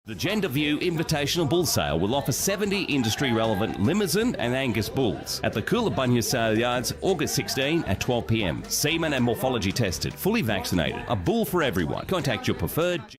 The Gender View Invitational Bull Sale will offer 70 industry-relevant Limousin and Angus bulls at the Coolabunga Sale Yards, August 16 at 12 p.m. Semen and morphology tested, fully vaccinated. A bull for everyone. Contact your preferred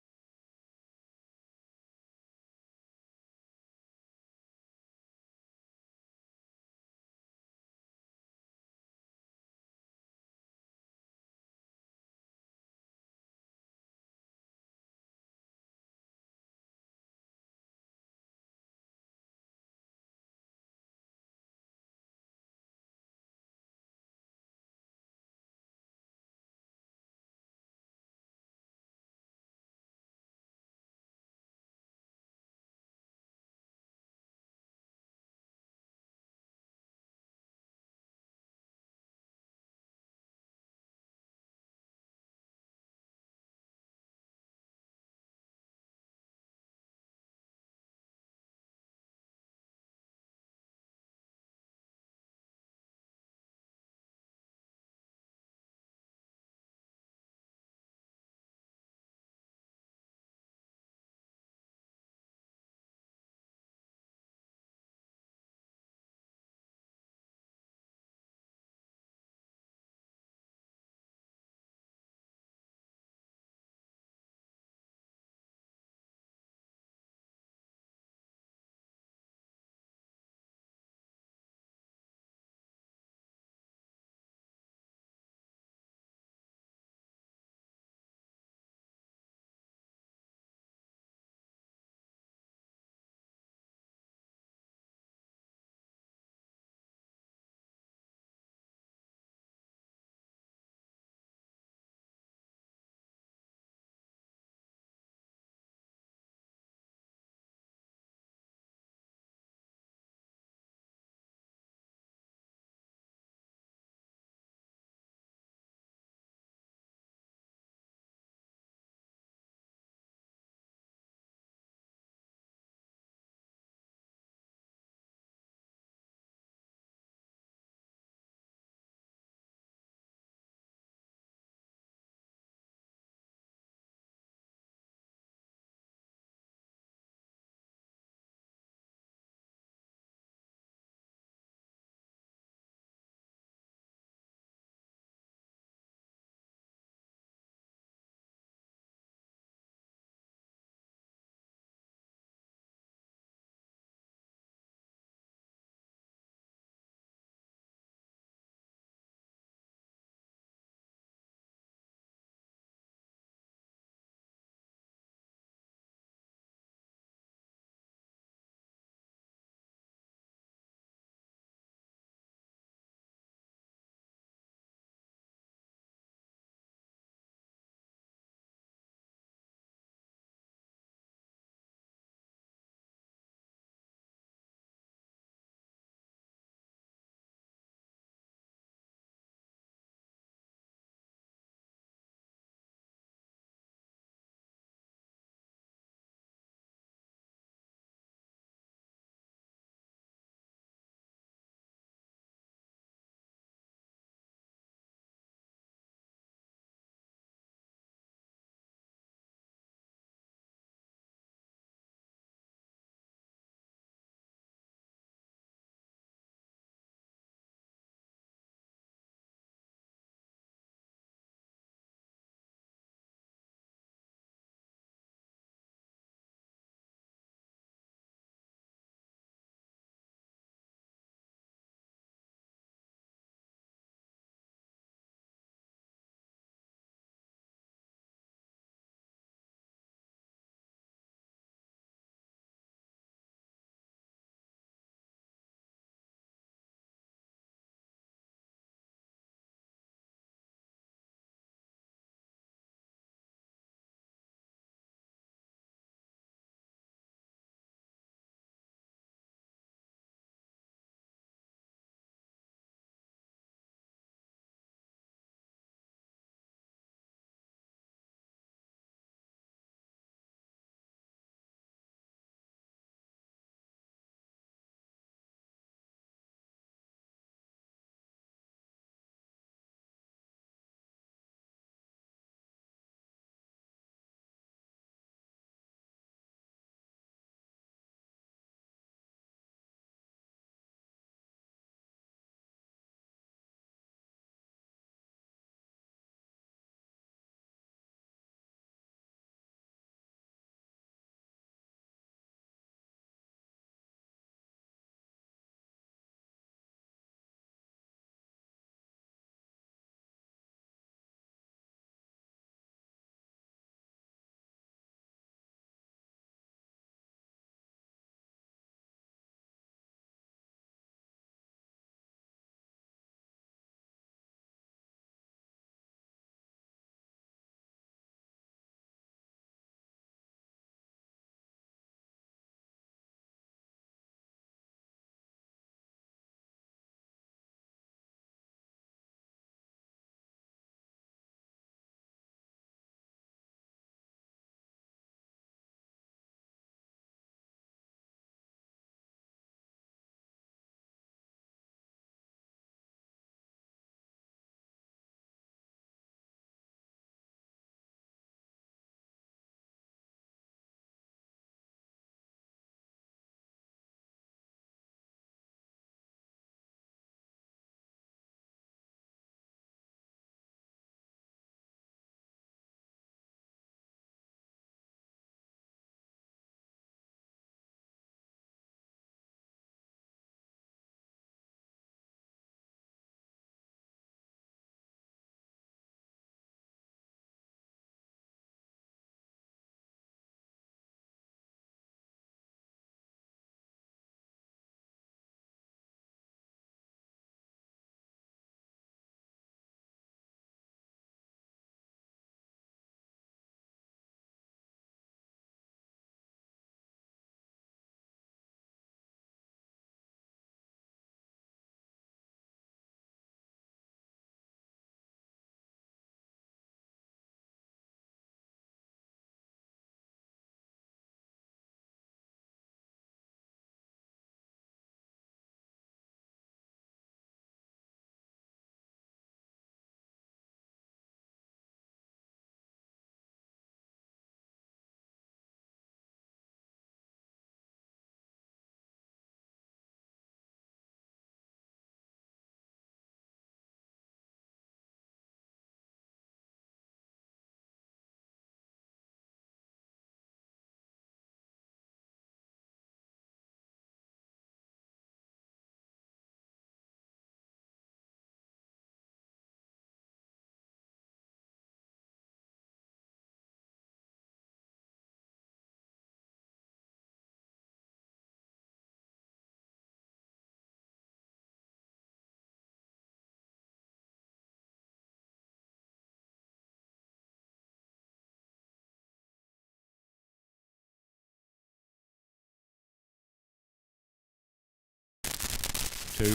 two,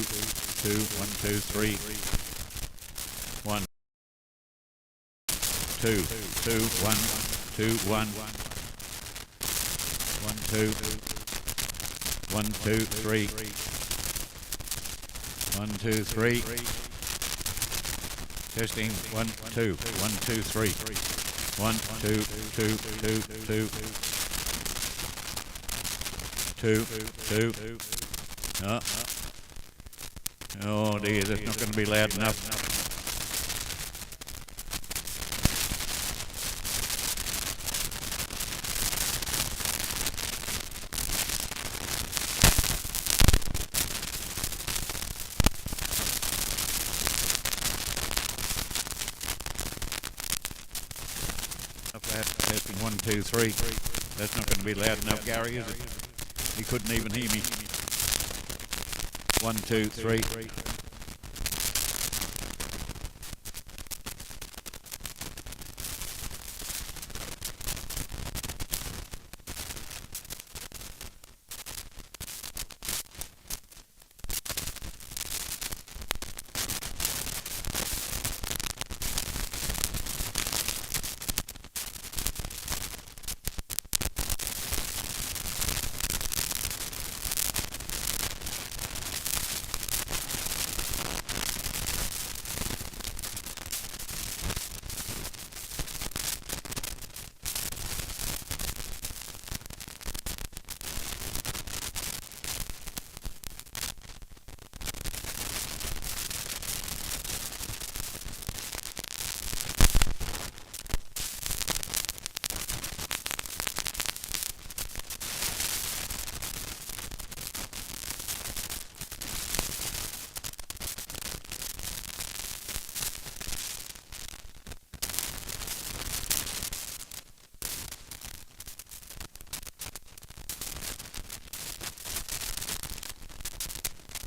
two, 1, 2, 3, 1, 2, 2, 1, 2, 1, 1, 2, 1, 2, 3, 1, 2, 3, testing, 1, 2, 1, 2, 3, 1, 2, 2, 2, 2, 2, 2, oh dear, that's not going to be loud enough. Testing 1, 2, 3. That's not going to be loud enough, Gary, is it? He couldn't even hear me. 1, 2, 3.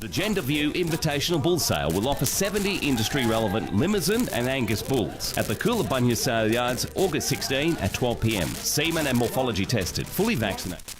The Gender View Invitational Bull Sale will offer 70 industry-relevant Limousin and Angus bulls at the Coolabunga Sale Yards, August 16 at 12 p.m. Semen and morphology tested, fully vaccinated.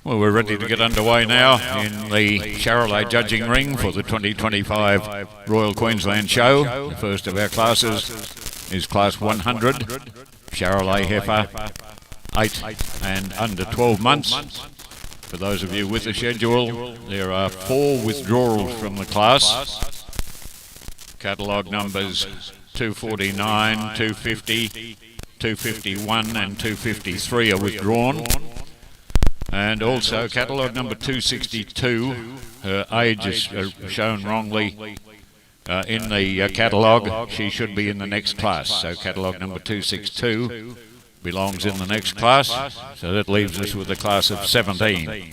Well, we're ready to get underway now in the Charolais judging ring for the 2025 Royal Queensland Show. The first of our classes is Class 100, Charolais heifer, 8 and under 12 months. For those of you with the schedule, there are 4 withdrawals from the class. Catalogue numbers 249, 250, 251 and 253 are withdrawn. And also catalogue number 262, her age is shown wrongly in the catalogue. She should be in the next class. So catalogue number 262 belongs in the next class. So that leaves us with a class of 17.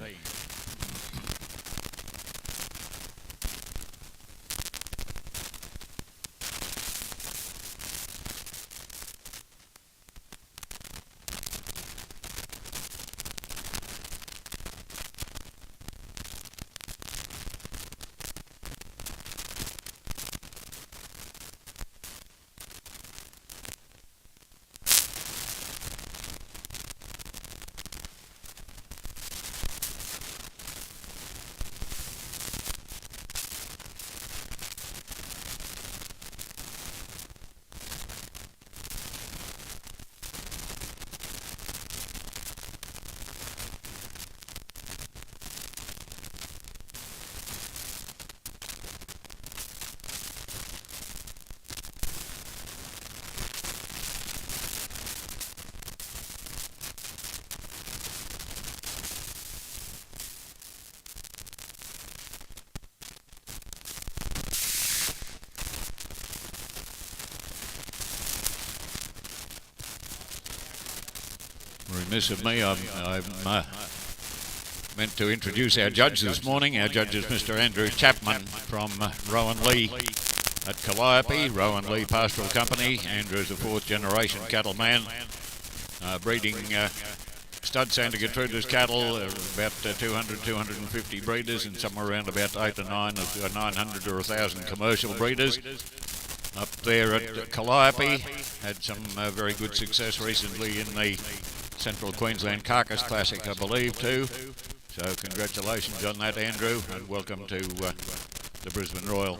Remiss of me, I'm meant to introduce our judge this morning. Our judge is Mr. Andrew Chapman from Rowan Lee at Calliope, Rowan Lee Pastoral Company. Andrew is a 4th generation cattleman, breeding stud Santa Gertrudis cattle, about 200, 250 breeders, and somewhere around about 8 or 9 of 900 or 1,000 commercial breeders. Up there at Calliope, had some very good success recently in the Central Queensland Carcass Classic, I believe, too. So congratulations on that, Andrew, and welcome to the Brisbane Royal.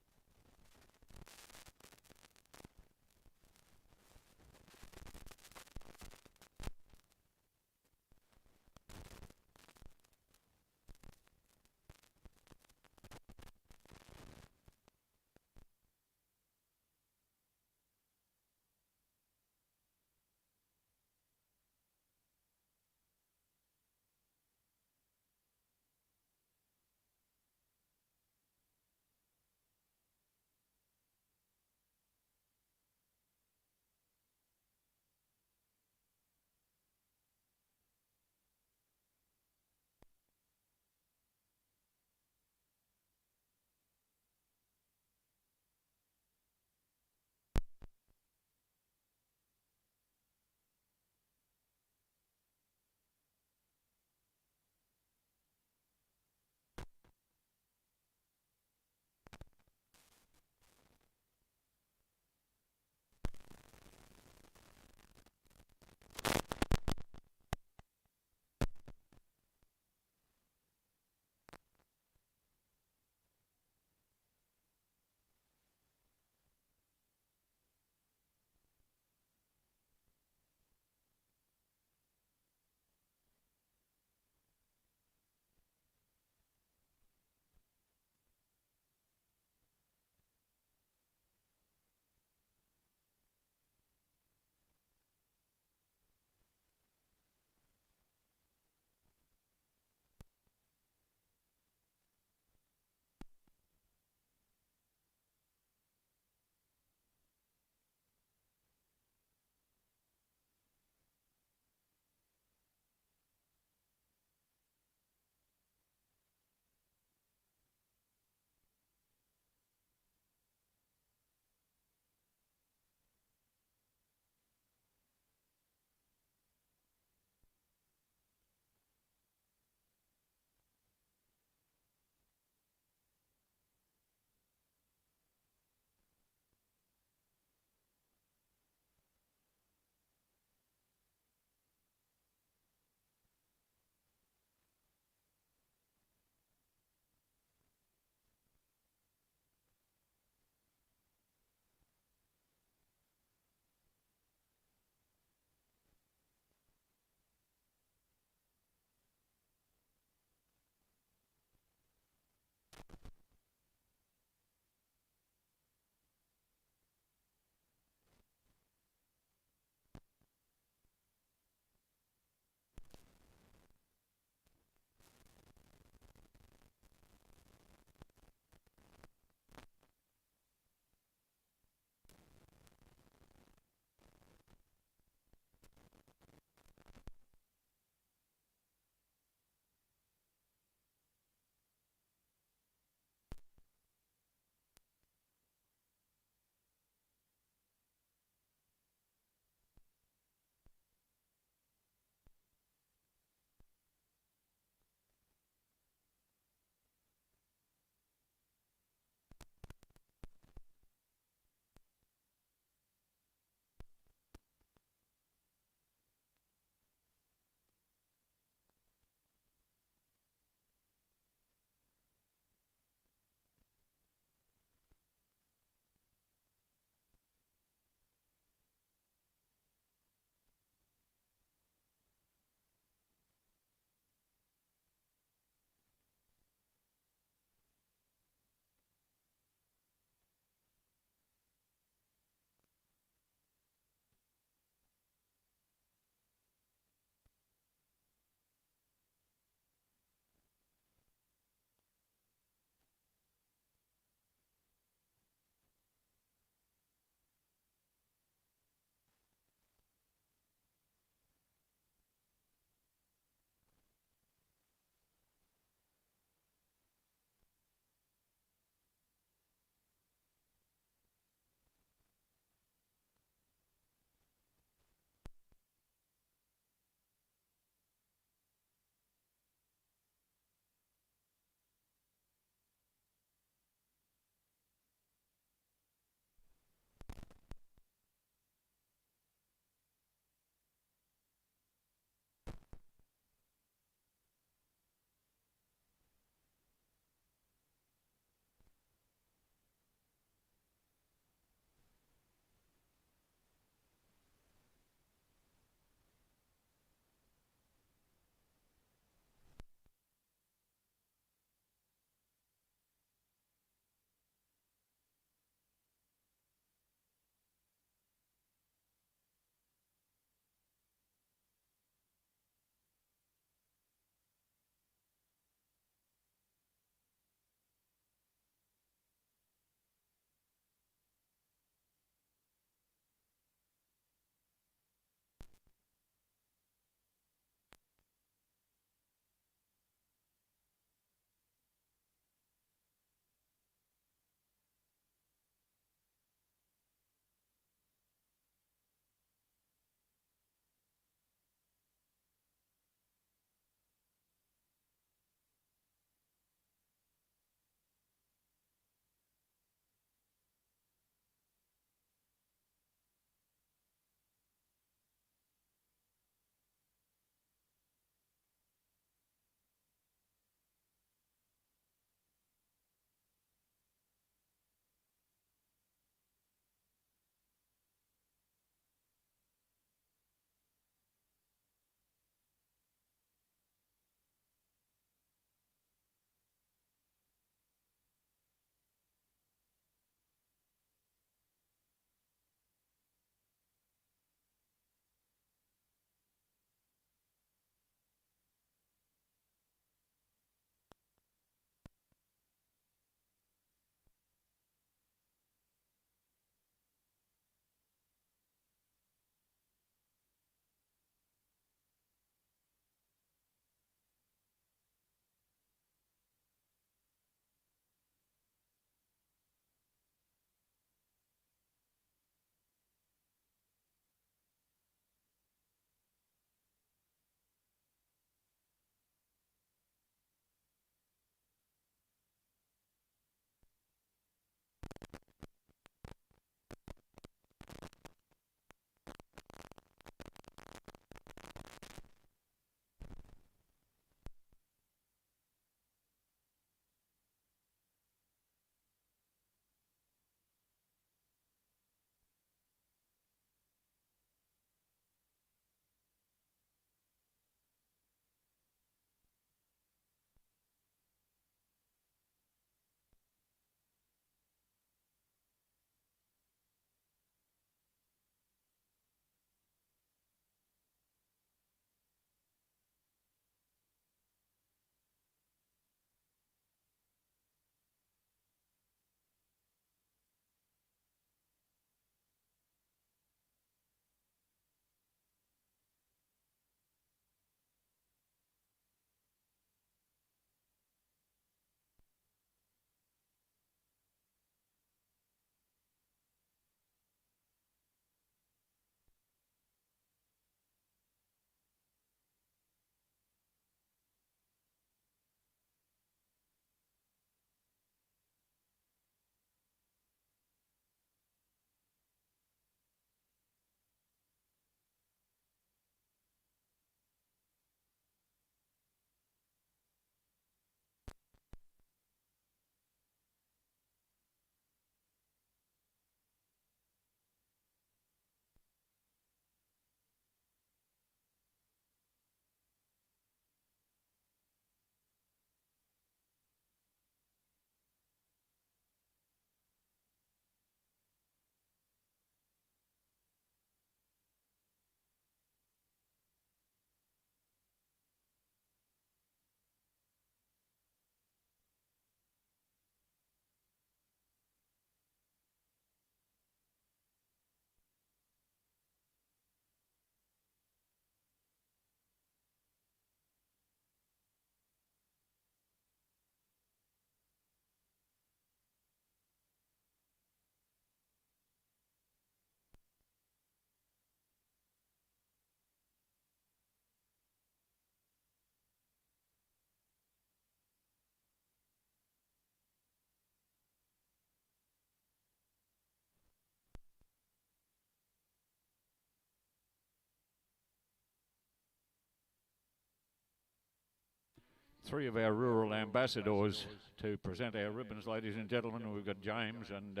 three of our rural ambassadors to present our ribbons, ladies and gentlemen. We've got James and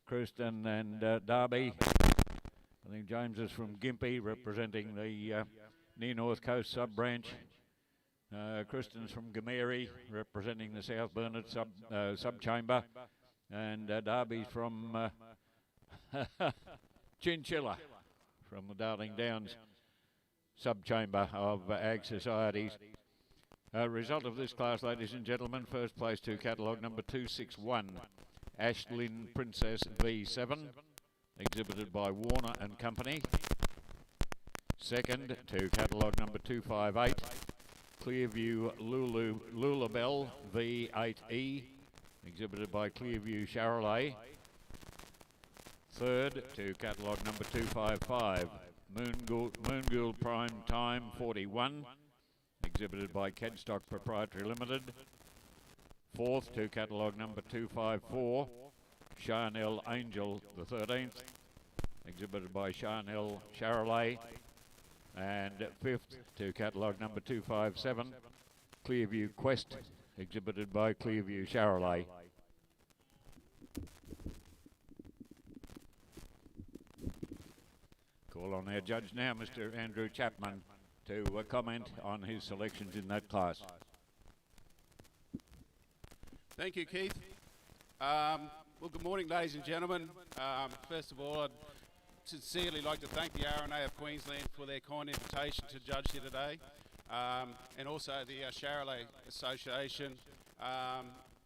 Kristen and Darby. I think James is from Gympie, representing the Near North Coast sub-branch. Kristen's from Gameri, representing the South Burnett sub-chamber. And Darby's from Chinchilla, from the Darling Downs sub-chamber of Ag Societies. Result of this class, ladies and gentlemen: first place to catalogue number 261, Ashlyn Princess V7, exhibited by Warner and Company. Second to catalogue number 258, Clearview Lulabelle V8E, exhibited by Clearview Charolais. Third to catalogue number 255, Moongould Prime Time 41, exhibited by Kedstock Proprietary Limited. Fourth to catalogue number 254, Charnel Angel the 13th, exhibited by Charnel Charolais. And fifth to catalogue number 257, Clearview Quest, exhibited by Clearview Charolais. Call on our judge now, Mr. Andrew Chapman, to comment on his selections in that class. Thank you, Keith. Well, good morning, ladies and gentlemen. First of all, I'd sincerely like to thank the RNA of Queensland for their kind invitation to judge here today, and also the Charolais Association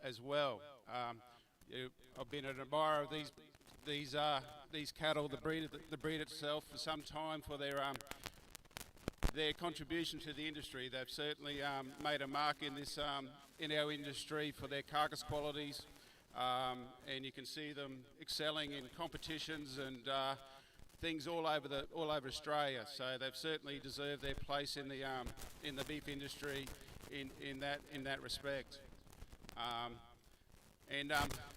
as well. I've been an admirer of these cattle, the breed itself, for some time, for their contribution to the industry. They've certainly made a mark in this in our industry for their carcass qualities, and you can see them excelling in competitions and things all over Australia. So they've certainly deserved their place in the beef industry in that respect.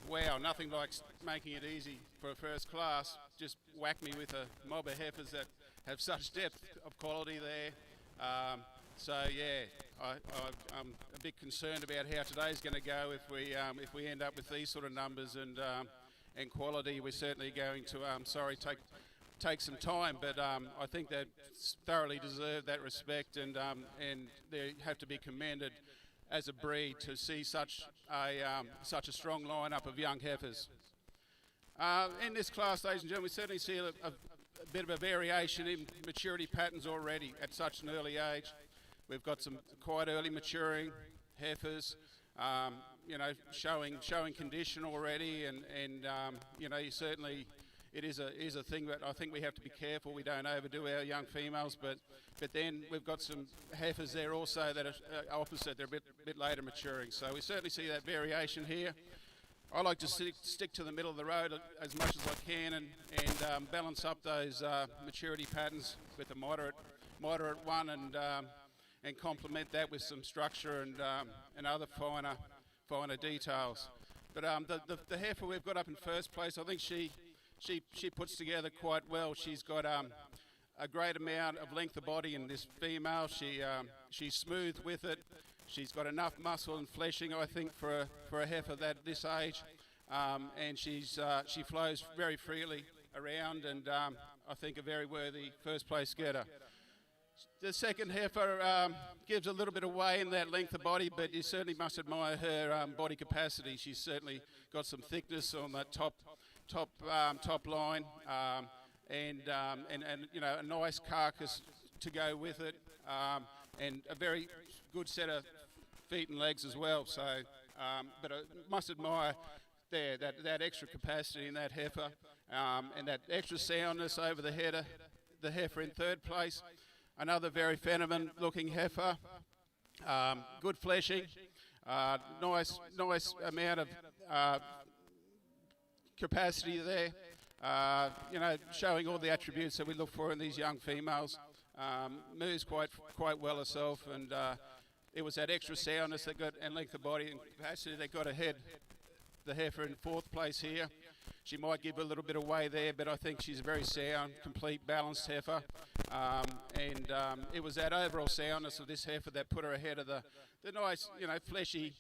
Wow, nothing like making it easy for a first class. Just whack me with a mob of heifers that have such depth of quality there. So yeah, I'm a bit concerned about how today's going to go if we end up with these sort of numbers and quality. We're certainly going to take some time, but I think they thoroughly deserve that respect, and they have to be commended as a breed to see such a strong lineup of young heifers. In this class, ladies and gentlemen, we certainly see a bit of a variation in maturity patterns already at such an early age. We've got some quite early maturing heifers, showing condition already, and you certainly. It is a thing that I think we have to be careful we don't overdo our young females, but then we've got some heifers there also that are opposite. They're a bit later maturing, so we certainly see that variation here. I like to stick to the middle of the road as much as I can and balance up those maturity patterns with a moderate one, and complement that with some structure and other finer details. But the heifer we've got up in first place, I think she puts together quite well. She's got a great amount of length of body in this female. She's smooth with it. She's got enough muscle and fleshing, I think, for a heifer this age, and she flows very freely around, and I think a very worthy first place getter. The second heifer gives a little bit away in that length of body, but you certainly must admire her body capacity. She's certainly got some thickness on that top line, and a nice carcass to go with it, and a very good set of feet and legs as well. So, but I must admire there that extra capacity in that heifer, and that extra soundness over the header. The heifer in third place, another very feminine-looking heifer, good fleshing, nice amount of capacity there, showing all the attributes that we look for in these young females. Moves quite well herself, and it was that extra soundness and length of body and capacity that got ahead the heifer in 4th place here. She might give a little bit away there, but I think she's a very sound, complete, balanced heifer. It was that overall soundness of this heifer that put her ahead of the nice, fleshy,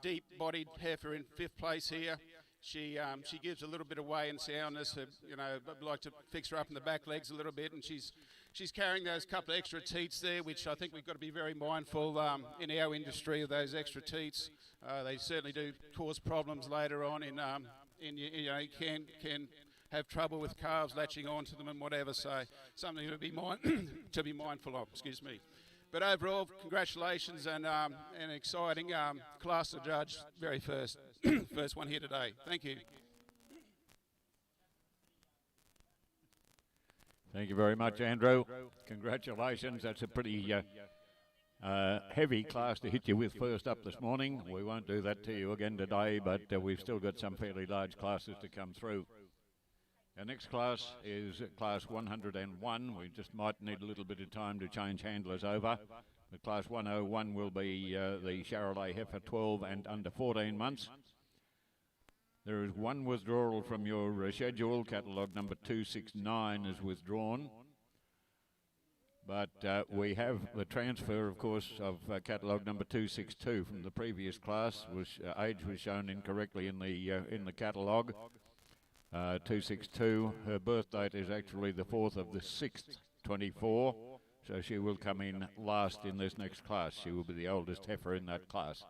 deep-bodied heifer in 5th place here. She gives a little bit away in soundness. I'd like to fix her up in the back legs a little bit, and she's carrying those couple of extra teats there, which I think we've got to be very mindful in our industry of those extra teats. They certainly do cause problems later on you can have trouble with calves latching onto them and whatever. So something to be mindful of. Excuse me. But overall, congratulations and an exciting class to judge. Very first one here today. Thank you. Thank you very much, Andrew. Congratulations. That's a pretty heavy class to hit you with first up this morning. We won't do that to you again today, but we've still got some fairly large classes to come through. Our next class is class 101. We just might need a little bit of time to change handlers over. But class 101 will be the Charolais heifer 12 and under 14 months. There is one withdrawal from your schedule. Catalogue number 269 is withdrawn. But we have the transfer, of course, of catalogue number 262 from the previous class. Age was shown incorrectly in the catalogue. 262. Her birth date is actually the 4th of the 6th, 24. So she will come in last in this next class. She will be the oldest heifer in that class.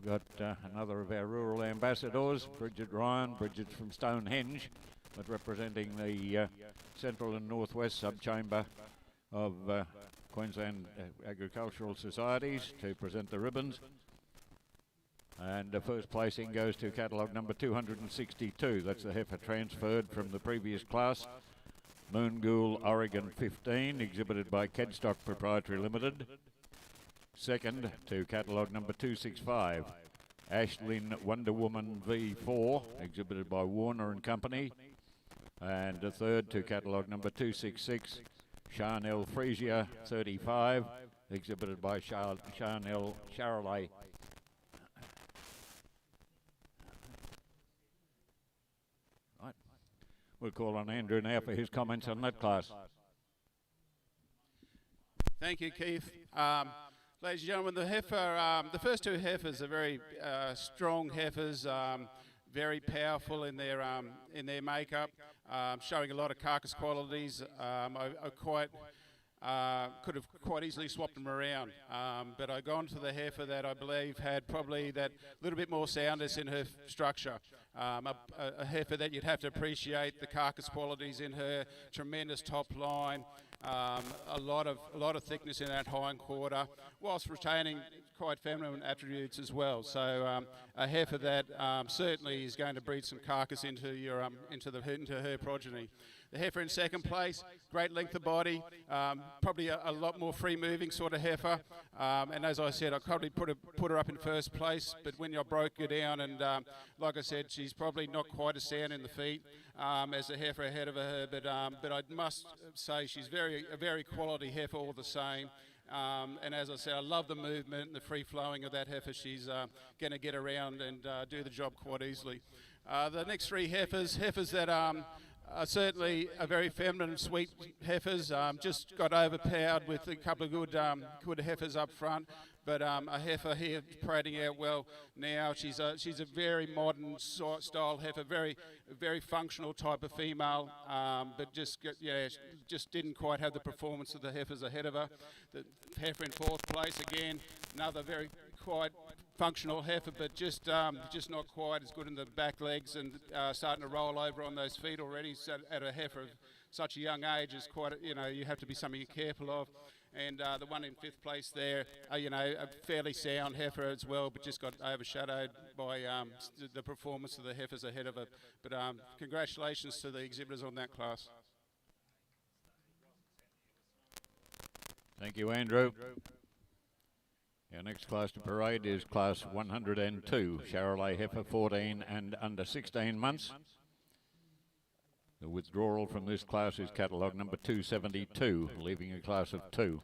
We've got another of our rural ambassadors, Bridget Ryan. Bridget's from Stonehenge, but representing the Central and Northwest Subchamber of Queensland Agricultural Societies to present the ribbons. And the first placing goes to catalogue number 262. That's the heifer transferred from the previous class. Moongool Oregon 15, exhibited by Kedstock Proprietary Limited. Second to catalogue number 265. Ashlyn Wonder Woman V4, exhibited by Warner and Company. And the third to catalogue number 266. Charnel Frisia 35, exhibited by Charnel Charolais. Right. We'll call on Andrew now for his comments on that class. Thank you, Keith. Ladies and gentlemen, the heifer, the first two heifers are very strong heifers, very powerful in their makeup, showing a lot of carcass qualities. I could have quite easily swapped them around, but I gone to the heifer that I believe had probably that little bit more soundness in her structure. A heifer that you'd have to appreciate the carcass qualities in her, tremendous top line, a lot of thickness in that hind quarter, whilst retaining quite feminine attributes as well. So a heifer that certainly is going to breed some carcass into your into her progeny. The heifer in second place, great length of body, probably a lot more free moving sort of heifer. And as I said, I probably put her up in first place, but when I broke her down, and like I said, she's probably not quite as sound in the feet as the heifer ahead of her, but I must say she's a very quality heifer all the same. And as I said, I love the movement and the free flowing of that heifer. She's going to get around and do the job quite easily. The next three heifers that are certainly a very feminine and sweet heifers. Just got overpowered with a couple of good heifers up front. But a heifer here parading out well now. She's a very modern style heifer, very functional type of female, but just didn't quite have the performance of the heifers ahead of her. The heifer in fourth place again, another very quite functional heifer, but just not quite as good in the back legs and starting to roll over on those feet already. So at a heifer of such a young age is quite you have to be something you're careful of. And the one in fifth place there, a fairly sound heifer as well, but just got overshadowed by the performance of the heifers ahead of it. But congratulations to the exhibitors on that class. Thank you, Andrew. Our next class to parade is class 102, Charolais heifer 14 and under 16 months. The withdrawal from this class is catalogue number 272, leaving a class of 2.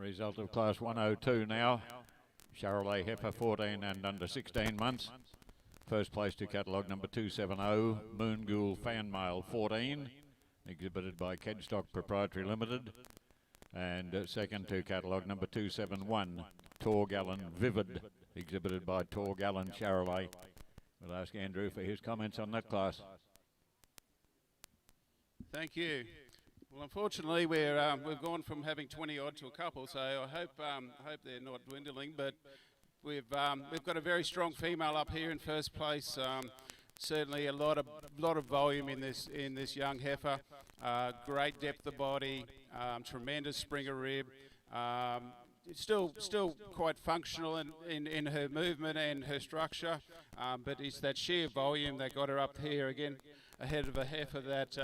Result of Class 102 now. Charolais heifer 14 and under 16 months. First place to catalogue number 270, Moonghoul Fan Mail 14, exhibited by Kedstock Proprietary Limited. And second to catalogue number 271, Torgallon Vivid, exhibited by Torgallon Charolais. We'll ask Andrew for his comments on that class. Thank you. Well, unfortunately, we've gone from having 20 odd to a couple, so I hope they're not dwindling. But we've got a very strong female up here in first place. Certainly a lot of volume in this young heifer. Great depth of body, tremendous springer rib. Still quite functional in her movement and her structure, but it's that sheer volume that got her up here again ahead of a heifer that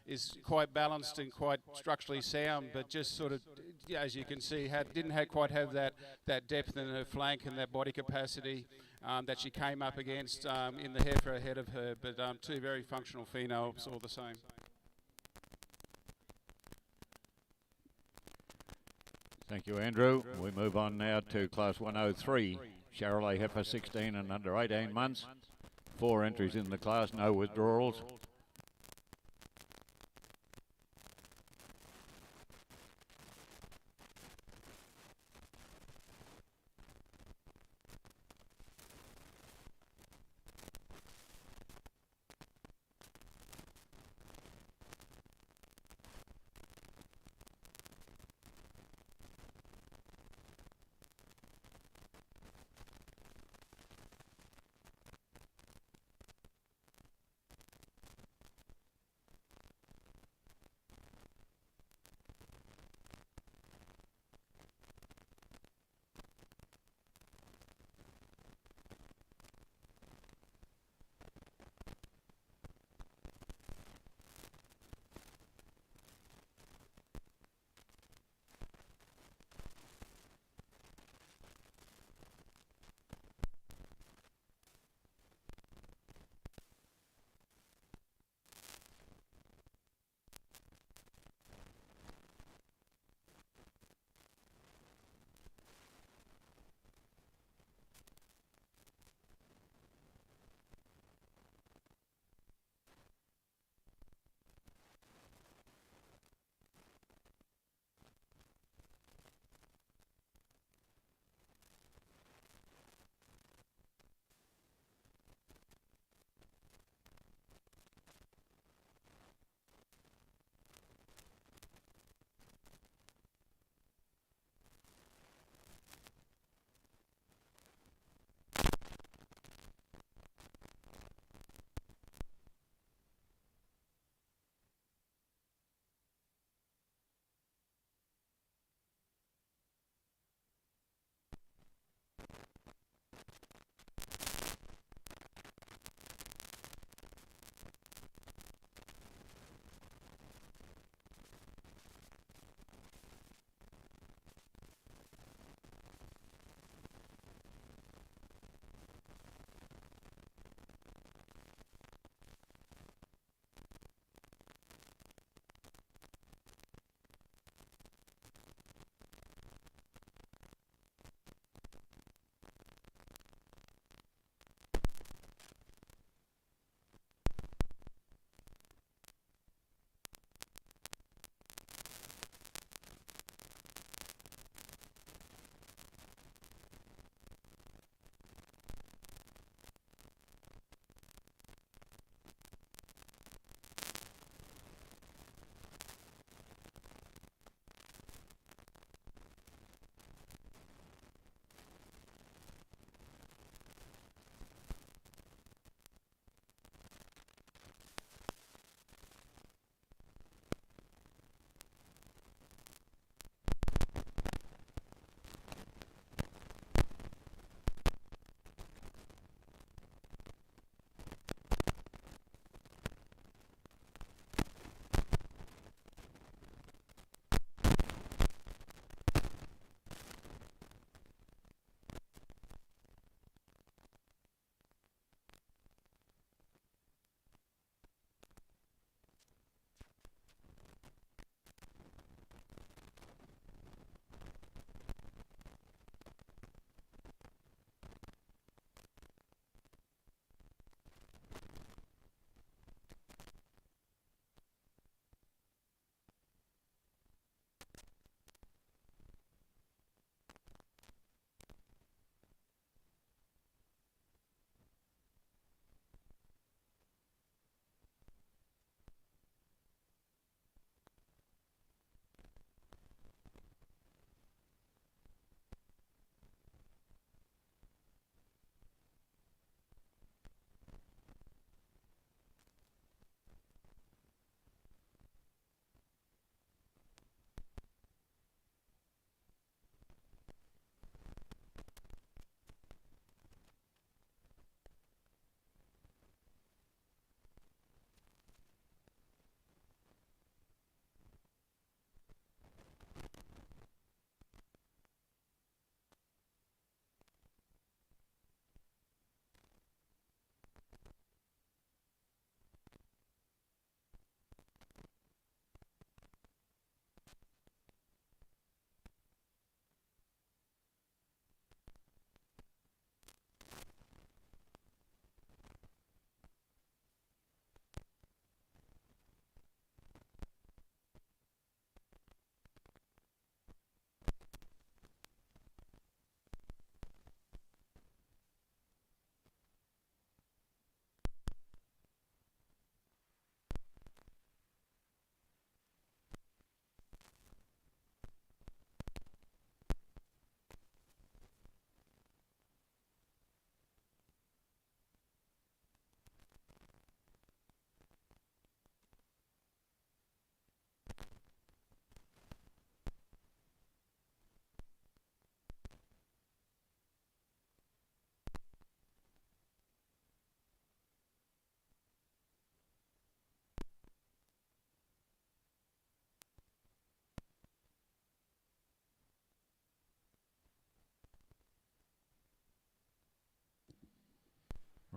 is quite balanced and quite structurally sound, but just sort of, as you can see, didn't quite have that depth in her flank and that body capacity that she came up against in the heifer ahead of her. But two very functional females all the same. Thank you, Andrew. We move on now to Class 103, Charolais heifer 16 and under 18 months. 4 entries in the class, no withdrawals.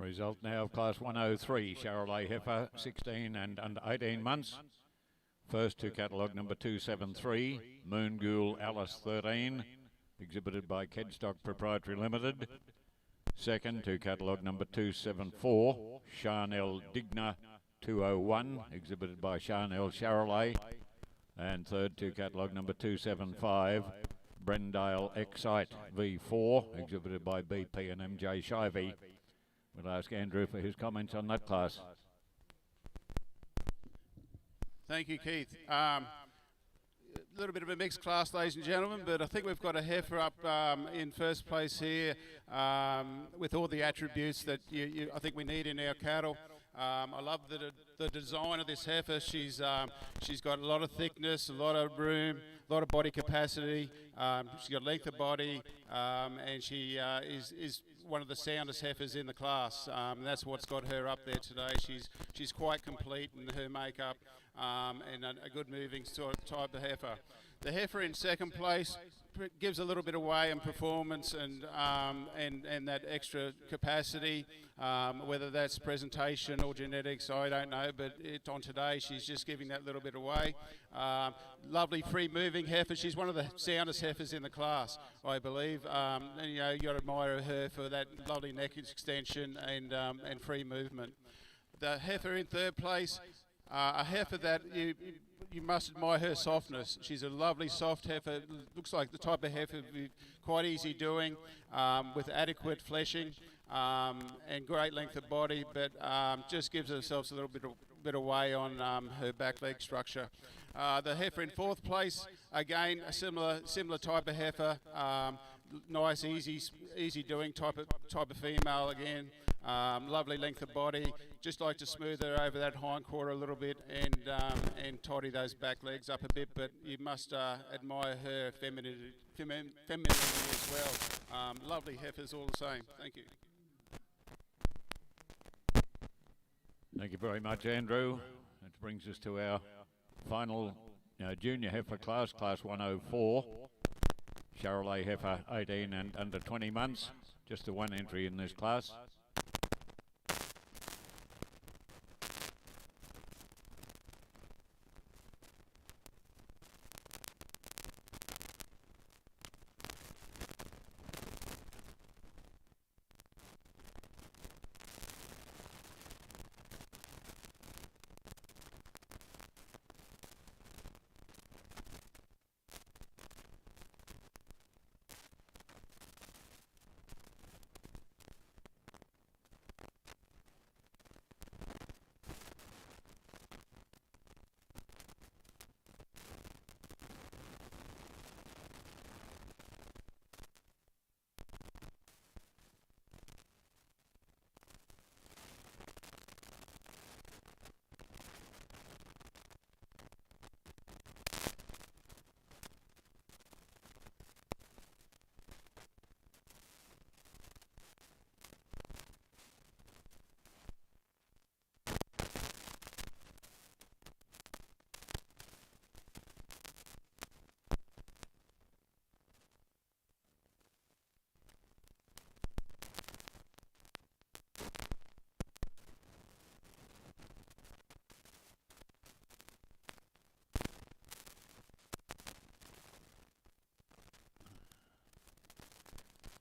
Result now of Class 103, Charolais heifer, 16 and under 18 months. First to catalogue number 273, Moon Ghoul Alice 13, exhibited by Kedstock Proprietary Limited. Second to catalogue number 274, Charnel Digna 201, exhibited by Charnel Charolais. And third to catalogue number 275, Brendale Excite V4, exhibited by BP and MJ Shivey. We'll ask Andrew for his comments on that class. Thank you, Keith. A little bit of a mixed class, ladies and gentlemen, but I think we've got a heifer up in first place here with all the attributes that I think we need in our cattle. I love the design of this heifer. She's got a lot of thickness, a lot of room, a lot of body capacity. She's got length of body, and she is one of the soundest heifers in the class. And that's what's got her up there today. She's quite complete in her makeup, and a good moving sort of type of heifer. The heifer in second place gives a little bit away in performance and that extra capacity, whether that's presentation or genetics, I don't know, but on today she's just giving that little bit away. Lovely free moving heifer. She's one of the soundest heifers in the class, I believe. And you know, you got to admire her for that lovely neck extension and free movement. The heifer in third place, a heifer that you must admire her softness. She's a lovely soft heifer. Looks like the type of heifer quite easy doing, with adequate fleshing and great length of body, but just gives herself a little bit away on her back leg structure. The heifer in fourth place, again a similar type of heifer. Nice, easy doing type of female again. Lovely length of body. Just like to smooth her over that hind quarter a little bit and tidy those back legs up a bit. But you must admire her femininity as well. Lovely heifers all the same. Thank you. Thank you very much, Andrew. That brings us to our final junior heifer class, Class 104. Charolais heifer, 18 and under 20 months. Just the one entry in this class.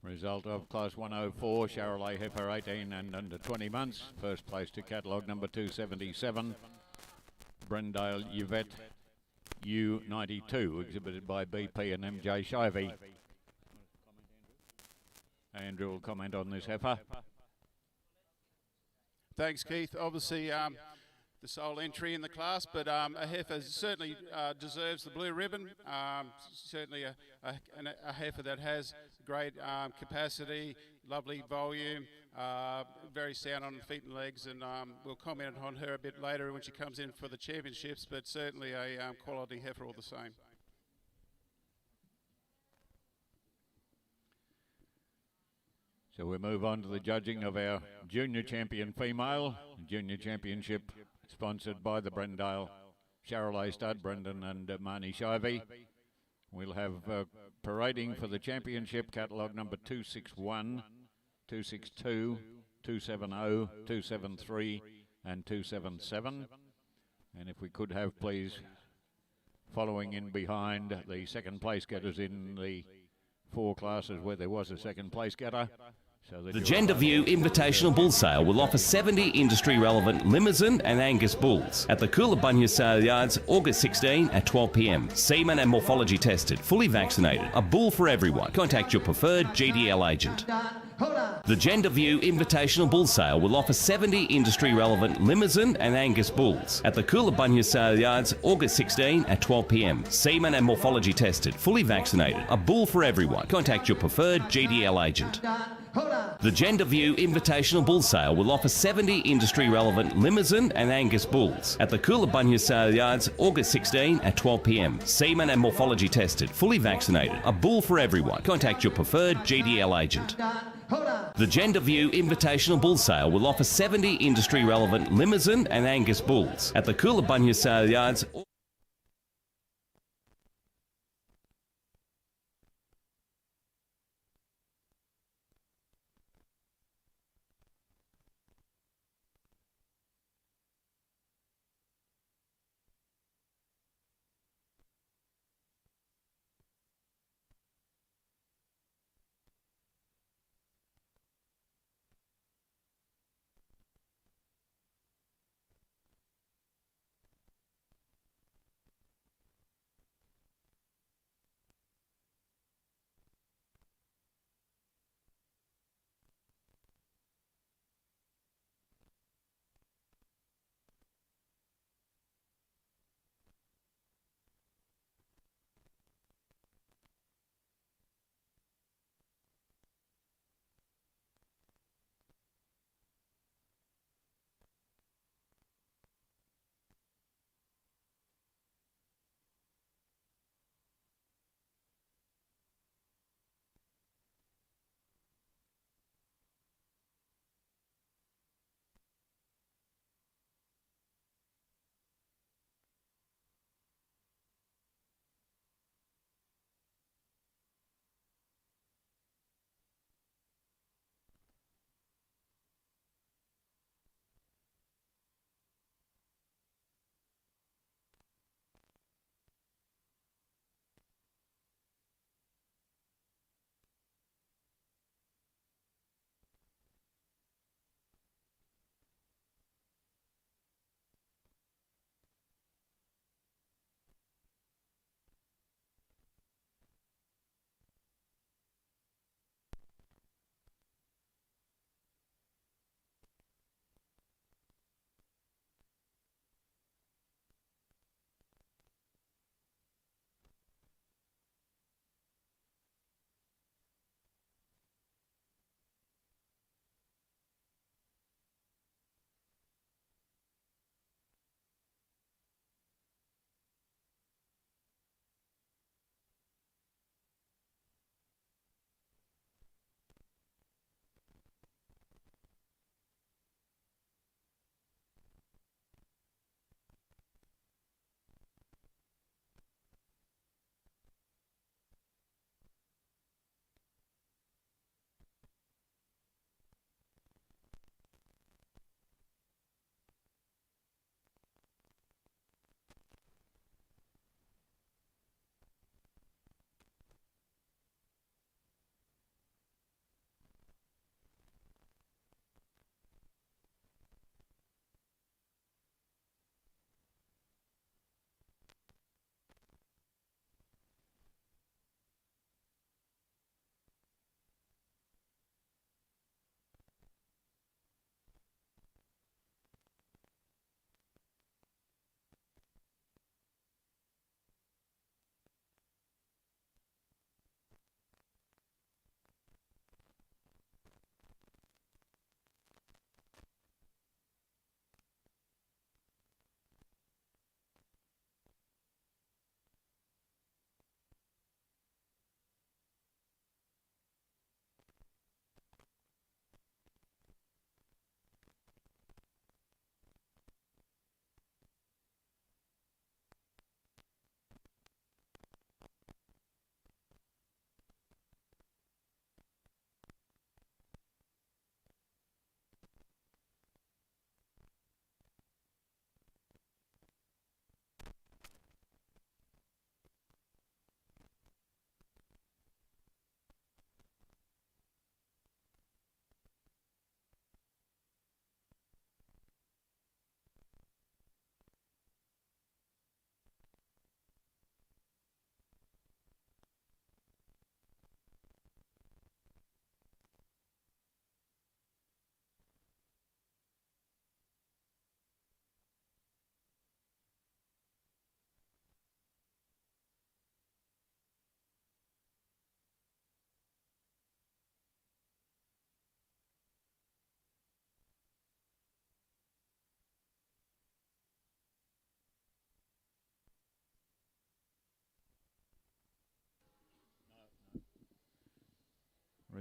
Result of Class 104, Charolais heifer, 18 and under 20 months. First place to catalogue number 277, Brendale Yvette U92, exhibited by BP and MJ Shivey. Andrew will comment on this heifer. Thanks, Keith. Obviously, the sole entry in the class, but a heifer certainly deserves the blue ribbon. Certainly a heifer that has great capacity, lovely volume, very sound on feet and legs, and we'll comment on her a bit later when she comes in for the championships, but certainly a quality heifer all the same. So we move on to the judging of our junior champion female, junior championship sponsored by the Brendale Charolais stud, Brendan and Marnie Shivey. We'll have parading for the championship catalogue number 261, 262, 270, 273 and 277. And if we could have, please, following in behind the second place getters in the 4 classes where there was a second place getter. So the Gender View Invitational Bull Sale will offer 70 industry-relevant Limousin and Angus bulls at the Coolabunga Sale Yards, August 16 at 12 p.m. Semen and morphology tested, fully vaccinated. A bull for everyone. Contact your preferred GDL agent. The Gender View Invitational Bull Sale will offer 70 industry-relevant Limousin and Angus bulls at the Coolabunga Sale Yards, August 16 at 12 p.m. Semen and morphology tested, fully vaccinated. A bull for everyone. Contact your preferred GDL agent. The Gender View Invitational Bull Sale will offer 70 industry-relevant Limousin and Angus bulls at the Coolabunga Sale Yards, August 16 at 12 p.m. Semen and morphology tested, fully vaccinated. A bull for everyone. Contact your preferred GDL agent. The Gender View Invitational Bull Sale will offer 70 industry-relevant Limousin and Angus bulls at the Coolabunga Sale Yards.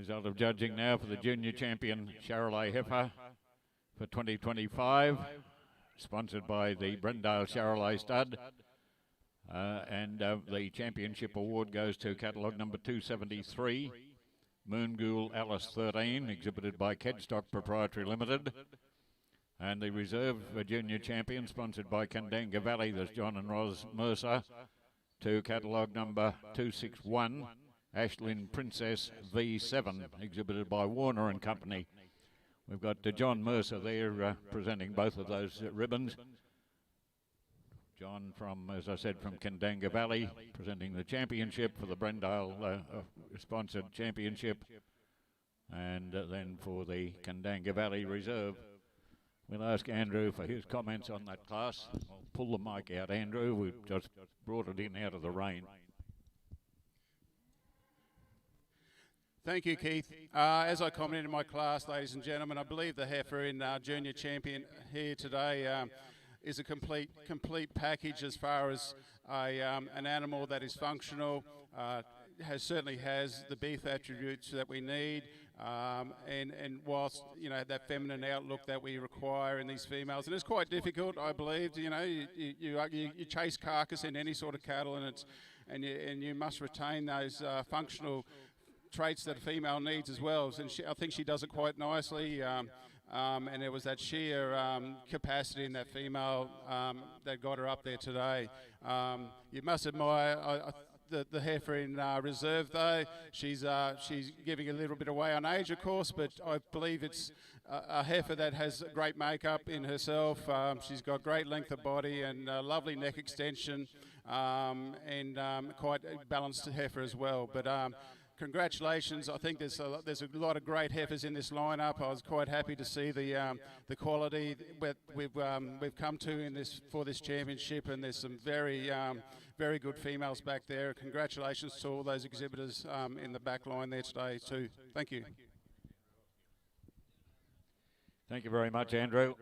Result of judging now for the junior champion Charolais heifer for 2025, sponsored by the Brendale Charolais stud. The championship award goes to catalogue number 273, Moonghoul Alice 13, exhibited by Kedstock Proprietary Limited. And the reserve junior champion, sponsored by Kandanga Valley, there's John and Ros Mercer, to catalogue number 261, Ashlyn Princess V7, exhibited by Warner and Company. We've got John Mercer there presenting both of those ribbons. John from, as I said, from Kandanga Valley, presenting the championship for the Brendale sponsored championship. And then for the Kandanga Valley Reserve, we'll ask Andrew for his comments on that class. I'll pull the mic out, Andrew. We've just brought it in out of the rain. Thank you, Keith. As I commented in my class, ladies and gentlemen, I believe the heifer in junior champion here today is a complete package as far as an animal that is functional, certainly has the beef attributes that we need, and whilst that feminine outlook that we require in these females, and it's quite difficult, I believe. You chase carcass in any sort of cattle, and you must retain those functional traits that a female needs as well, and I think she does it quite nicely. And it was that sheer capacity in that female that got her up there today. You must admire the heifer in reserve, though. She's giving a little bit away on age, of course, but I believe it's a heifer that has great makeup in herself. She's got great length of body and lovely neck extension, and quite a balanced heifer as well. But congratulations! I think there's a lot of great heifers in this lineup. I was quite happy to see the quality that we've come to for this championship, and there's some very good females back there. Congratulations to all those exhibitors in the back line there today too. Thank you. Thank you very much, Andrew.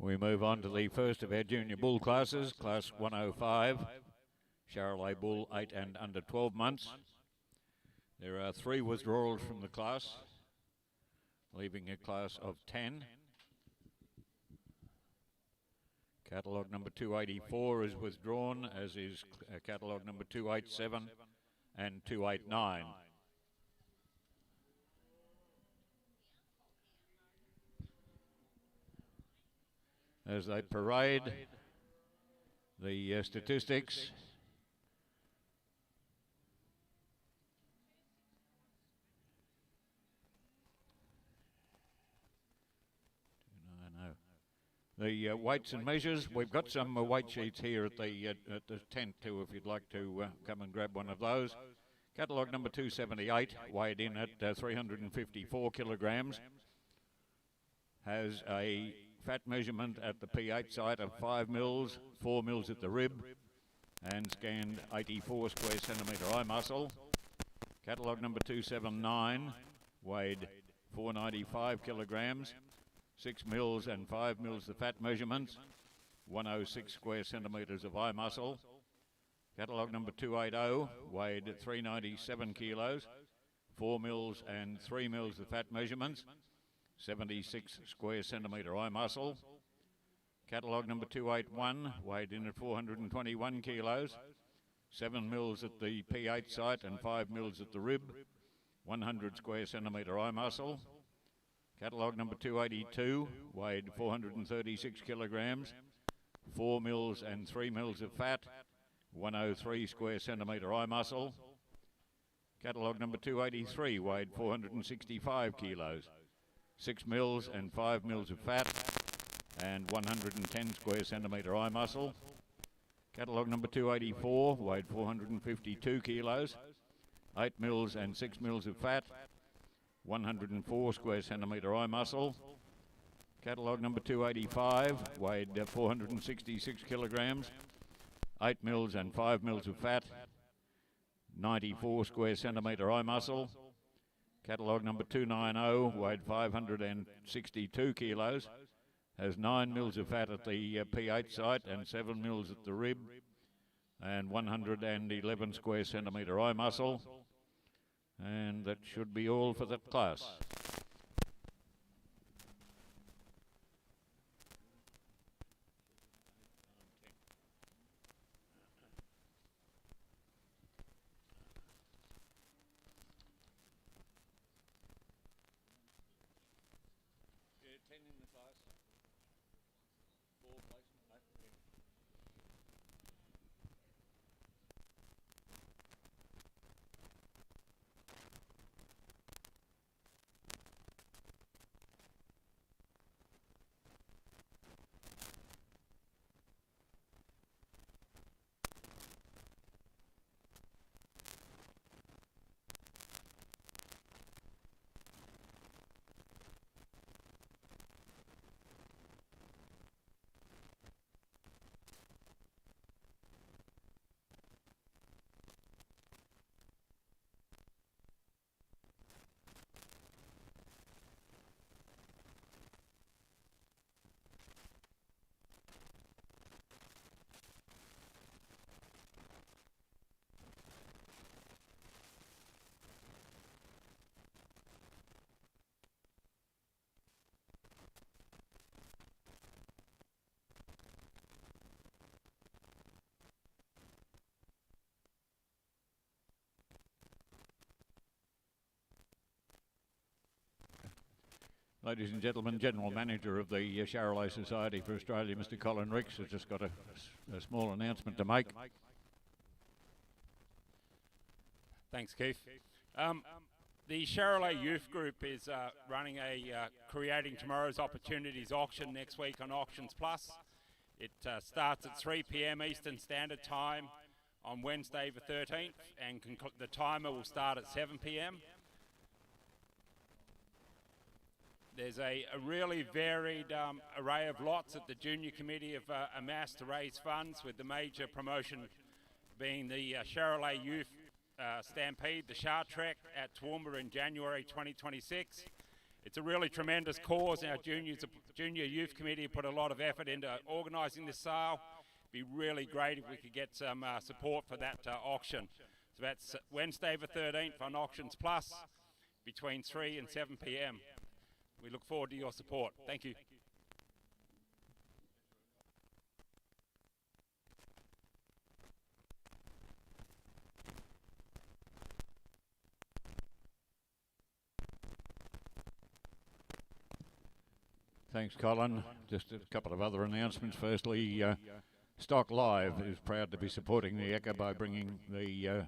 We move on to the first of our junior bull classes, class 105, Charolais bull 8 and under 12 months. There are 3 withdrawals from the class, leaving a class of 10. Catalogue number 284 is withdrawn, as is catalogue number 287 and 289. As they parade the statistics, the weights and measures, we've got some weight sheets here at the tent too, if you'd like to come and grab one of those. Catalogue number 278, weighed in at 354 kilograms, has a fat measurement at the P8 site of 5 mils, 4 mils at the rib, and scanned 84 square centimetre eye muscle. Catalogue number 279, weighed 495 kilograms, 6 mils and 5 mils the fat measurements, 106 square centimetres of eye muscle. Catalogue number 280, weighed 397 kilos, 4 mils and 3 mils the fat measurements, 76 square centimetre eye muscle. Catalogue number 281, weighed in at 421 kilos, 7 mils at the P8 site and 5 mils at the rib, 100 square centimetre eye muscle. Catalogue number 282, weighed 436 kilograms, 4 mils and 3 mils of fat, 103 square centimetre eye muscle. Catalogue number 283, weighed 465 kilos, 6 mils and 5 mils of fat, and 110 square centimetre eye muscle. Catalogue number 284, weighed 452 kilos, 8 mils and 6 mils of fat, 104 square centimetre eye muscle. Catalogue number 285, weighed 466 kilograms, 8 mils and 5 mils of fat, 94 square centimetre eye muscle. Catalogue number 290, weighed 562 kilos, has 9 mils of fat at the P8 site and 7 mils at the rib, and 111 square centimetre eye muscle. And that should be all for that class. Ladies and gentlemen, General Manager of the Charolais Society for Australia, Mr. Colin Ricks, has just got a small announcement to make. Thanks, Keith. The Charolais Youth Group is running a Creating Tomorrow's Opportunities auction next week on Auctions Plus. It starts at 3 p.m. Eastern Standard Time on Wednesday the 13th, and the timer will start at 7 p.m. There's a really varied array of lots that the Junior Committee have amassed to raise funds, with the major promotion being the Charolais Youth Stampede, the Char Trek at Toowoomba in January 2026. It's a really tremendous cause. Our Junior Youth Committee put a lot of effort into organising this sale. It'd be really great if we could get some support for that auction. So that's Wednesday the 13th on Auctions Plus between 3 and 7 p.m. We look forward to your support. Thank you. Thanks, Colin. Just a couple of other announcements. Firstly, Stock Live is proud to be supporting the Ekka by bringing the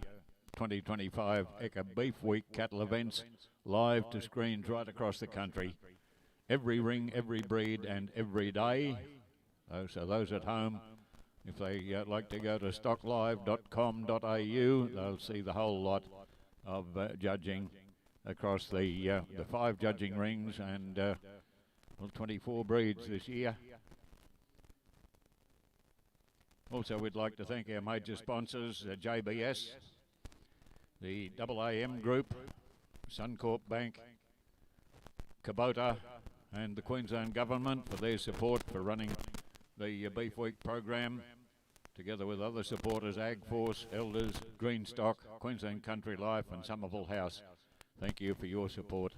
2025 Ekka Beef Week cattle events live to screens right across the country. Every ring, every breed and every day. So those at home, if they like to go to stocklive.com.au, they'll see the whole lot of judging across the 5 judging rings and 24 breeds this year. Also, we'd like to thank our major sponsors, JBS, the AAM Group, Suncorp Bank, Kubota and the Queensland Government for their support for running the Beef Week program, together with other supporters, Ag Force, Elders, Greenstock, Queensland Country Life and Somerville House. Thank you for your support.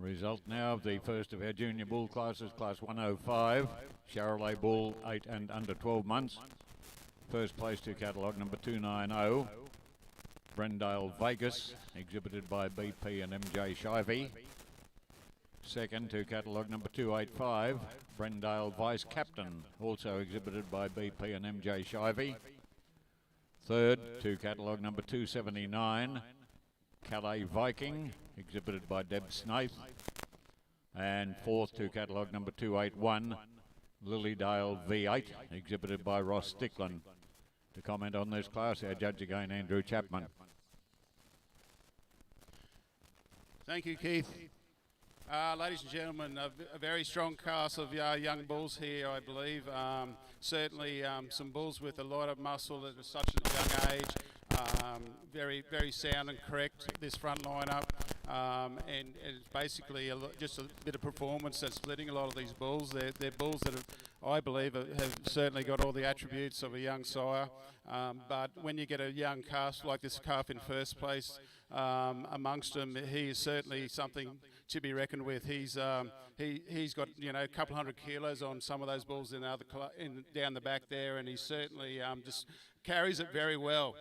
Result now of the first of our junior bull classes, class 105. Charolais bull, 8 and under 12 months. First place to catalogue number 290. Brendale Vegas, exhibited by BP and MJ Shivey. Second to catalogue number 285. Brendale Vice Captain, also exhibited by BP and MJ Shivey. Third to catalogue number 279. Calais Viking, exhibited by Deb Snaith. And fourth to catalogue number 281, Lilydale V8, exhibited by Ross Stickland. To comment on this class, our judge again, Andrew Chapman. Thank you, Keith. Ladies and gentlemen, a very strong class of young bulls here, I believe. Certainly some bulls with a lot of muscle at such a young age. Very, very sound and correct, this front lineup. And it's basically just a bit of performance that's splitting a lot of these bulls. They're bulls that have, I believe, have certainly got all the attributes of a young sire. But when you get a young calf like this calf in first place amongst them, he is certainly something to be reckoned with. He's got, you know, a couple hundred kilos on some of those bulls down the back there, and he certainly just carries it very well.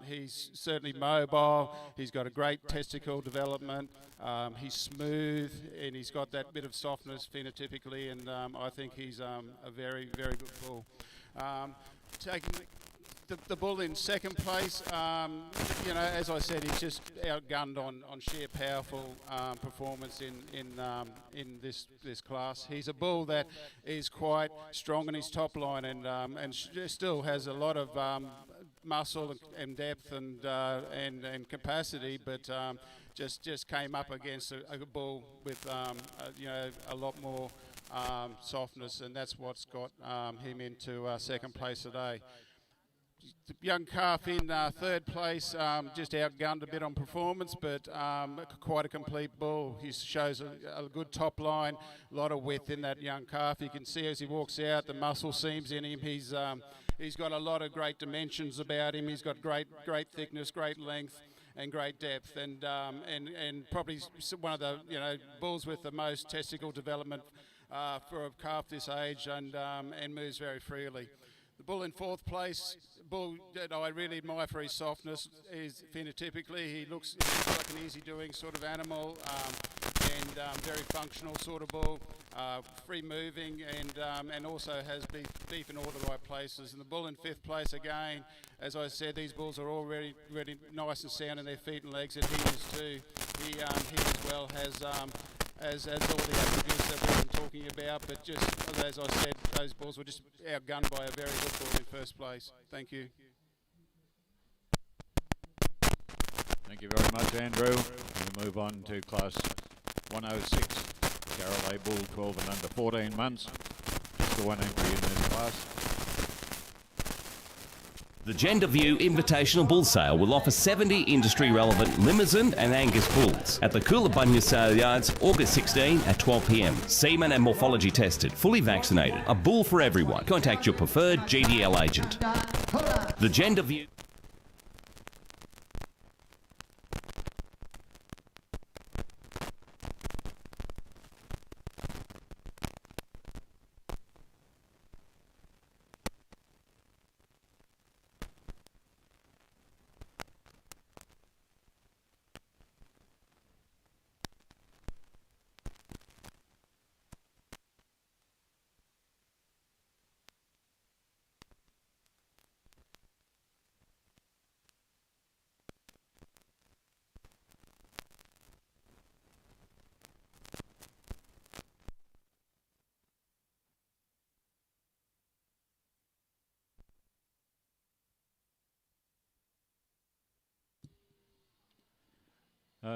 He's certainly mobile. He's got a great testicle development. He's smooth, and he's got that bit of softness phenotypically, and I think he's a very, very good bull. Taking the bull in second place, you know, as I said, he's just outgunned on sheer powerful performance in this class. He's a bull that is quite strong in his top line and still has a lot of muscle and depth and capacity, but just came up against a bull with you know, a lot more softness, and that's what's got him into second place today. The young calf in third place, just outgunned a bit on performance, but quite a complete bull. He shows a good top line, a lot of width in that young calf. You can see as he walks out, the muscle seams in him. He's got a lot of great dimensions about him. He's got great thickness, great length, and great depth, and probably one of the, you know, bulls with the most testicle development for a calf this age, and moves very freely. The bull in fourth place, bull that I really admire for his softness, is phenotypically he looks like an easy-doing sort of animal, and very functional sort of bull, free-moving, and also has beef in all the right places. And the bull in fifth place again, as I said, these bulls are all really nice and sound in their feet and legs, and he is too. He as well has all the attributes that we've been talking about, but just as I said, those bulls were just outgunned by a very good bull in first place. Thank you. Thank you very much, Andrew. We'll move on to class 106, Charolais bull, 12 and under 14 months. Just the one entry in this class. The Gender View Invitational Bull Sale will offer 70 industry-relevant Limousin and Angus bulls at the Coolabunga Sale Yards, August 16 at 12 p.m. Semen and morphology tested, fully vaccinated. A bull for everyone. Contact your preferred GDL agent. The Gender View...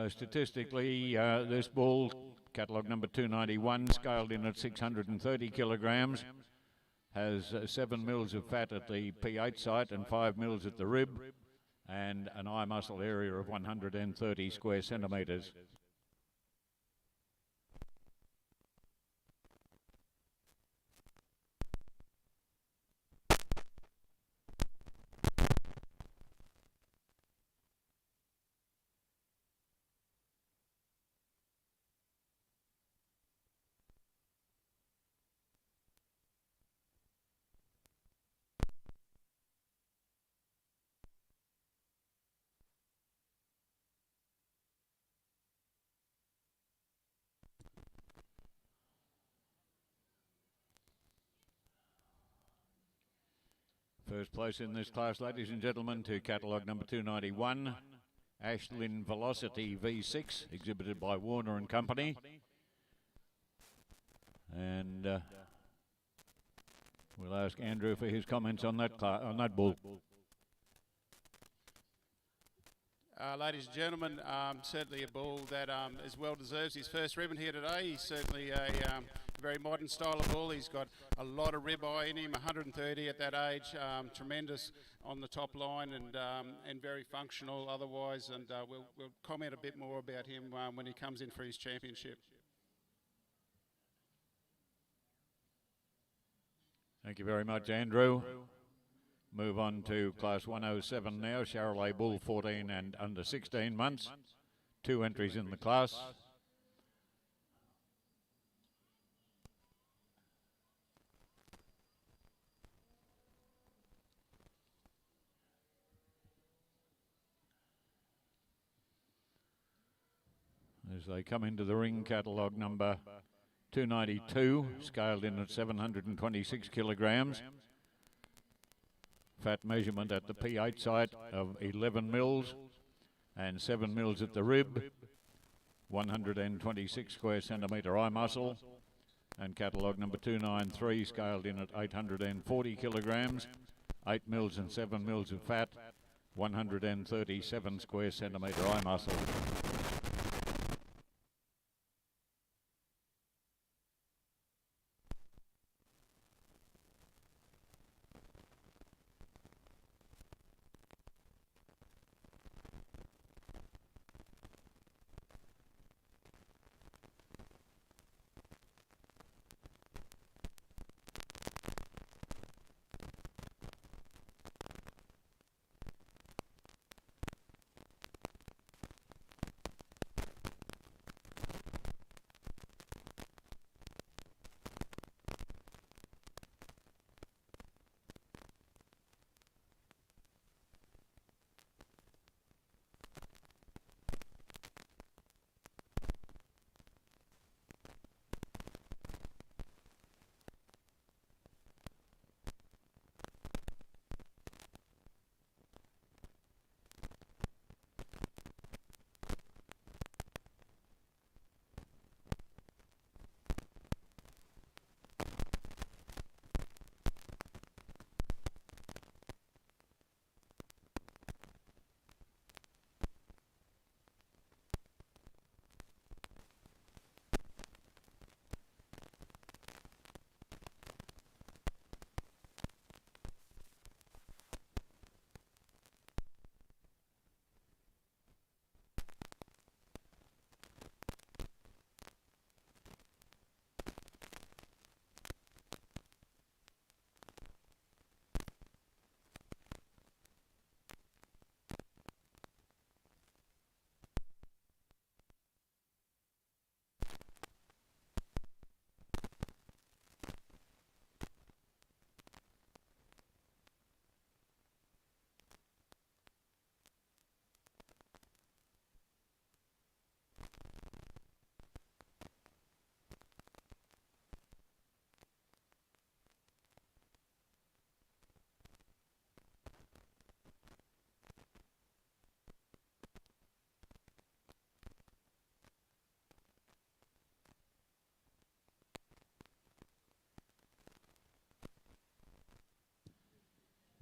Statistically, this bull, catalogue number 291, scaled in at 630 kilograms, has 7 mils of fat at the P8 site and 5 mils at the rib, and an eye muscle area of 130 square centimetres. First place in this class, ladies and gentlemen, to catalogue number 291, Ashlyn Velocity V6, exhibited by Warner and Company. And we'll ask Andrew for his comments on that bull. Ladies and gentlemen, certainly a bull that as well deserves his first ribbon here today. He's certainly a very modern style of bull. He's got a lot of ribeye in him, 130 at that age, tremendous on the top line and very functional otherwise. And we'll comment a bit more about him when he comes in for his championship. Thank you very much, Andrew. Move on to class 107 now, Charolais bull, 14 and under 16 months. 2 entries in the class. As they come into the ring, catalogue number 292, scaled in at 726 kilograms. Fat measurement at the P8 site of 11 mils and 7 mils at the rib, 126 square centimetre eye muscle, and catalogue number 293, scaled in at 840 kilograms, 8 mils and 7 mils of fat, 137 square centimetre eye muscle.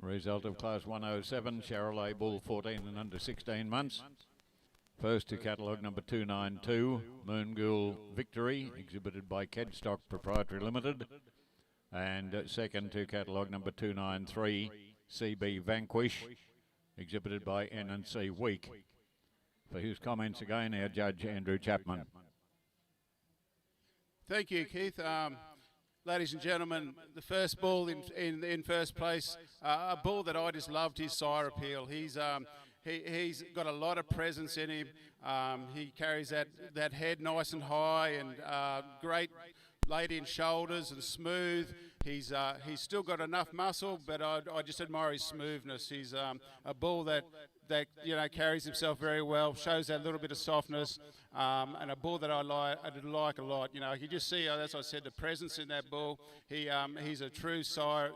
Result of class 107, Charolais bull, 14 and under 16 months. First to catalogue number 292, Moonghoul Victory, exhibited by Kedstock Proprietary Limited. And second to catalogue number 293, CB Vanquish, exhibited by N&C Week. For his comments again, our judge Andrew Chapman. Thank you, Keith. Ladies and gentlemen, the first bull in first place, a bull that I just loved his sire appeal. He's got a lot of presence in him. He carries that head nice and high and great laid in shoulders and smooth. He's still got enough muscle, but I just admire his smoothness. He's a bull that carries himself very well, shows that little bit of softness, and a bull that I like a lot. You can just see, as I said, the presence in that bull. He's a true sire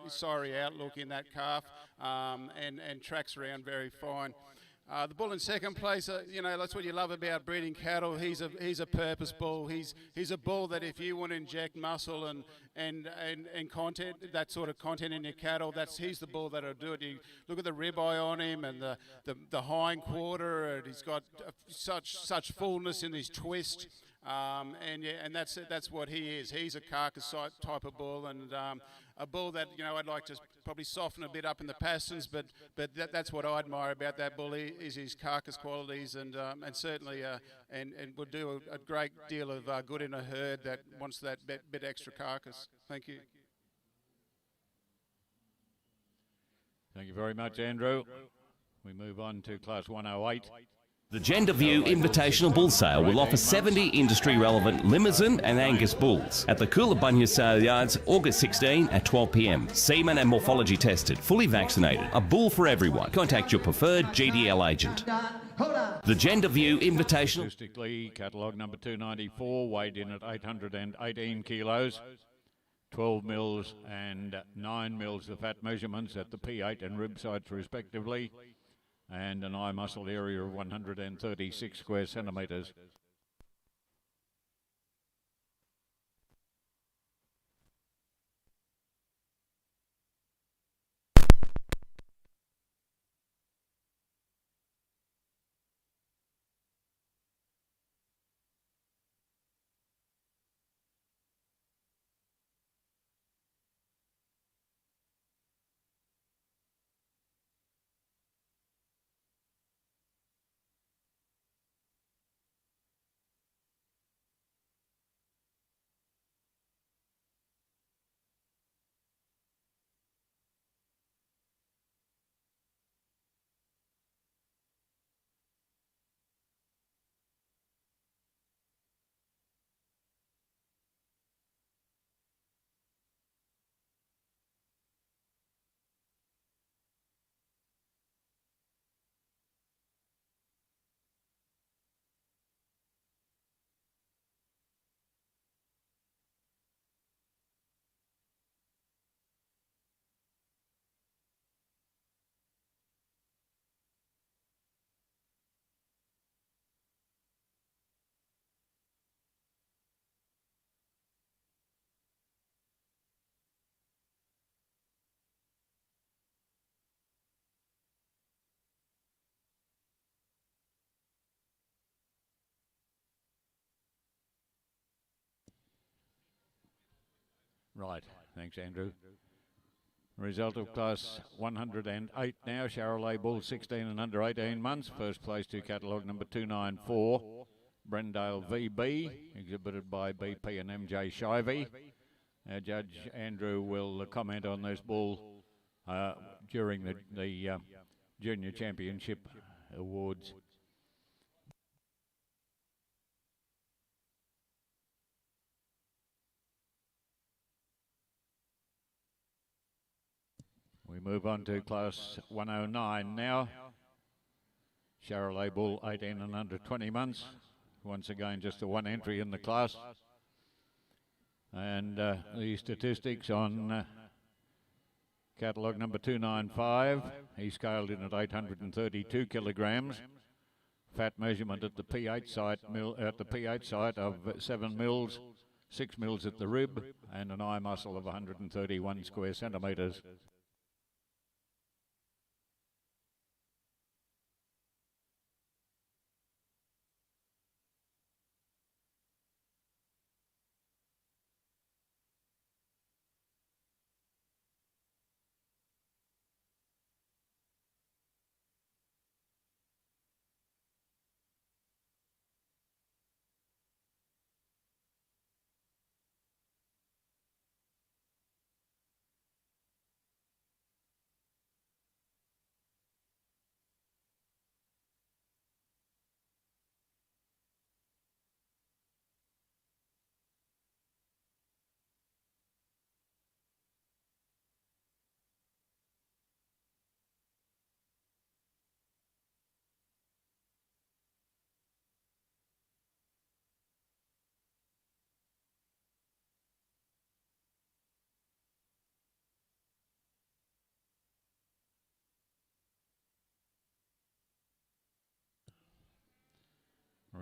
outlook in that calf, and tracks around very fine. The bull in second place, that's what you love about breeding cattle. He's a purpose bull. He's a bull that if you want to inject muscle and content, that sort of content in your cattle, he's the bull that'll do it. You look at the ribeye on him and the hind quarter, and he's got such fullness in his twist. And that's what he is. He's a carcass type of bull, and a bull that I'd like to probably soften a bit up in the pasterns, but that's what I admire about that bull is his carcass qualities, and certainly and would do a great deal of good in a herd that wants that bit extra carcass. Thank you. Thank you very much, Andrew. We move on to Class 108. The Gender View Invitational Bull Sale will offer 70 industry-relevant Limousin and Angus bulls at the Coolabunga Sale Yards, August 16 at 12 p.m. Semen and morphology tested, fully vaccinated. A bull for everyone. Contact your preferred GDL agent. The Gender View Invitational... Statistically, catalogue number 294, weighed in at 818 kilos. 12 mils and 9 mils the fat measurements at the P8 and rib sites respectively, and an eye muscle area of 136 square centimetres. Right, thanks Andrew. Result of Class 108 now, Charolais bull 16 and under 18 months. First place to catalogue number 294, Brendale VB, exhibited by BP and MJ Shivey. Our Judge Andrew will comment on this bull during the Junior Championship Awards. We move on to Class 109 now. Charolais bull 18 and under 20 months. Once again, just the one entry in the class. And the statistics on catalogue number 295. He scaled in at 832 kilograms. Fat measurement at the P8 site of 7 mils, 6 mils at the rib, and an eye muscle of 131 square centimetres.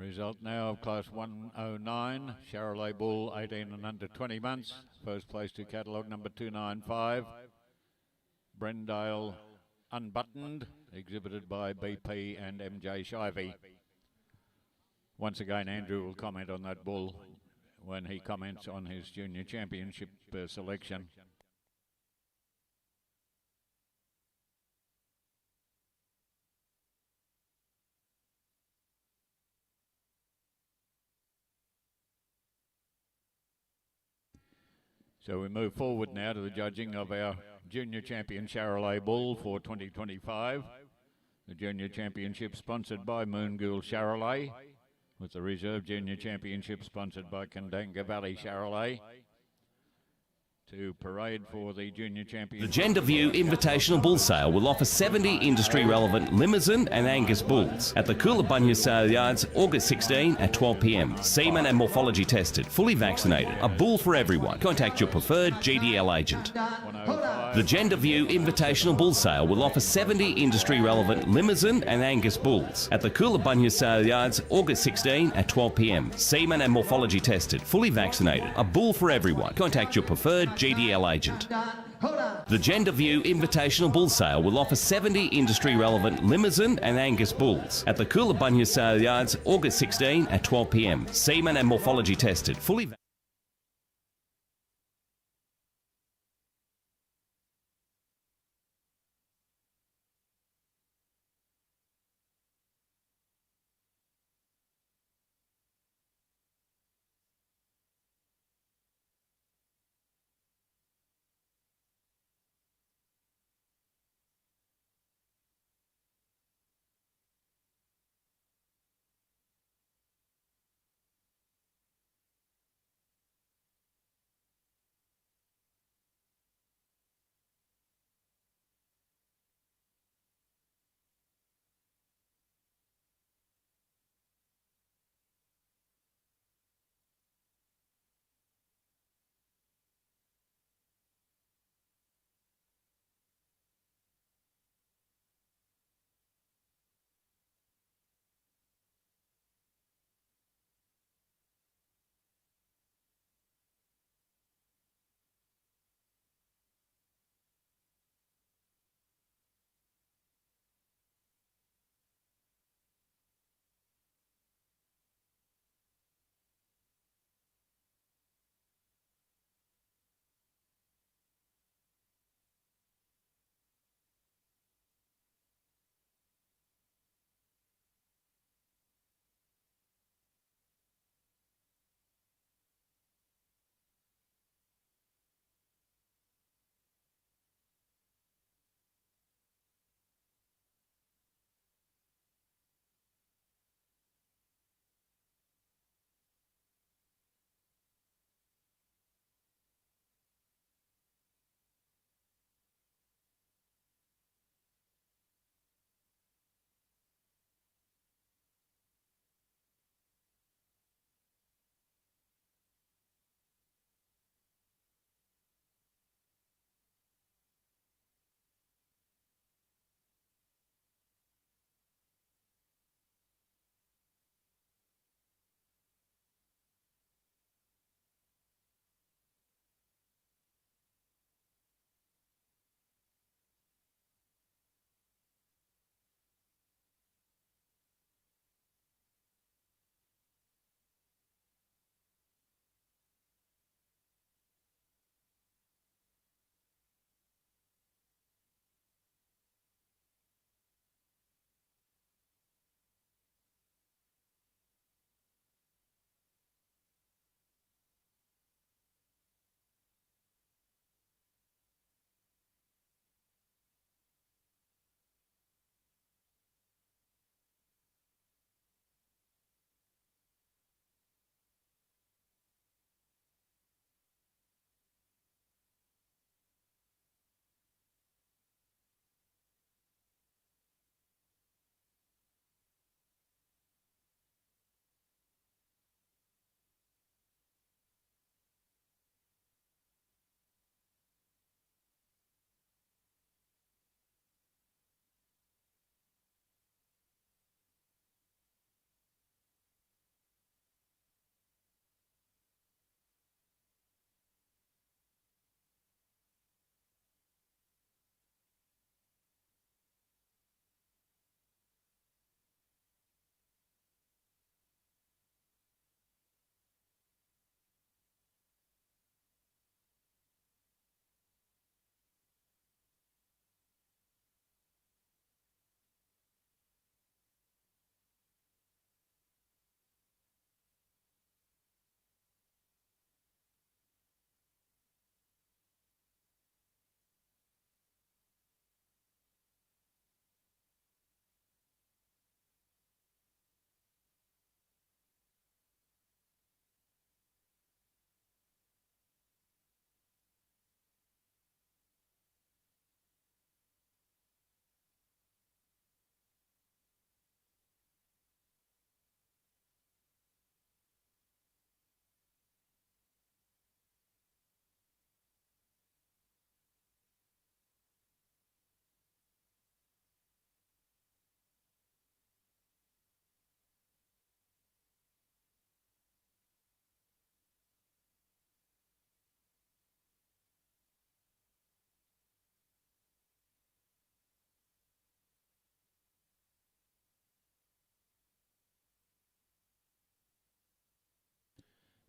Result now of Class 109, Charolais Bull, 18 and under 20 months. First place to catalogue number 295. Brendale Unbuttoned, exhibited by BP and MJ Shivey. Once again, Andrew will comment on that bull when he comments on his junior championship selection. So we move forward now to the judging of our Junior Champion Charolais Bull for 2025. The Junior Championship sponsored by Moonghoul Charolais, with the Reserve Junior Championship sponsored by Kandanga Valley Charolais. To parade for the Junior Championship. The Gender View Invitational Bull Sale will offer 70 industry-relevant Limousin and Angus bulls at the Coolabunga Sale Yards, August 16 at 12 p.m. Semen and morphology tested, fully vaccinated. A bull for everyone. Contact your preferred GDL agent. The Gender View Invitational Bull Sale will offer 70 industry-relevant Limousin and Angus bulls at the Coolabunga Sale Yards, August 16 at 12 p.m. Semen and morphology tested, fully vaccinated. A bull for everyone. Contact your preferred GDL agent. The Gender View Invitational Bull Sale will offer 70 industry-relevant Limousin and Angus bulls at the Coolabunga Sale Yards, August 16 at 12 p.m. Semen and morphology tested, fully vaccinated.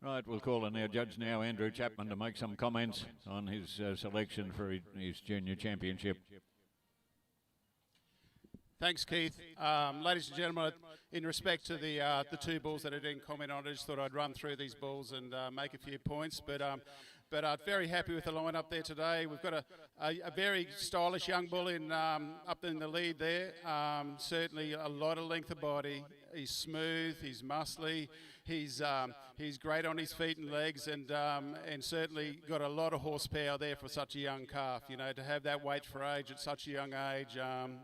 Right, we'll call on our judge now, Andrew Chapman, to make some comments on his selection for his junior championship. Thanks, Keith. Ladies and gentlemen, in respect to the two bulls that I didn't comment on, I just thought I'd run through these bulls and make a few points. But I'm very happy with the lineup there today. We've got a very stylish young bull up in the lead there. Certainly a lot of length of body. He's smooth. He's muscly. He's great on his feet and legs, and certainly got a lot of horsepower there for such a young calf. You know, to have that weight for age at such a young age,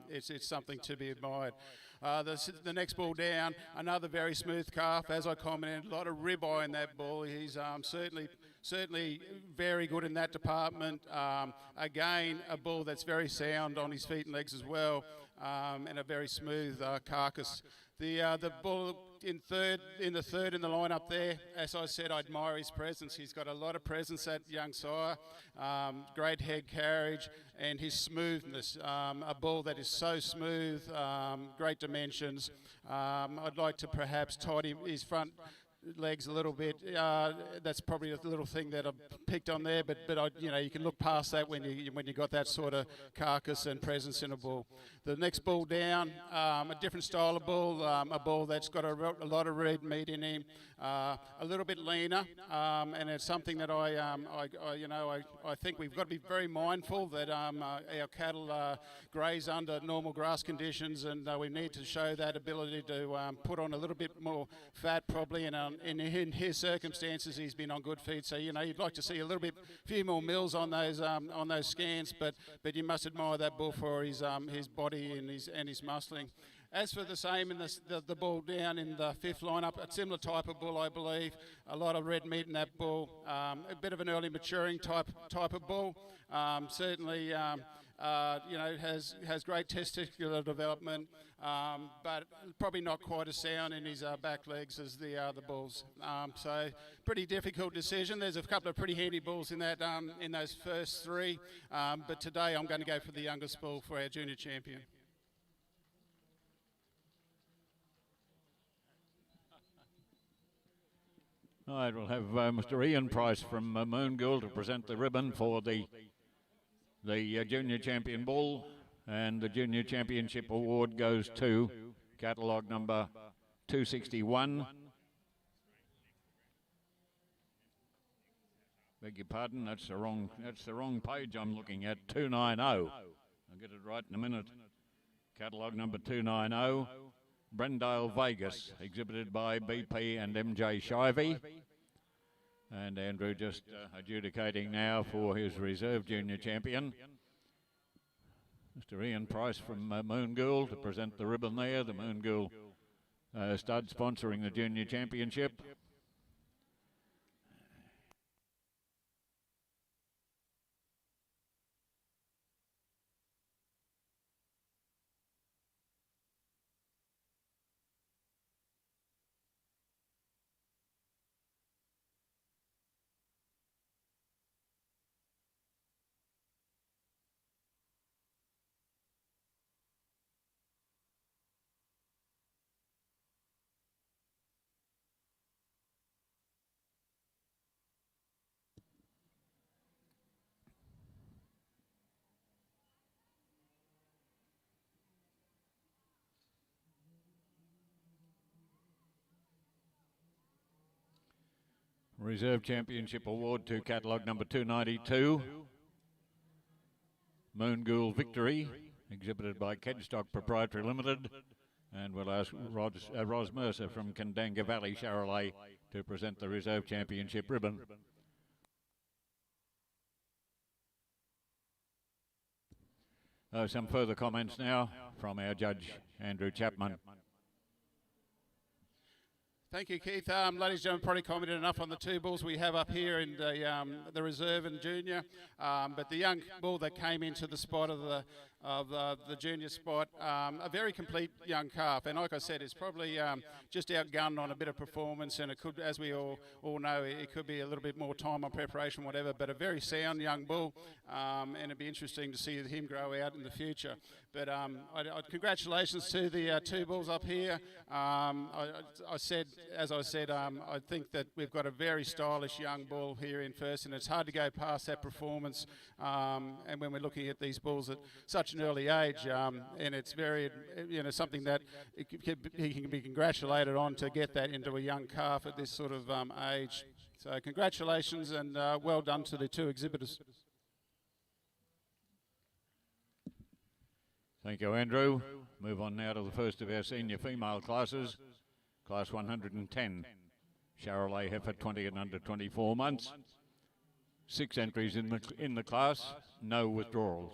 it's something to be admired. The next bull down, another very smooth calf. As I commented, a lot of ribeye in that bull. He's certainly very good in that department. Again, a bull that's very sound on his feet and legs as well, and a very smooth carcass. The bull in the third in the lineup there, as I said, I admire his presence. He's got a lot of presence, that young sire. Great head carriage and his smoothness. A bull that is so smooth, great dimensions. I'd like to perhaps tidy his front legs a little bit. That's probably a little thing that I've picked on there, but you can look past that when you got that sort of carcass and presence in a bull. The next bull down, a different style of bull, a bull that's got a lot of red meat in him, a little bit leaner, and it's something that I think we've got to be very mindful that our cattle graze under normal grass conditions, and we need to show that ability to put on a little bit more fat probably, and in his circumstances he's been on good feed, so you'd like to see a few more mils on those scans, but you must admire that bull for his body and his muscling. As for the same in the bull down in the fifth lineup, a similar type of bull, I believe. A lot of red meat in that bull. A bit of an early maturing type of bull. Certainly, has great testicular development, but probably not quite as sound in his back legs as the bulls. So pretty difficult decision. There's a couple of pretty handy bulls in that in those first three, but today I'm going to go for the youngest bull for our junior champion. All right, we'll have Mr. Ian Price from Moongill to present the ribbon for the junior champion bull, and the junior championship award goes to catalogue number 261. Beg your pardon, that's the wrong page I'm looking at. 290. I'll get it right in a minute. Catalogue number 290. Brendale Vegas, exhibited by BP and MJ Shivey. And Andrew just adjudicating now for his reserve junior champion, Mr. Ian Price from Moongill, to present the ribbon there. The Moongill stud sponsoring the junior championship. Reserve Championship Award to catalogue number 292. Moongill Victory, exhibited by Kedstock Proprietary Limited. And we'll ask Ros Mercer from Kandanga Valley, Charolais, to present the Reserve Championship ribbon. Some further comments now from our judge, Andrew Chapman. Thank you, Keith. Ladies and gentlemen, probably commented enough on the two bulls we have up here in the reserve and junior. But the young bull that came into the spot of the junior spot. A very complete young calf, and like I said, it's probably just outgunned on a bit of performance, and it could, as we all know, it could be a little bit more time on preparation, whatever, but a very sound young bull, and it'd be interesting to see him grow out in the future. But congratulations to the two bulls up here. I said, I think that we've got a very stylish young bull here in first, and it's hard to go past that performance. And when we're looking at these bulls at such an early age, and it's very, something that he can be congratulated on to get that into a young calf at this sort of age. So congratulations and well done to the two exhibitors. Thank you, Andrew. Move on now to the first of our senior female classes, Class 110. Charolais heifer 20 and under 24 months. 6 entries in the class, no withdrawals.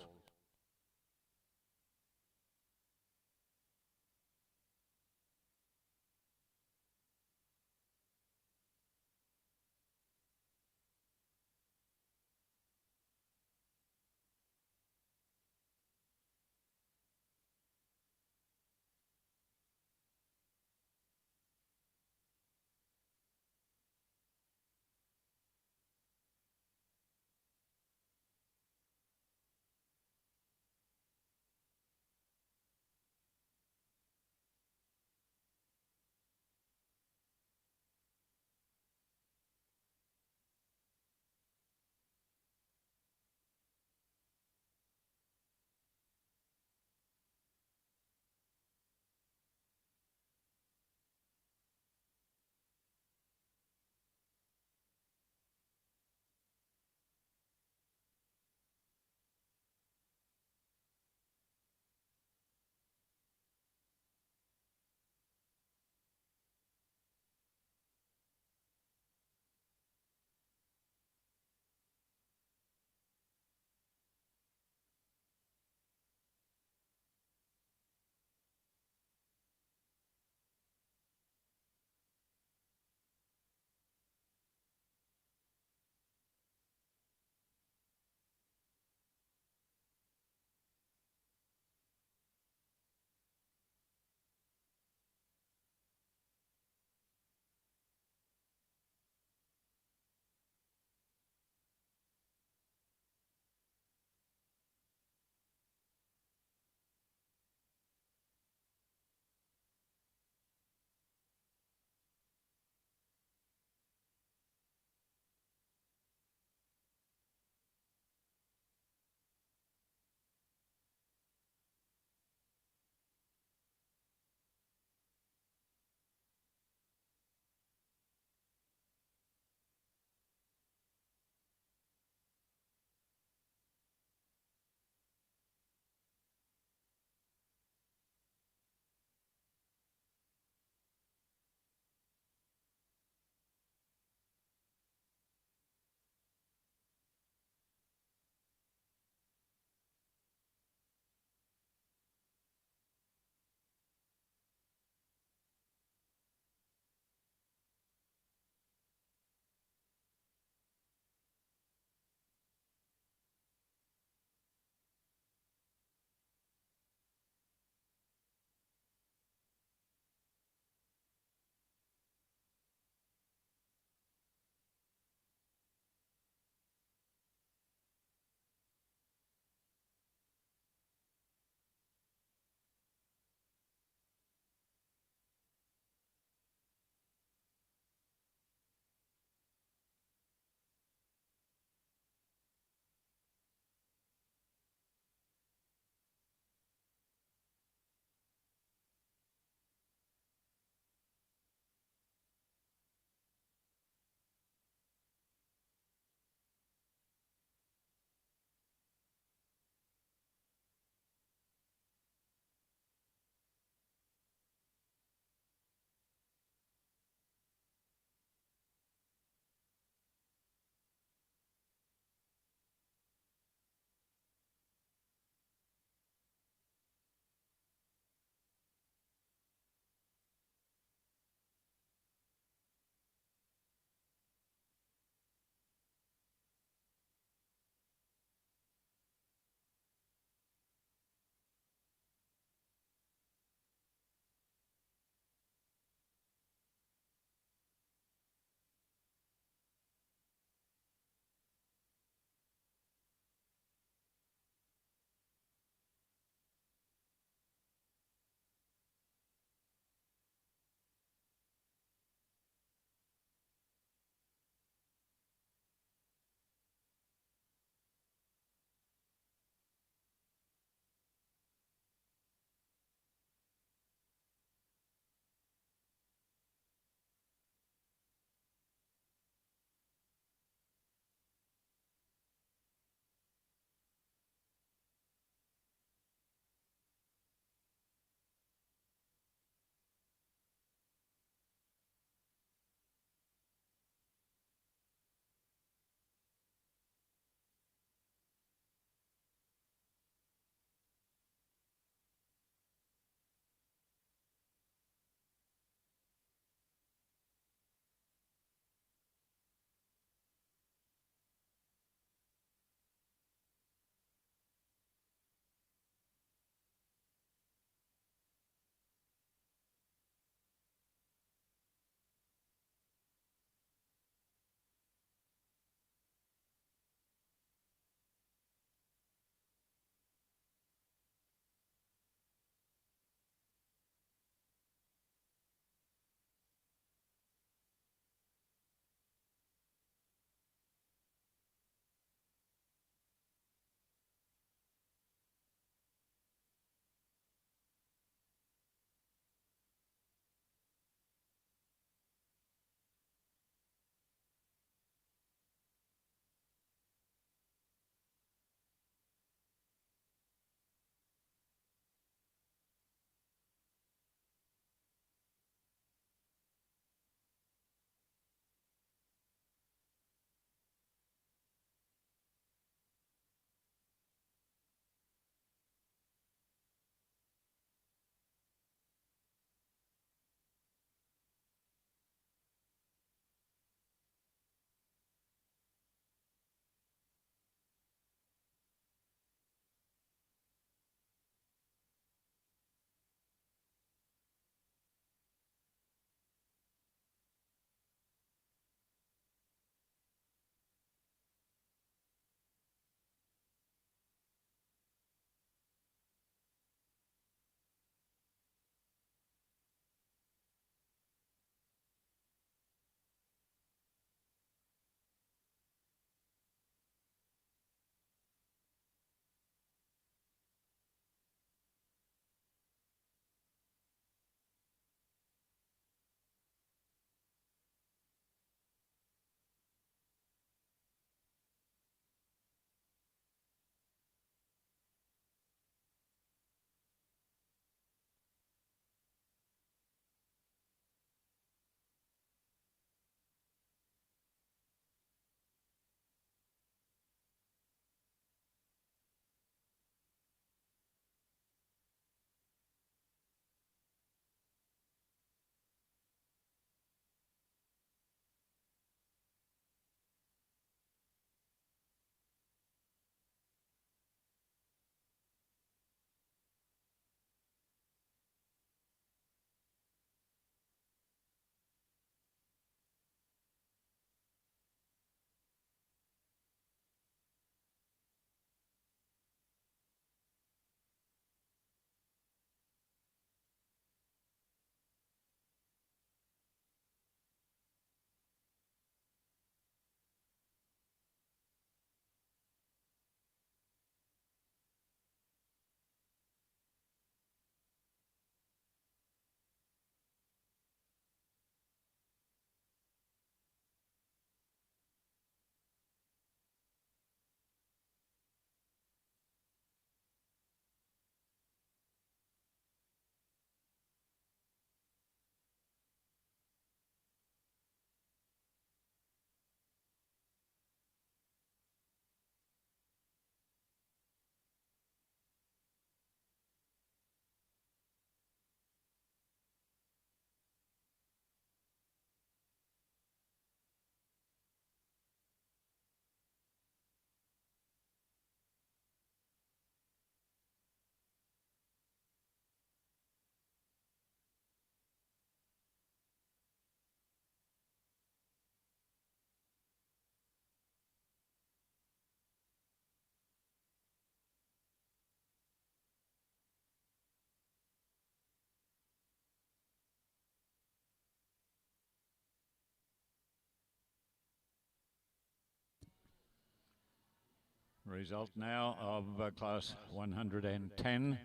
Result now of class 110,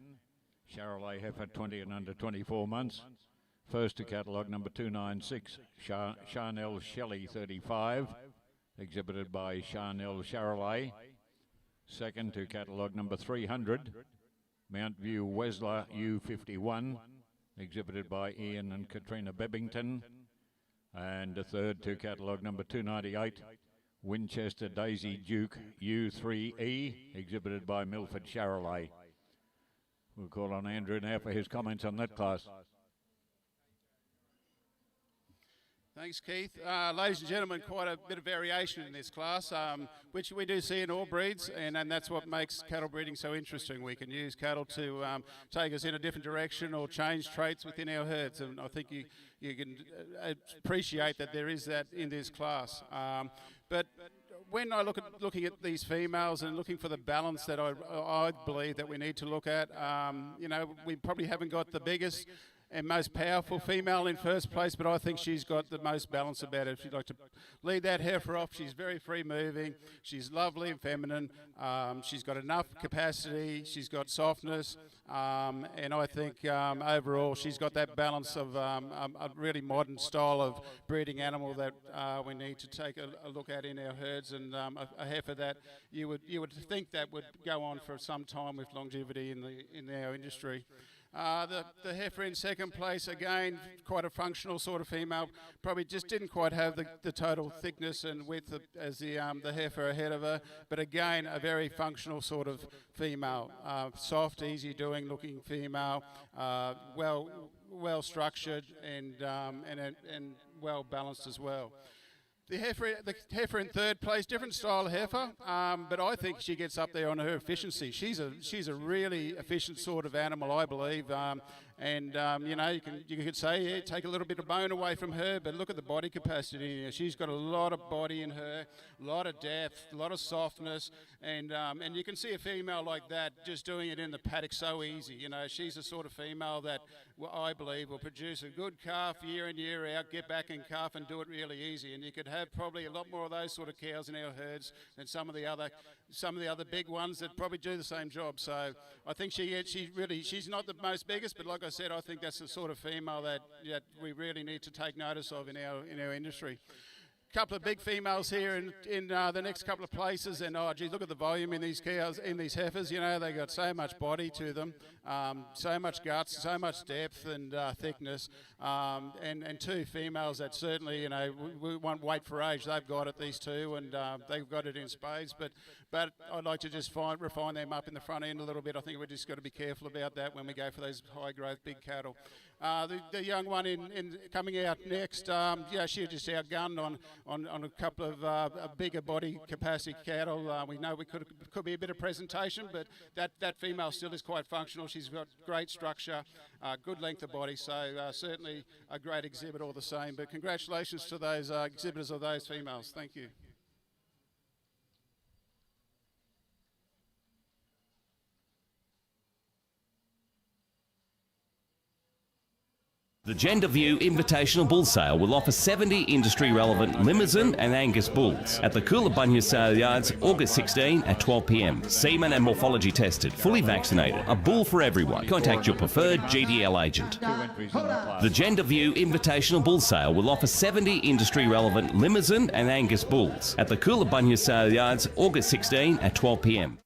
Charolais heifer 20 and under 24 months. First to catalogue number 296, Charnel Shelley 35, exhibited by Charnel Charolais. Second to catalogue number 300, Mount View Wesler U51, exhibited by Ian and Katrina Bebbington. And a third to catalogue number 298, Winchester Daisy Duke U3E, exhibited by Milford Charolais. We'll call on Andrew now for his comments on that class. Thanks, Keith. Ladies and gentlemen, quite a bit of variation in this class, which we do see in all breeds, and that's what makes cattle breeding so interesting. We can use cattle to take us in a different direction or change traits within our herds, and I think you can appreciate that there is that in this class. But when I looking at these females and looking for the balance that I believe that we need to look at, you know, we probably haven't got the biggest and most powerful female in first place, but I think she's got the most balance about it. If you'd like to lead that heifer off, she's very free moving, she's lovely and feminine, she's got enough capacity, she's got softness, and I think overall she's got that balance of a really modern style of breeding animal that we need to take a look at in our herds, and a heifer that you would think that would go on for some time with longevity in our industry. The heifer in second place, again, quite a functional sort of female, probably just didn't quite have the total thickness and width as the heifer ahead of her, but again, a very functional sort of female, soft, easy doing looking female, well structured and well balanced as well. The heifer in third place, different style of heifer, but I think she gets up there on her efficiency. She's a really efficient sort of animal, I believe. You know, you could say, yeah, take a little bit of bone away from her, but look at the body capacity. She's got a lot of body in her, a lot of depth, a lot of softness, and you can see a female like that just doing it in the paddock so easy. You know, she's the sort of female that I believe will produce a good calf year in, year out, get back in calf and do it really easy. And you could have probably a lot more of those sort of cows in our herds than some of the other big ones that probably do the same job. So I think she's not the most biggest, but like I said, I think that's the sort of female that we really need to take notice of in our industry. Couple of big females here in the next couple of places, and oh gee, look at the volume in these cows, in these heifers. You know, they got so much body to them, so much guts, so much depth and thickness, and two females that certainly, you know, we won't wait for age. They've got it, these two, and they've got it in spades. But I'd like to just refine them up in the front end a little bit. I think we've just got to be careful about that when we go for those high growth big cattle. The young one in coming out next, yeah, she just outgunned on a couple of bigger body capacity cattle. We know we could be a bit of presentation, but that female still is quite functional. She's got great structure, good length of body, so certainly a great exhibit all the same. But congratulations to those exhibitors of those females. Thank you. The Gender View Invitational Bull Sale will offer 70 industry-relevant Limousin and Angus bulls at the Coolabunga Sale Yards, August 16 at 12 p.m. Semen and morphology tested, fully vaccinated. A bull for everyone. Contact your preferred GDL agent. The Gender View Invitational Bull Sale will offer 70 industry-relevant Limousin and Angus bulls at the Coolabunga Sale Yards, August 16 at 12 p.m.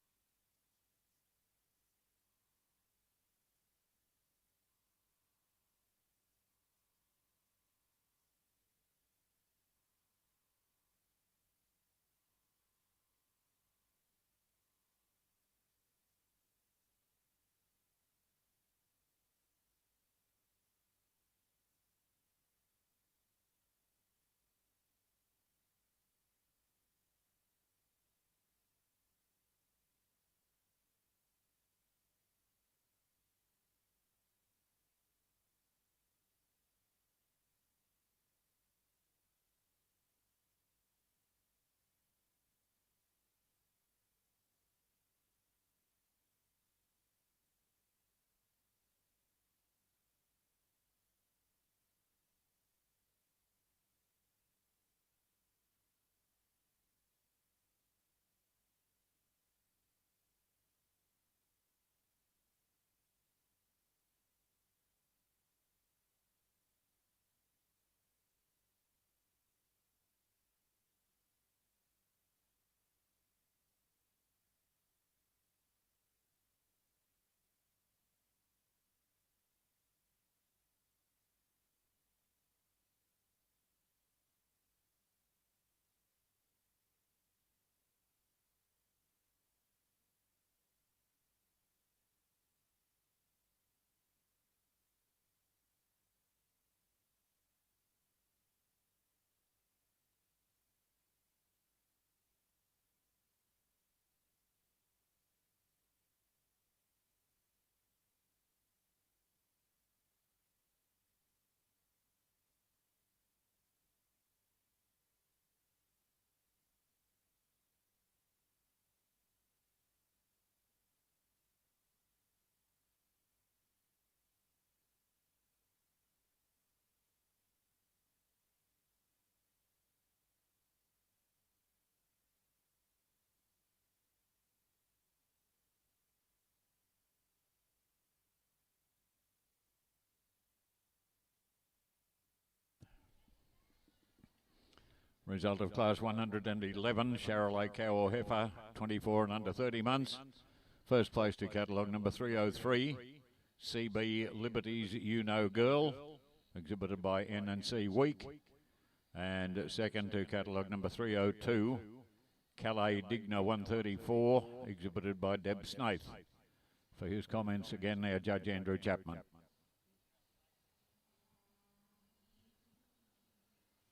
Result of Class 111, Charolais cow or heifer, 24 and under 30 months. First place to catalogue number 303, CB Liberties You Know Girl, exhibited by N&C Week. And second to catalogue number 302, Calais Digna 134, exhibited by Deb Snaith. For his comments, again, now Judge Andrew Chapman.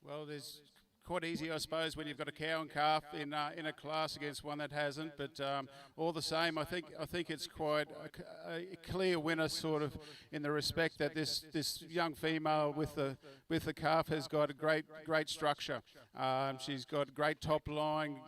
Well, there's quite easy, I suppose, when you've got a cow and calf in a class against one that hasn't. But all the same, I think it's quite a clear winner, sort of, in the respect that this young female with the calf has got a great structure. She's got great top line,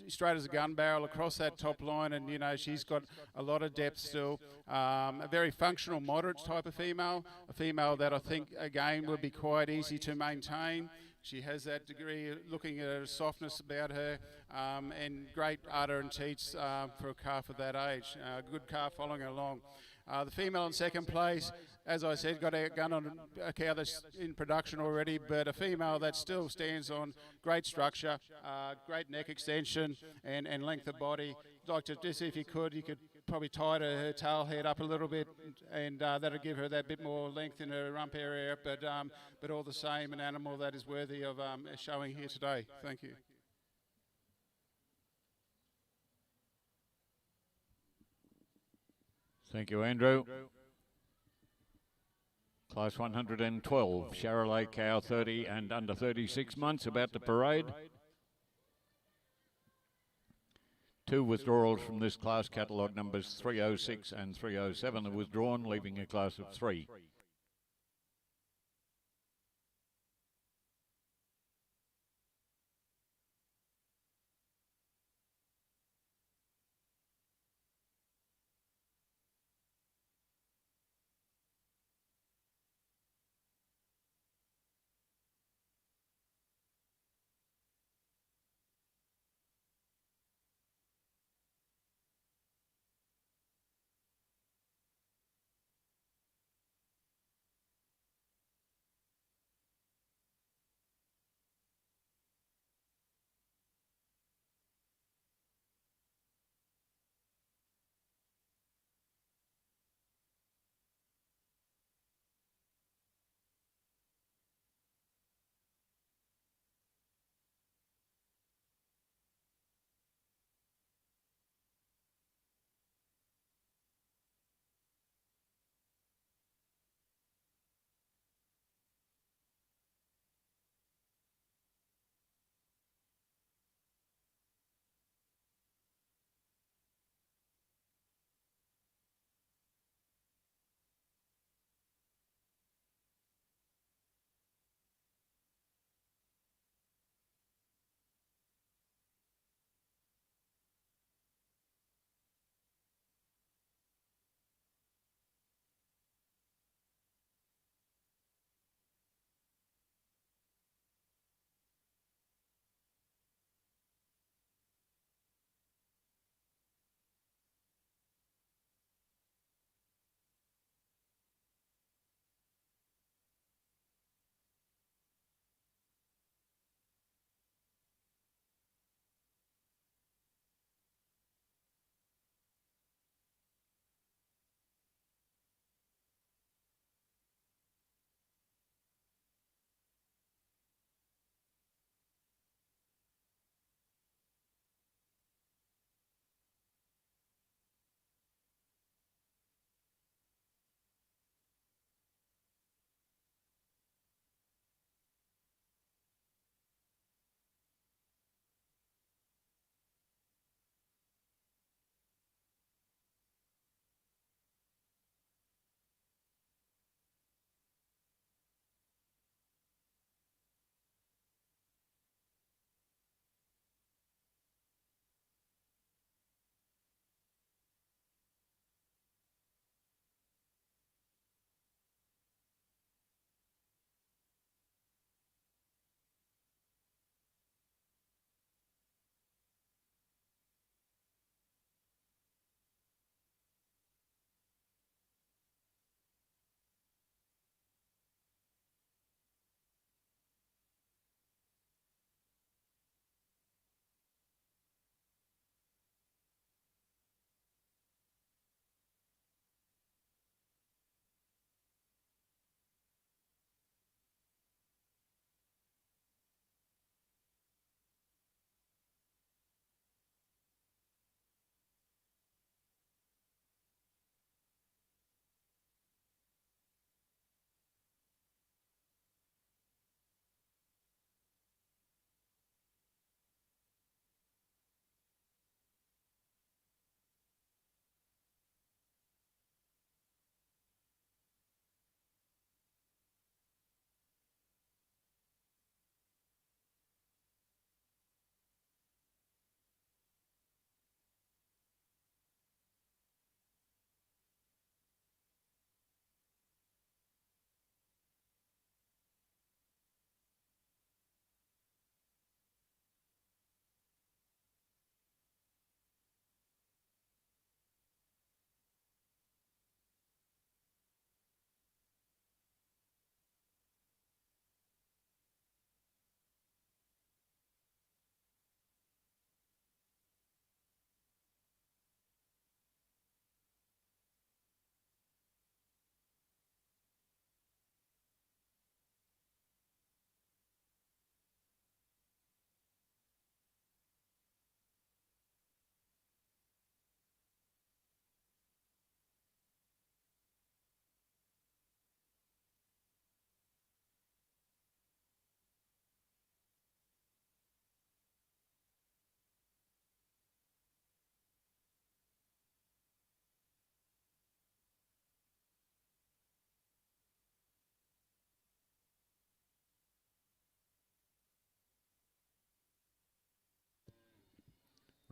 straight as a gun barrel across that top line, and you know she's got a lot of depth still. A very functional, moderate type of female, a female that I think again would be quite easy to maintain. She has that degree, looking at her softness about her, and great udder and teats for a calf of that age. Good calf following along. The female in second place, as I said, got a gun on a cow that's in production already, but a female that still stands on great structure, great neck extension and length of body. I'd like to just, if you could probably tie her tail head up a little bit, and that'll give her that bit more length in her rump area, but all the same, an animal that is worthy of showing here today. Thank you. Thank you, Andrew. Class 112, Charolais cow 30 and under 36 months, about to parade. 2 withdrawals from this class, catalogue numbers 306 and 307 are withdrawn, leaving a class of 3.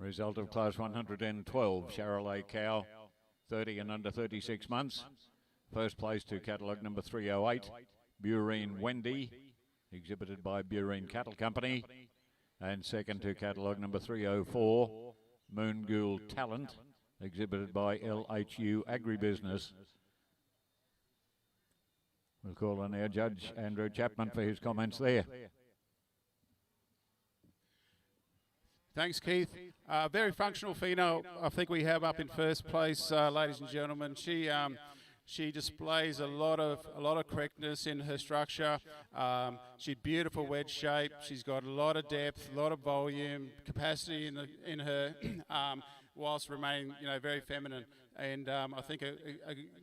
Result of class 112, Charolais cow, 30 and under 36 months. First place to catalogue number 308, Bureen Wendy, exhibited by Bureen Cattle Company. And second to catalogue number 304, Moonghoul Talent, exhibited by LHU Agribusiness. We'll call on our judge, Andrew Chapman, for his comments there. Thanks, Keith. Very functional female. I think we have up in first place, ladies and gentlemen. She displays a lot of correctness in her structure. She's beautiful wedge shape. She's got a lot of depth, a lot of volume, capacity in her, whilst remaining very feminine. And I think a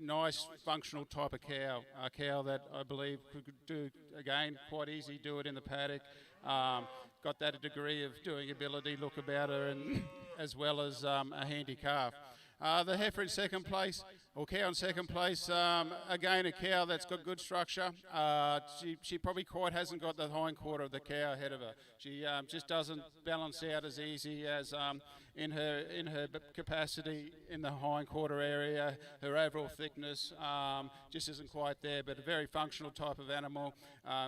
nice functional type of cow, a cow that I believe could do again quite easy, do it in the paddock. Got that degree of doing ability look about her, and as well as a handy calf. The heifer in second place, or cow in second place, again a cow that's got good structure. She probably quite hasn't got the hind quarter of the cow ahead of her. She just doesn't balance out as easy as in her capacity in the hind quarter area. Her overall thickness just isn't quite there, but a very functional type of animal.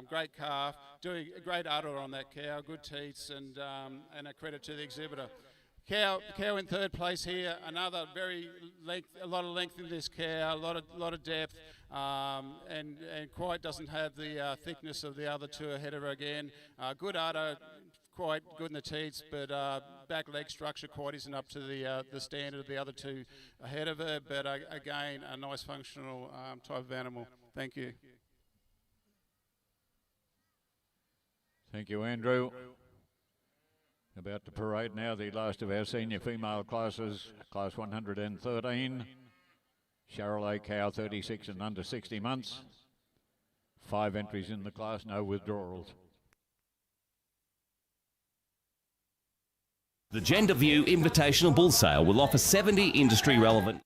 Great calf, doing a great udder on that cow, good teats, and a credit to the exhibitor. Cow in third place here. Another a lot of length in this cow, a lot of depth, and quite doesn't have the thickness of the other two ahead of her again. Good udder, quite good in the teats, but back leg structure quite isn't up to the standard of the other two ahead of her. But again, a nice functional type of animal. Thank you. Thank you, Andrew. About to parade now the last of our senior female classes, class 113. Charolais cow, 36 and under 60 months. 5 entries in the class, no withdrawals. The Gender View Invitational Bull Sale will offer 70 industry relevant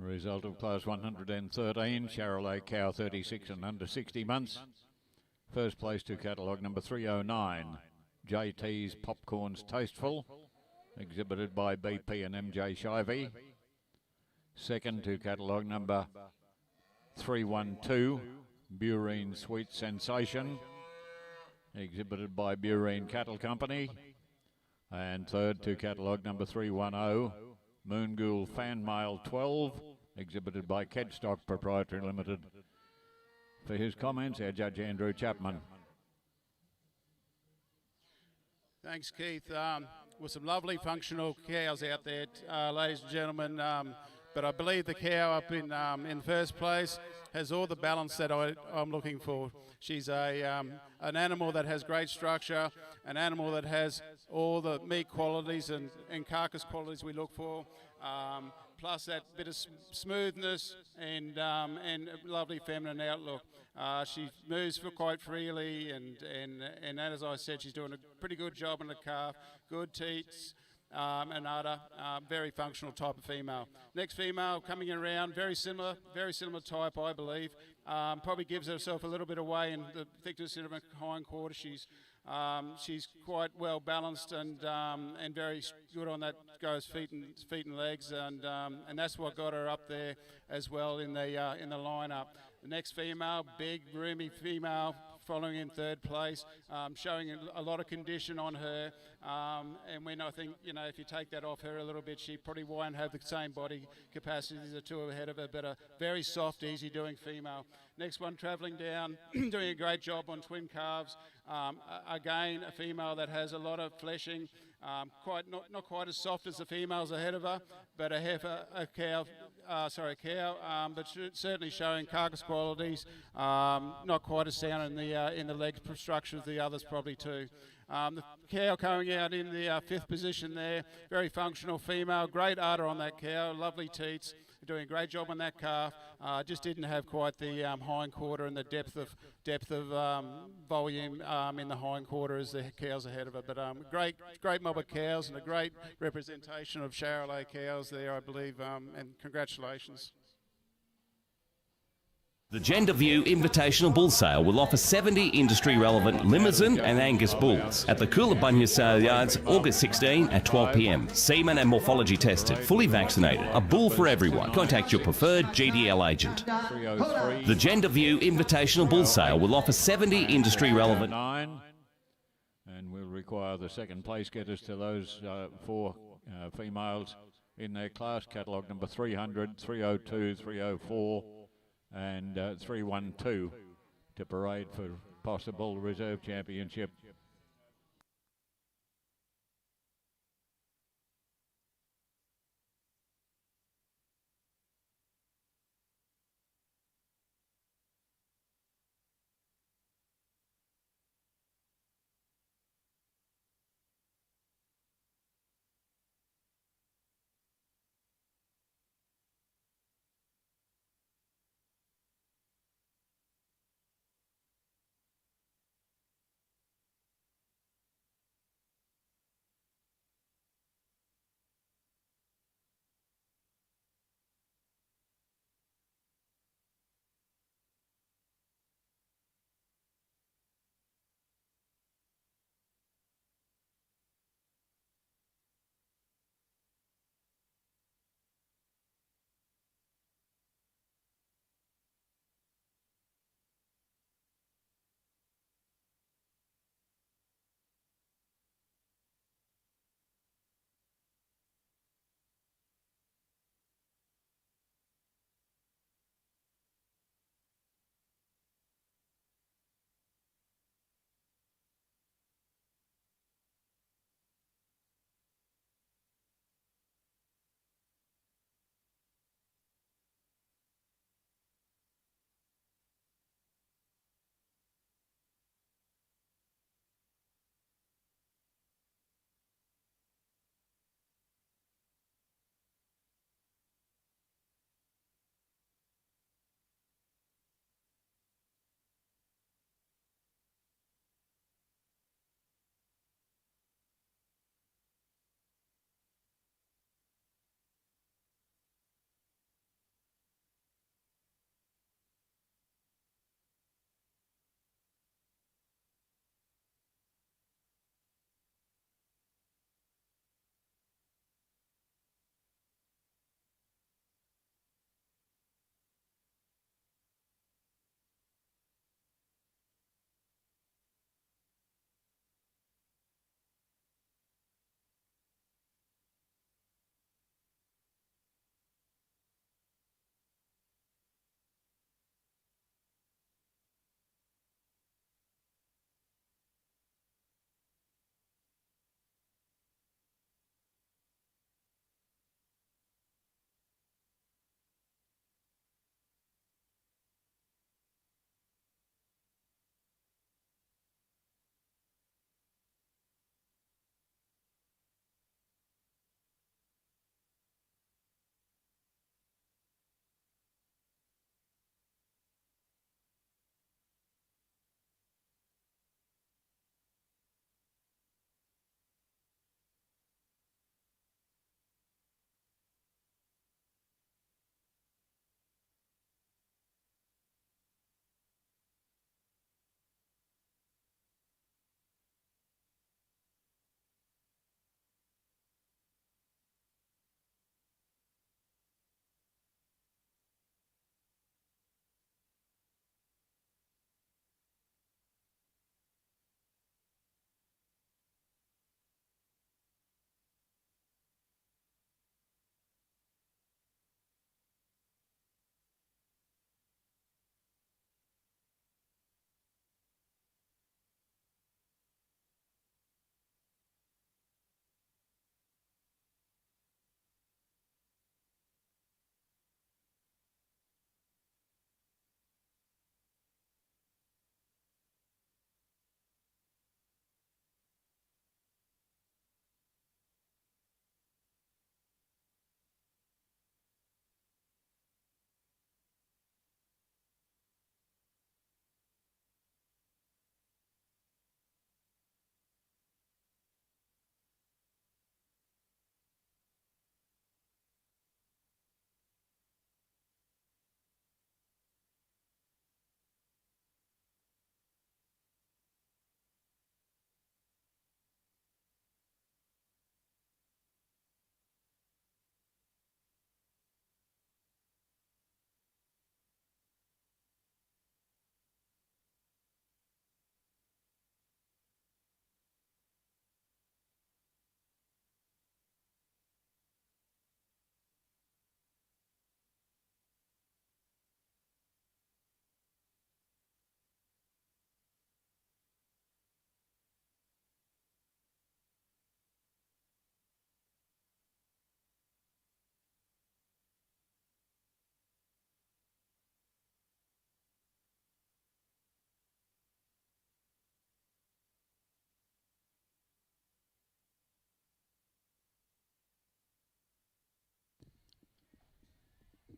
Result of class 113, Charolais cow 36 and under 60 months. First place to catalogue number 309, JT's Popcorn's Tasteful, exhibited by BP and MJ Shivey. Second to catalogue number 312, Bureen Sweet Sensation, exhibited by Bureen Cattle Company. And third to catalogue number 310, Moonghoul Fan Mail 12, exhibited by Kedstock Proprietary Limited. For his comments, our judge Andrew Chapman. Thanks, Keith. With some lovely functional cows out there, ladies and gentlemen. But I believe the cow up in first place has all the balance that I'm looking for. She's an animal that has great structure, an animal that has all the meat qualities and carcass qualities we look for, plus that bit of smoothness and lovely feminine outlook. She moves quite freely, and as I said, she's doing a pretty good job on the calf. Good teats. And udder, very functional type of female. Next female coming around, very similar type, I believe. Probably gives herself a little bit away in the thickness of her hind quarter. She's quite well balanced and very good on that goes feet and legs, and that's what got her up there as well in the lineup. The next female, big roomy female, following in third place, showing a lot of condition on her. And when I think, if you take that off her a little bit, she probably won't have the same body capacity as the two ahead of her, but a very soft, easy-doing female. Next one travelling down, doing a great job on twin calves. Again, a female that has a lot of fleshing, not quite as soft as the females ahead of her, but a cow, but certainly showing carcass qualities. Not quite as sound in the leg structure as the others probably too. The cow coming out in the fifth position there, very functional female, great udder on that cow, lovely teats, doing a great job on that calf. Just didn't have quite the hind quarter and the depth of volume in the hind quarter as the cows ahead of her. But great mob of cows and a great representation of Charolais cows there, I believe, and congratulations. The Gender View Invitational Bull Sale will offer 70 industry-relevant Limousin and Angus bulls at the Coolabunga Sale Yards, August 16 at 12 p.m. Semen and morphology tested, fully vaccinated. A bull for everyone. Contact your preferred GDL agent. The Gender View Invitational Bull Sale will offer 70 industry-relevant... And will require the second place getters to those four females in their class, catalogue number 300, 302, 304... and 312 to parade for possible reserve championship.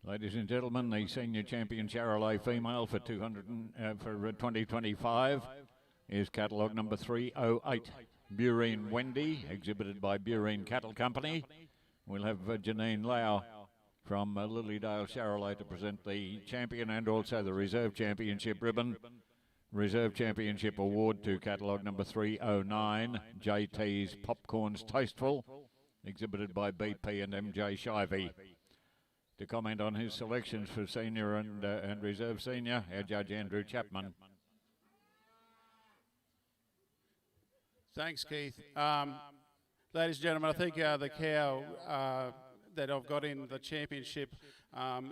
Ladies and gentlemen, the senior champion Charolais female for 2025 is catalogue number 308. Bureen Wendy, exhibited by Bureen Cattle Company. We'll have Janine Lau from Lilydale Charolais to present the champion and also the reserve championship ribbon. Reserve championship award to catalogue number 309, JT's Popcorn's Tasteful, exhibited by BP and MJ Shivey. To comment on his selections for senior and reserve senior, our judge Andrew Chapman. Thanks, Keith. Ladies and gentlemen, I think the cow that I've got in the championship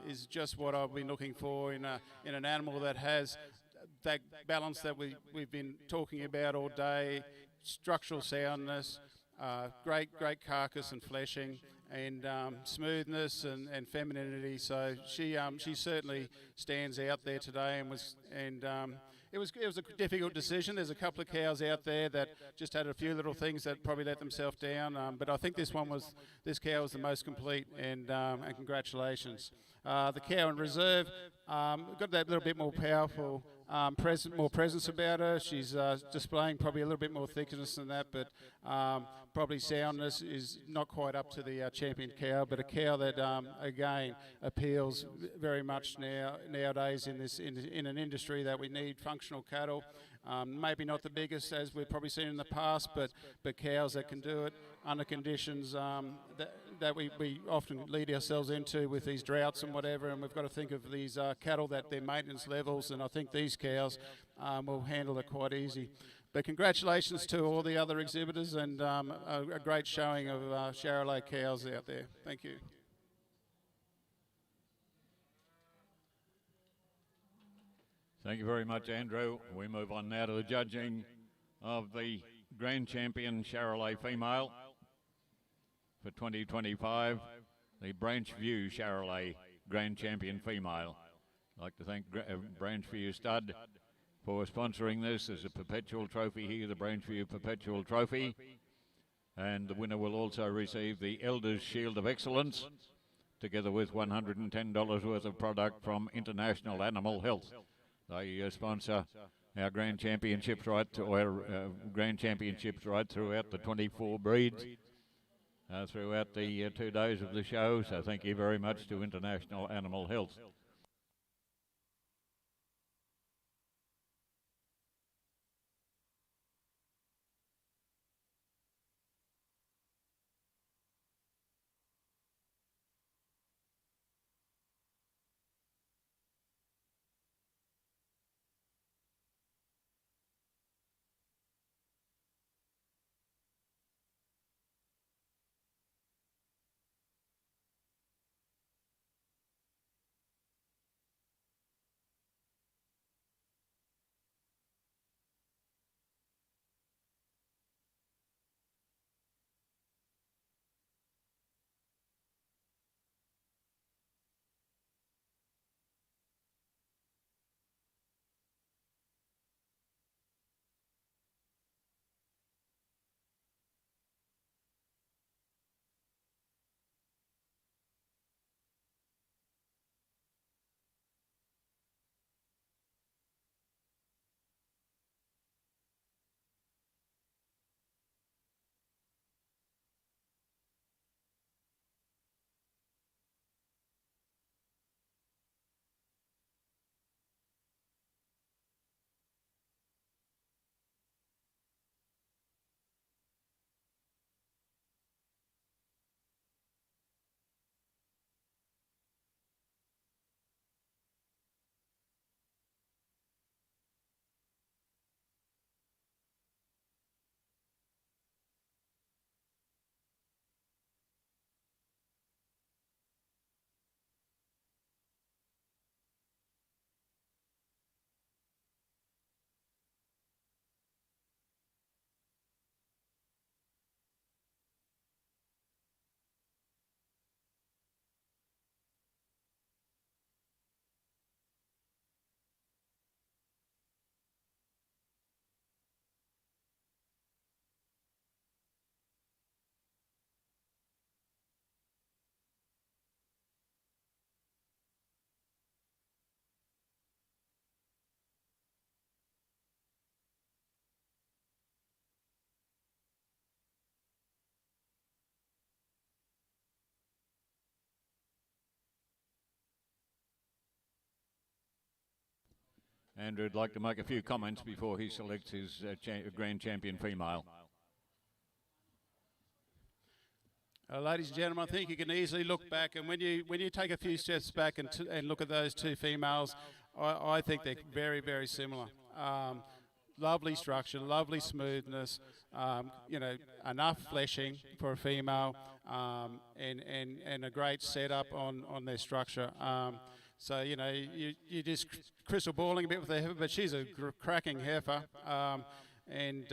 is just what I've been looking for in an animal that has that balance that we've been talking about all day, structural soundness, great carcass and fleshing, and smoothness and femininity. So she certainly stands out there today, it was a difficult decision. There's a couple of cows out there that just had a few little things that probably let themselves down, but I think this cow was the most complete, and congratulations. The cow in reserve got that little bit more powerful, more presence about her. She's displaying probably a little bit more thickness than that, but probably soundness is not quite up to the champion cow, but a cow that again appeals very much nowadays in an industry that we need functional cattle. Maybe not the biggest as we've probably seen in the past, but cows that can do it under conditions that we often lead ourselves into with these droughts and whatever, and we've got to think of these cattle that their maintenance levels, and I think these cows will handle it quite easy. But congratulations to all the other exhibitors, and a great showing of Charolais cows out there. Thank you. Thank you very much, Andrew. We move on now to the judging of the Grand Champion Charolais female for 2025, the Branchview Charolais Grand Champion female. I'd like to thank Branchview Stud for sponsoring this. There's a perpetual trophy here, the Branchview Perpetual Trophy, and the winner will also receive the Elders Shield of Excellence, together with $110 worth of product from International Animal Health. They sponsor our Grand Championships right throughout the 24 breeds, throughout the 2 days of the show. So thank you very much to International Animal Health. Andrew would like to make a few comments before he selects his grand champion female. Ladies and gentlemen, I think you can easily look back, and when you take a few steps back and look at those two females, I think they're very, very similar. Lovely structure, lovely smoothness, you know, enough fleshing for a female, and a great setup on their structure. So, you know, you just crystal balling a bit with the heifer, but she's a cracking heifer, and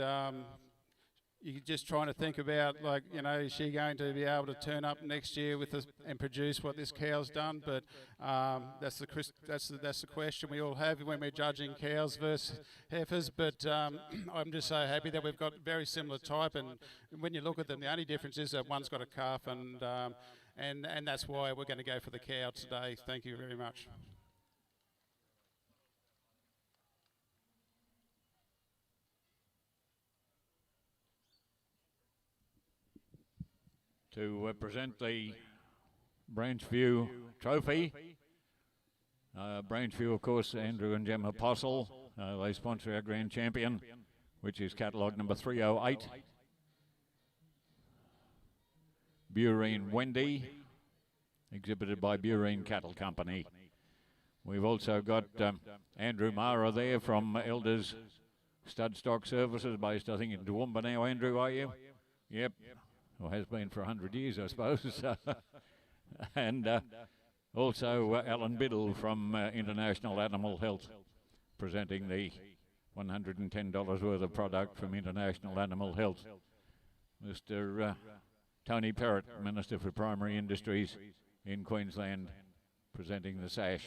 you're just trying to think about, like, you know, is she going to be able to turn up next year with this and produce what this cow's done? But that's the question we all have when we're judging cows versus heifers. But I'm just so happy that we've got very similar type, and when you look at them, the only difference is that one's got a calf, and that's why we're going to go for the cow today. Thank you very much. To present the Branchview Trophy. Branchview, of course, Andrew and Jem Apostle. They sponsor our grand champion, which is catalogue number 308. Bureen Wendy, exhibited by Bureen Cattle Company. We've also got Andrew Mara there from Elders Stud Stock Services, based, I think, in Toowoomba now. Andrew, are you? Yep. Or has been for 100 years, I suppose. And also Alan Biddle from International Animal Health, presenting the $110 worth of product from International Animal Health. Mr. Tony Perrott, Minister for Primary Industries in Queensland, presenting the sash.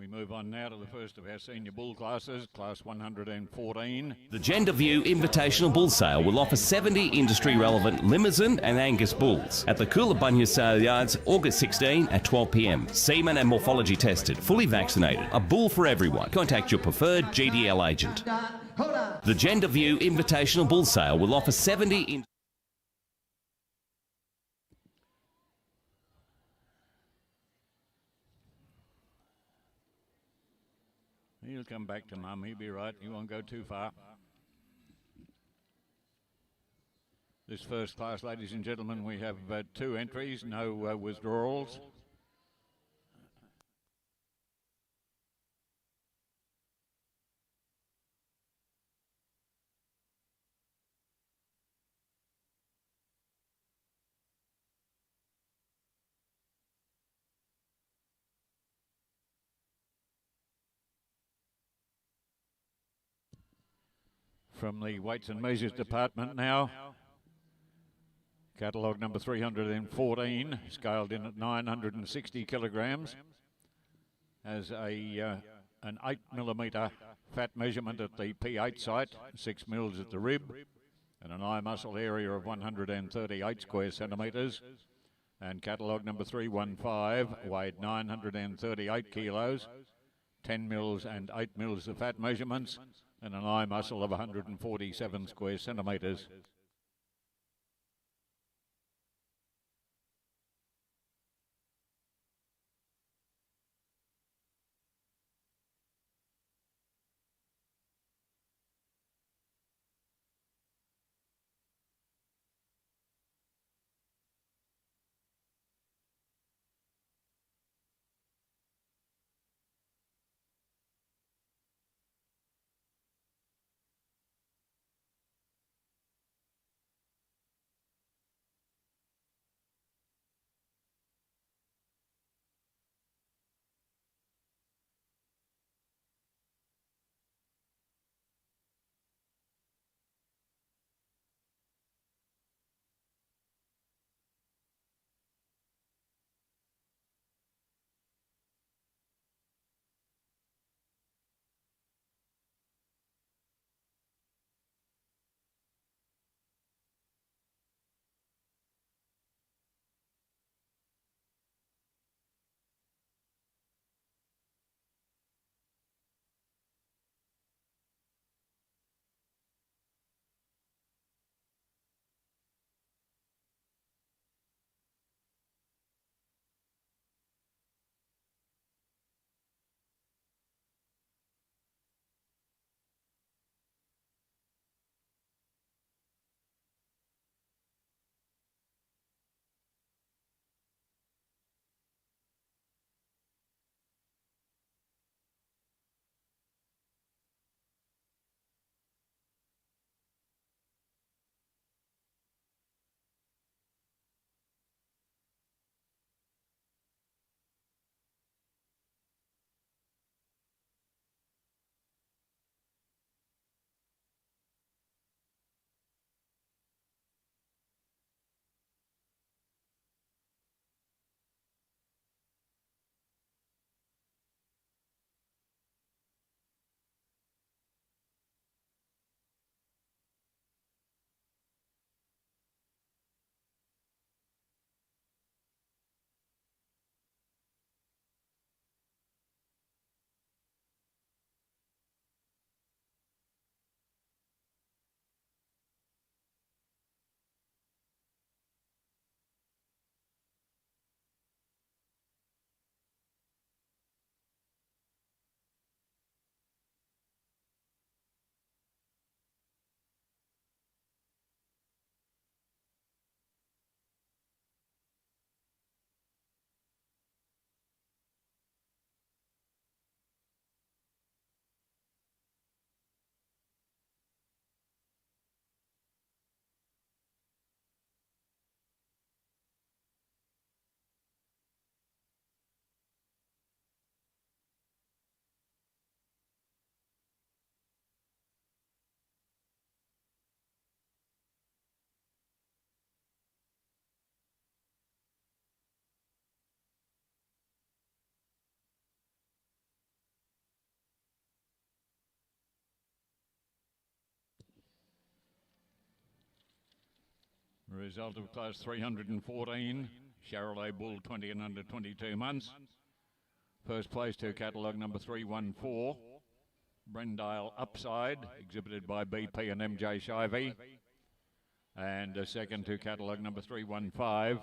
We move on now to the first of our senior bull classes, class 114. The Gender View Invitational Bull Sale will offer 70 industry-relevant Limousin and Angus bulls at the Coolabunga Sale Yards, August 16 at 12 p.m. Semen and morphology tested, fully vaccinated. A bull for everyone. Contact your preferred GDL agent. The Gender View Invitational Bull Sale will offer 70 He'll come back to mum, he'll be right, he won't go too far. This first class, ladies and gentlemen, we have 2 entries, no withdrawals. From the weights and measures department now, catalogue number 314, scaled in at 960 kilograms, has an 8mm fat measurement at the P8 site, 6 mils at the rib, and an eye muscle area of 138 square centimetres. And catalogue number 315 weighed 938 kilos, 10 mils and 8 mils of fat measurements, and an eye muscle of 147 square centimetres. Result of class 314, Charolais Bull 20 and under 22 months. First place to catalogue number 314, Brendale Upside, exhibited by BP and MJ Shivey. And second to catalogue number 315,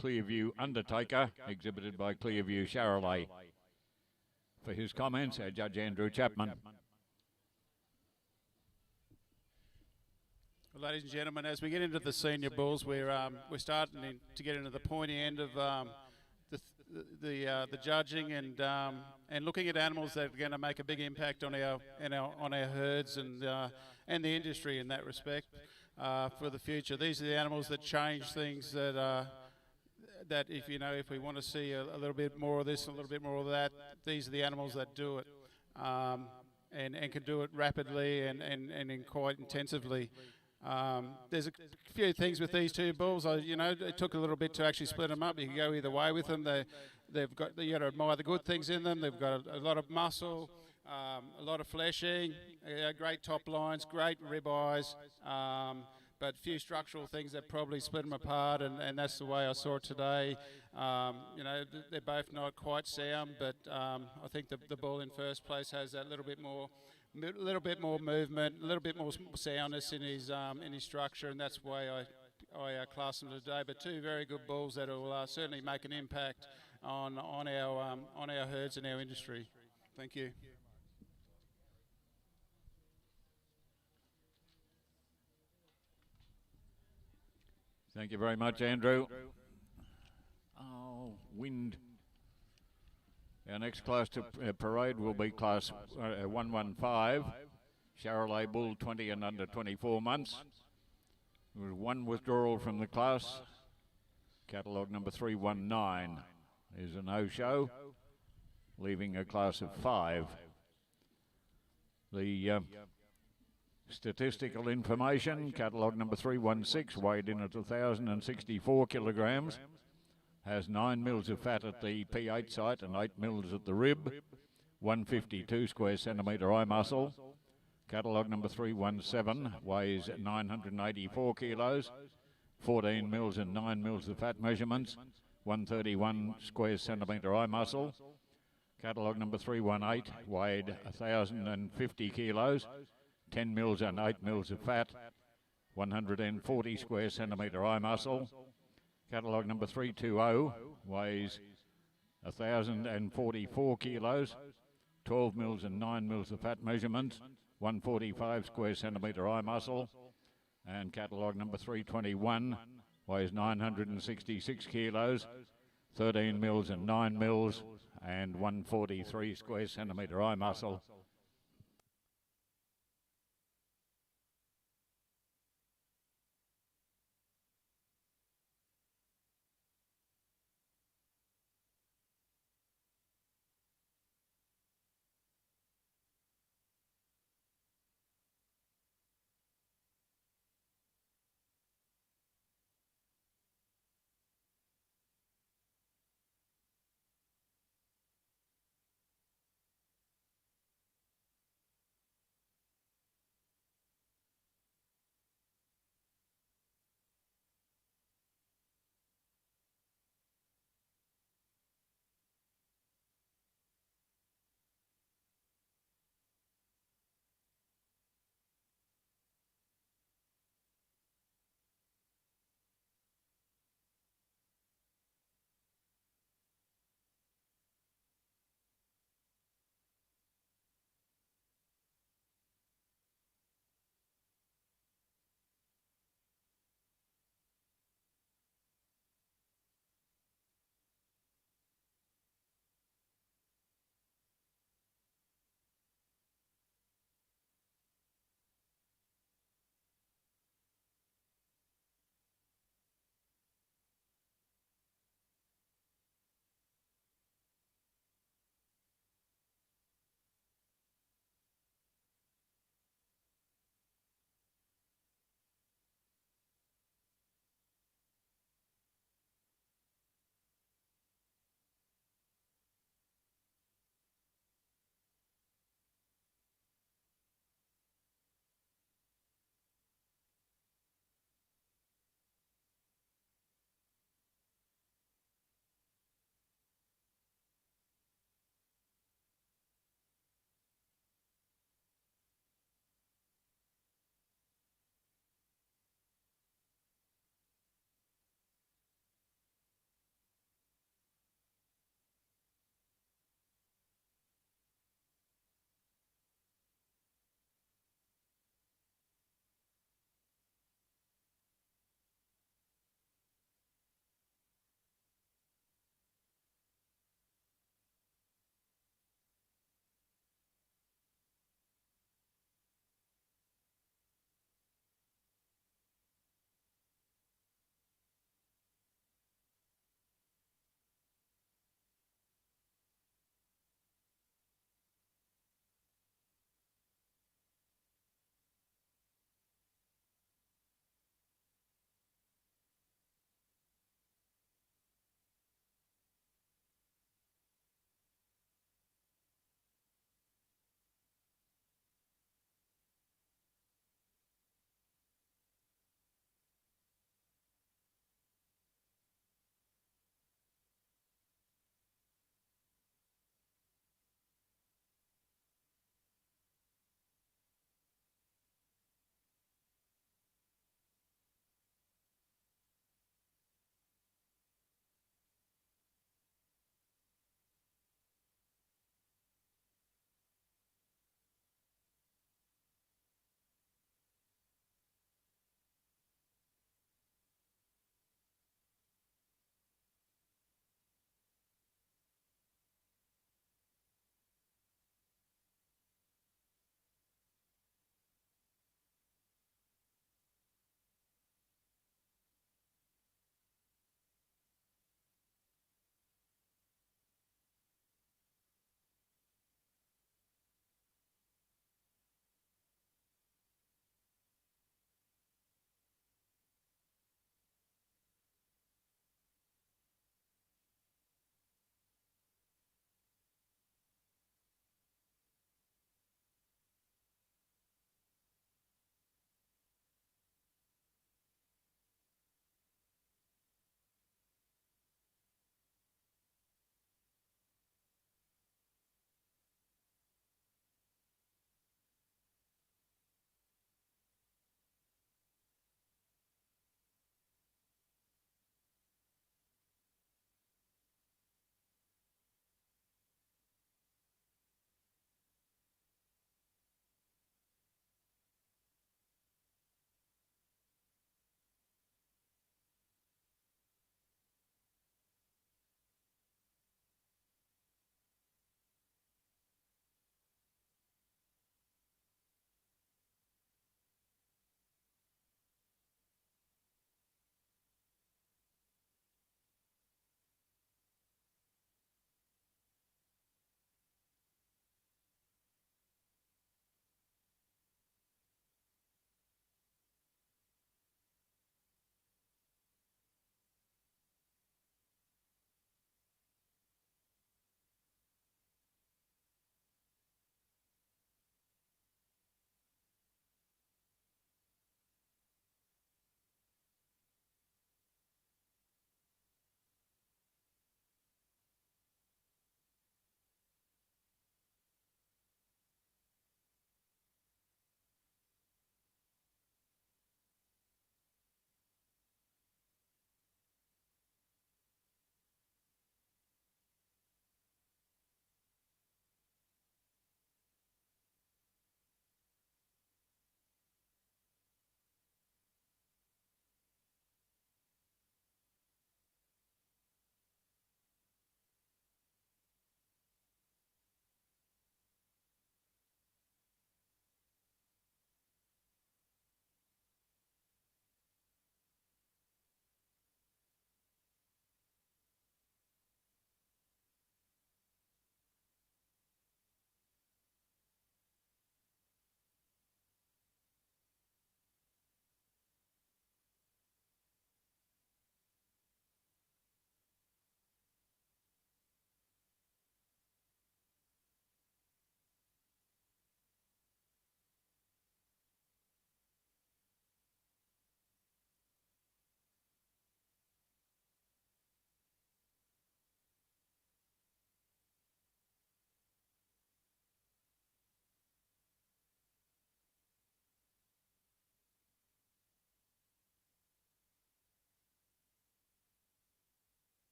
Clearview Undertaker, exhibited by Clearview Charolais. For his comments, our Judge Andrew Chapman. Well, ladies and gentlemen, as we get into the senior bulls, we're starting to get into the pointy end of the judging and looking at animals that are going to make a big impact on our herds and the industry in that respect for the future. These are the animals that change things that if we want to see a little bit more of this, a little bit more of that, these are the animals that do it and can do it rapidly and quite intensively. There's a few things with these two bulls. It took a little bit to actually split them up. You can go either way with them. You got to admire the good things in them. They've got a lot of muscle, a lot of fleshing, great top lines, great rib eyes, but a few structural things that probably split them apart, and that's the way I saw it today. They're both not quite sound, but I think the bull in first place has that little bit more movement, a little bit more soundness in his structure, and that's why I class them today. But two very good bulls that will certainly make an impact on our herds and our industry. Thank you. Thank you very much, Andrew. Oh, wind. Our next class to parade will be class 115, Charolais Bull 20 and under 24 months. There was one withdrawal from the class. Catalogue number 319 is a no-show, leaving a class of 5. The statistical information, catalogue number 316, weighed in at 1,064 kilograms. Has 9 mils of fat at the P8 site and 8 mils at the rib, 152 square centimetre eye muscle. Catalogue number 317 weighs 984 kilos, 14 mils and 9 mils of fat measurements, 131 square centimetre eye muscle. Catalogue number 318 weighed 1,050 kilos, 10 mils and 8 mils of fat, 140 square centimetre eye muscle. Catalogue number 320 weighs 1,044 kilos, 12 mils and 9 mils of fat measurements, 145 square centimetre eye muscle. And catalogue number 321 weighs 966 kilos, 13 mils and 9 mils, and 143 square centimetre eye muscle.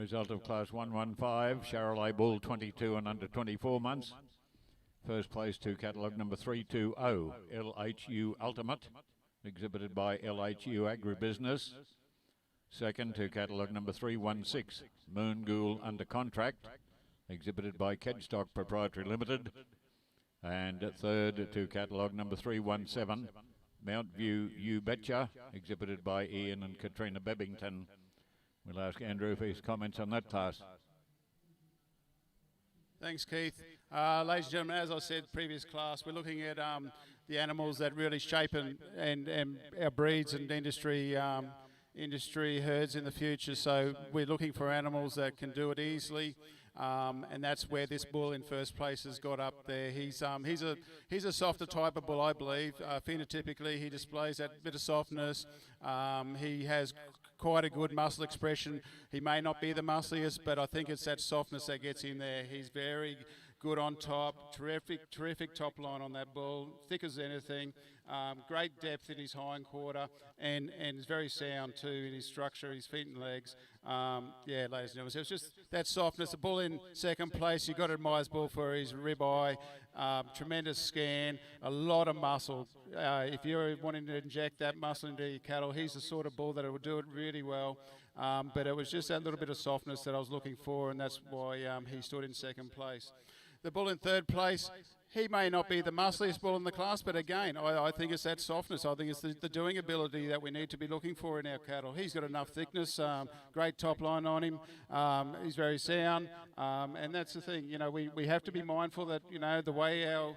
Result of Class 115, Charolais Bull 22 and under 24 months. First place to catalogue number 320, LHU Ultimate, exhibited by LHU Agribusiness. Second to catalogue number 316, Moon Ghoul Under Contract, exhibited by Kedstock Proprietary Limited. And third to catalogue number 317, Mount View You Betcha, exhibited by Ian and Katrina Bebbington. We'll ask Andrew for his comments on that class. Thanks, Keith. Ladies and gentlemen, as I said, previous class, we're looking at the animals that really shape and our breeds and industry herds in the future. So we're looking for animals that can do it easily. And that's where this bull in first place has got up there. He's a softer type of bull, I believe. Phenotypically, he displays that bit of softness. He has quite a good muscle expression. He may not be the muscliest, but I think it's that softness that gets in there. He's very good on top, terrific top line on that bull, thick as anything. Great depth in his hind quarter, and is very sound too in his structure, his feet and legs. Yeah, ladies and gentlemen, so it's just that softness. The bull in second place, you've got to admire his bull for his ribeye, tremendous scan, a lot of muscle. If you're wanting to inject that muscle into your cattle, he's the sort of bull that will do it really well. But it was just that little bit of softness that I was looking for, and that's why he stood in second place. The bull in third place, he may not be the muscliest bull in the class, but again, I think it's that softness. I think it's the doing ability that we need to be looking for in our cattle. He's got enough thickness, great top line on him. He's very sound, and that's the thing. You know, we have to be mindful that, you know, the way our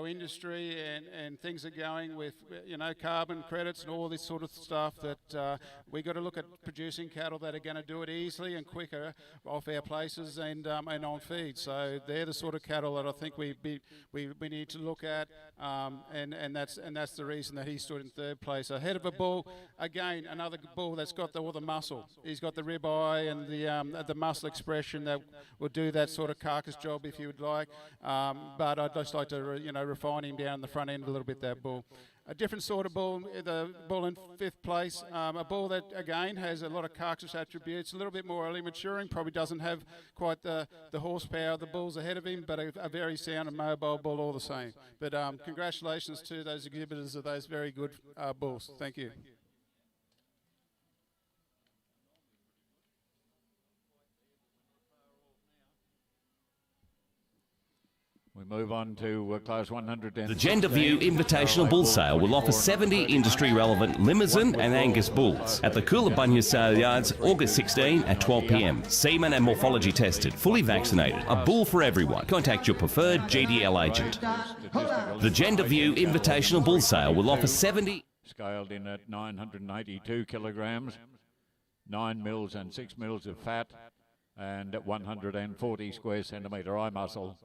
industry and things are going with, you know, carbon credits and all this sort of stuff, that we got to look at producing cattle that are going to do it easily and quicker off our places and on feed. So they're the sort of cattle that I think we need to look at, and that's the reason that he stood in third place ahead of a bull. Again, another bull that's got all the muscle. He's got the ribeye and the muscle expression that will do that sort of carcass job if you would like. But I'd just like to refine him down the front end a little bit, that bull. A different sort of bull, the bull in fifth place, a bull that again has a lot of carcass attributes, a little bit more early maturing, probably doesn't have quite the horsepower of the bulls ahead of him, but a very sound and mobile bull all the same. But congratulations to those exhibitors of those very good bulls. Thank you. We move on to Class 100. The Gender View Invitational Bull Sale will offer 70 industry-relevant Limousin and Angus bulls at the Coolabunga Sale Yards, August 16 at 12 p.m. Semen and morphology tested, fully vaccinated. A bull for everyone. Contact your preferred GDL agent. The Gender View Invitational Bull Sale will offer 70... Scaled in at 982 kilograms, 9 mils and 6 mils of fat, and 140 square centimetre eye muscle.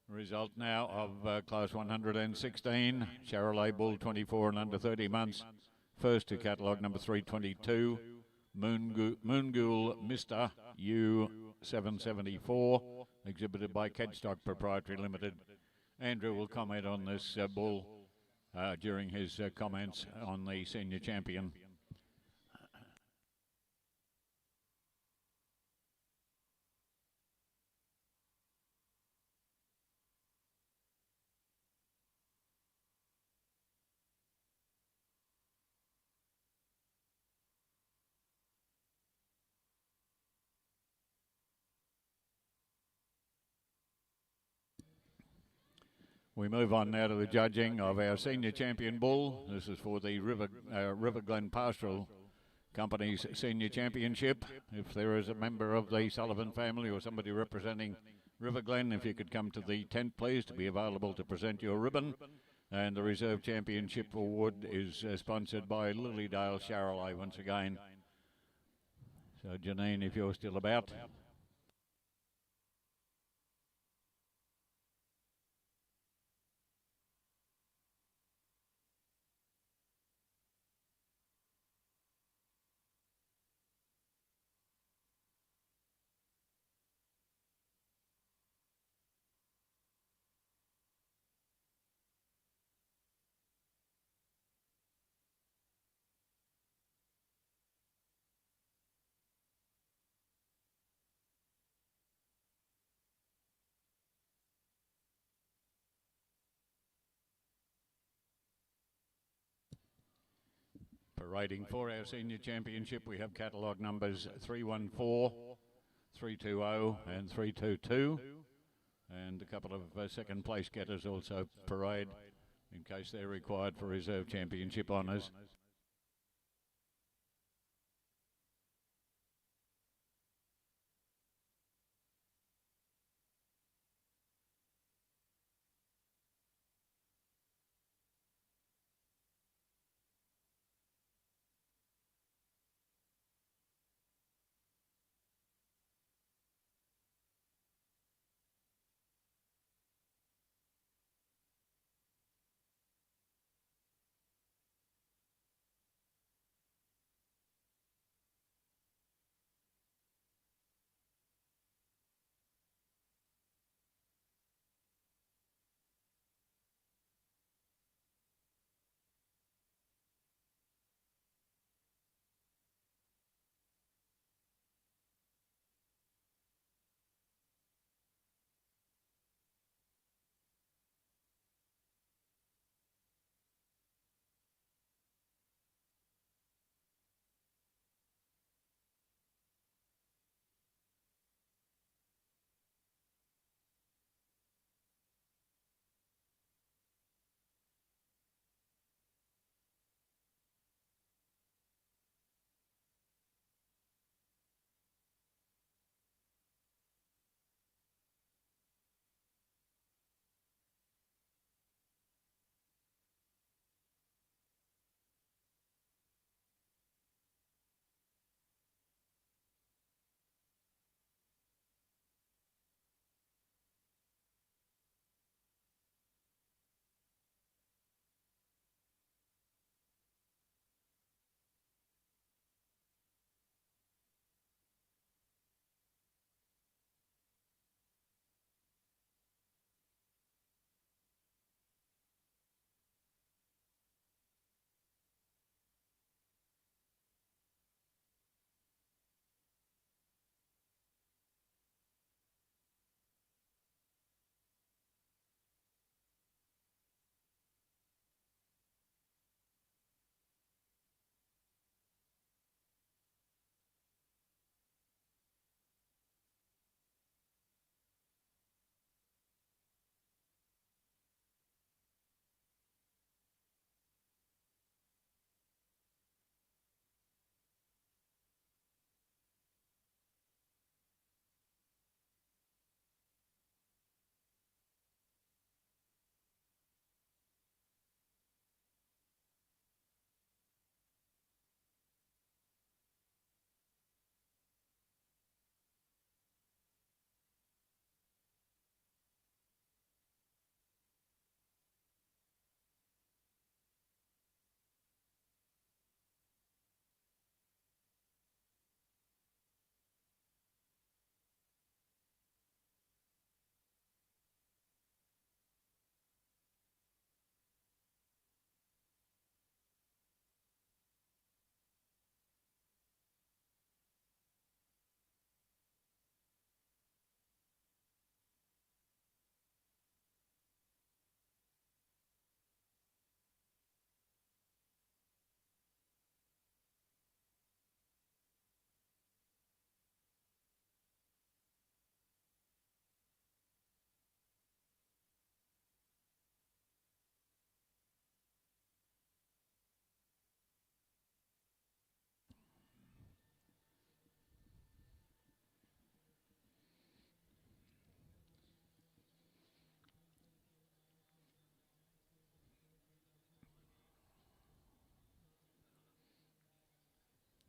Result now of Class 116, Charolais Bull 24 and under 30 months. First to catalogue number 322, Moon Ghoul Mr. U774, exhibited by Kedstock Proprietary Limited. Andrew will comment on this bull during his comments on the senior champion. We move on now to the judging of our senior champion bull. This is for the River Glen Pastoral Company's senior championship. If there is a member of the Sullivan family or somebody representing River Glen, if you could come to the tent, please, to be available to present your ribbon. And the Reserve Championship Award is sponsored by Lilydale Charolais once again. So Janine, if you're still about. Parading for our senior championship, we have catalogue numbers 314, 320 and 322. And a couple of second place getters also parade in case they're required for Reserve Championship honours.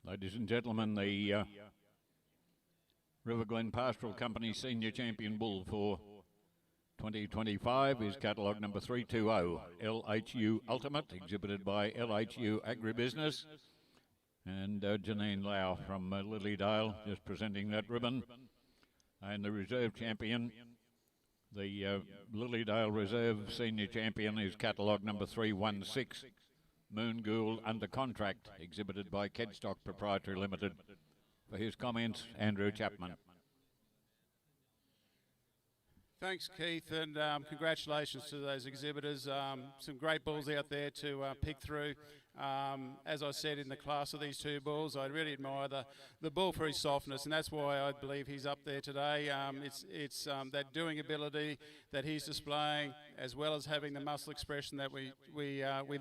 Ladies and gentlemen, the River Glen Pastoral Company Senior Champion Bull for 2025 is catalogue number 320, LHU Ultimate, exhibited by LHU Agribusiness. And Janine Lau from Lilydale just presenting that ribbon. And the reserve champion, the Lilydale Reserve Senior Champion, is catalogue number 316, Moon Ghoul Under Contract, exhibited by Kedstock Proprietary Limited. For his comments, Andrew Chapman. Thanks, Keith, and congratulations to those exhibitors. Some great bulls out there to pick through. As I said, in the class of these two bulls, I really admire the bull for his softness, and that's why I believe he's up there today. It's that doing ability that he's displaying, as well as having the muscle expression that we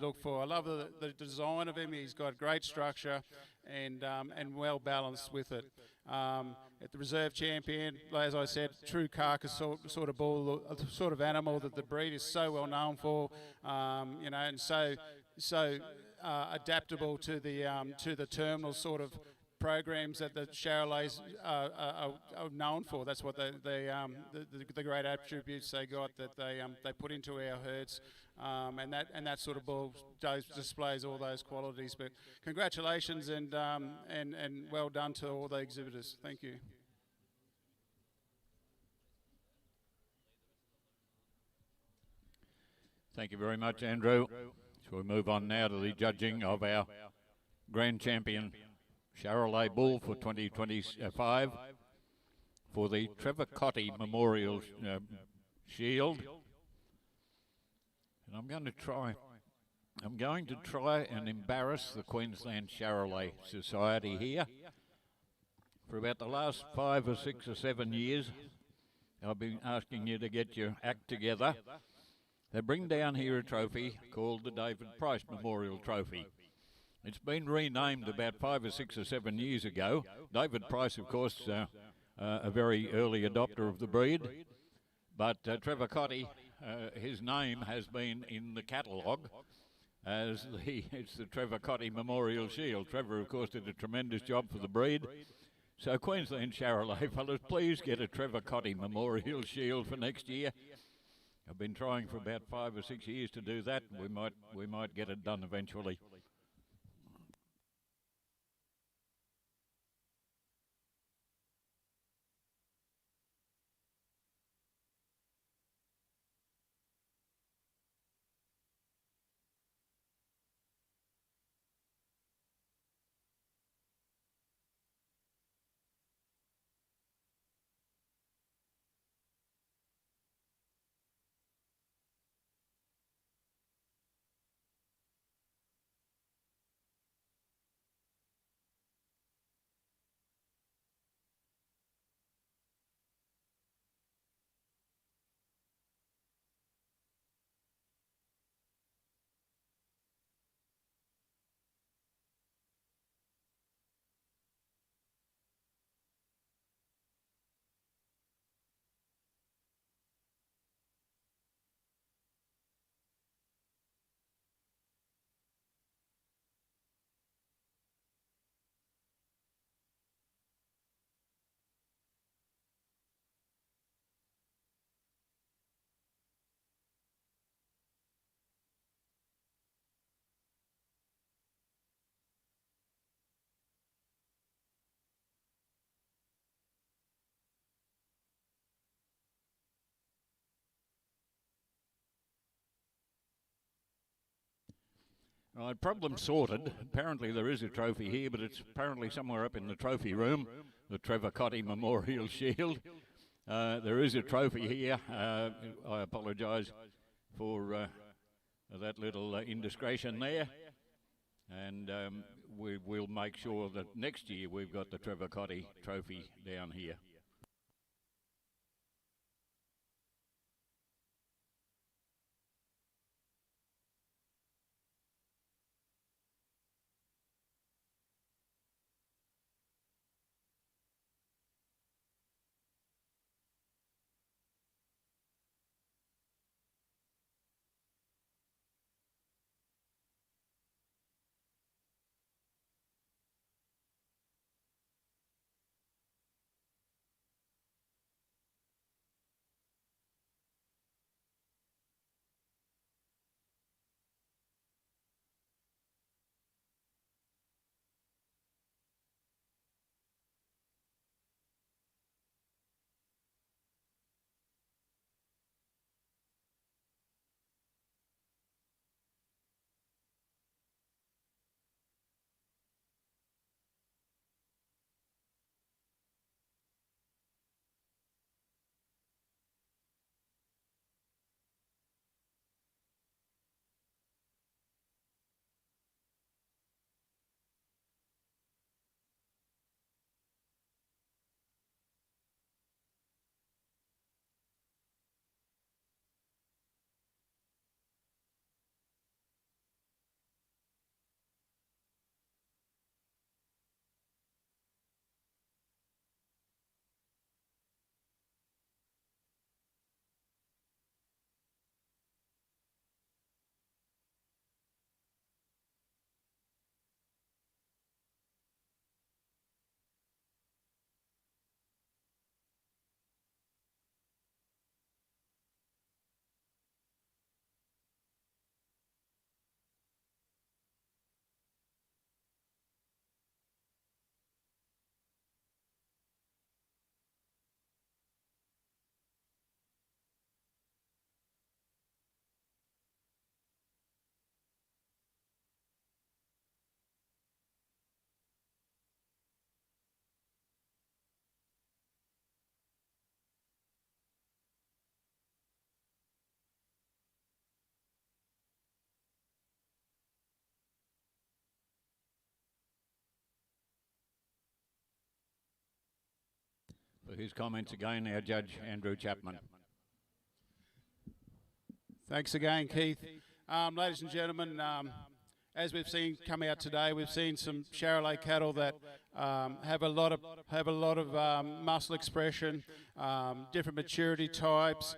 look for. I love the design of him. He's got great structure and well balanced with it. At the reserve champion, as I said, true carcass sort of bull, the sort of animal that the breed is so well known for, and so adaptable to the terminal sort of programs that the Charolais are known for. That's what the great attributes they got that they put into our herds, and that sort of bull displays all those qualities. But congratulations and well done to all the exhibitors. Thank you. Thank you very much, Andrew. So we move on now to the judging of our Grand Champion Charolais Bull for 2025 for the Trevor Cotty Memorial Shield. And I'm going to try and embarrass the Queensland Charolais Society here. For about the last 5 or 6 or 7 years, I've been asking you to get your act together. They bring down here a trophy called the David Price Memorial Trophy. It's been renamed about 5 or 6 or 7 years ago. David Price, of course, a very early adopter of the breed. But Trevor Cotty, his name has been in the catalogue as it's the Trevor Cotty Memorial Shield. Trevor, of course, did a tremendous job for the breed. So Queensland Charolais fellas, please get a Trevor Cotty Memorial Shield for next year. I've been trying for about 5 or 6 years to do that. We might get it done eventually. Right, problem sorted. Apparently there is a trophy here, but it's apparently somewhere up in the trophy room, the Trevor Cotty Memorial Shield. There is a trophy here. I apologise for that little indiscretion there. And we'll make sure that next year we've got the Trevor Cotty trophy down here. For his comments again, our judge, Andrew Chapman. Thanks again, Keith. Ladies and gentlemen, as we've seen come out today, we've seen some Charolais cattle that have a lot of muscle expression, different maturity types,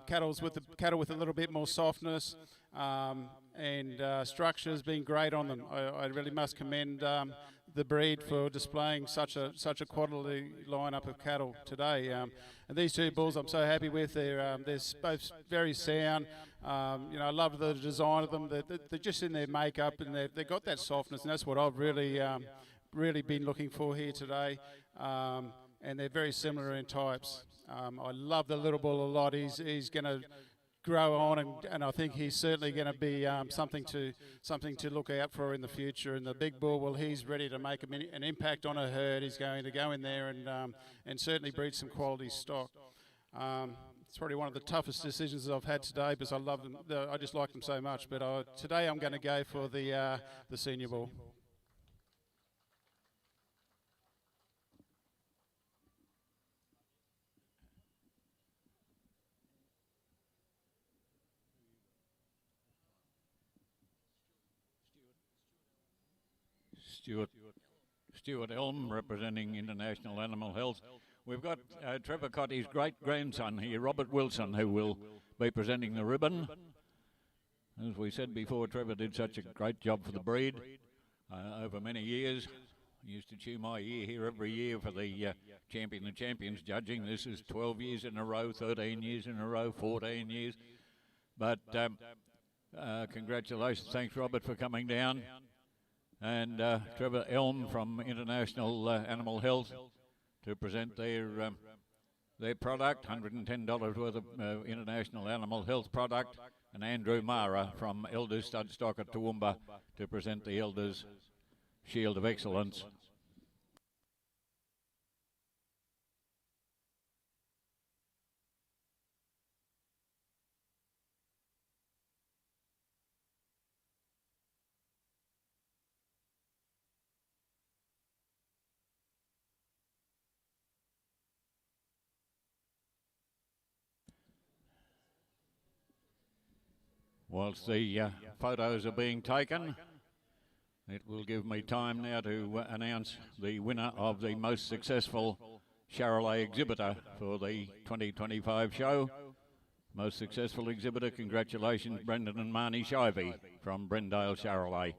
cattle with a little bit more softness, and structure has been great on them. I really must commend the breed for displaying such a quality lineup of cattle today. And these two bulls I'm so happy with. They're both very sound. I love the design of them. They're just in their makeup, and they've got that softness, and that's what I've really been looking for here today. And they're very similar in types. I love the little bull a lot. He's going to grow on, and I think he's certainly going to be something to look out for in the future. And the big bull, well, he's ready to make an impact on a herd. He's going to go in there and certainly breed some quality stock. It's probably one of the toughest decisions I've had today because I love them. I just like them so much. But today I'm going to go for the senior bull. Stuart Elm, representing International Animal Health. We've got Trevor Cotty's great-grandson here, Robert Wilson, who will be presenting the ribbon. As we said before, Trevor did such a great job for the breed over many years. He used to chew my ear here every year for the Champions judging. This is 12 years in a row, 13 years in a row, 14 years. But congratulations. Thanks, Robert, for coming down. And Trevor Elm from International Animal Health to present their product, $110 worth of International Animal Health product, and Andrew Mara from Elders Stud Stock at Toowoomba to present the Elders Shield of Excellence. Whilst the photos are being taken, it will give me time now to announce the winner of the most successful Charolais exhibitor for the 2025 show. Most successful exhibitor, congratulations, Brendan and Marnie Shivey from Brendale Charolais.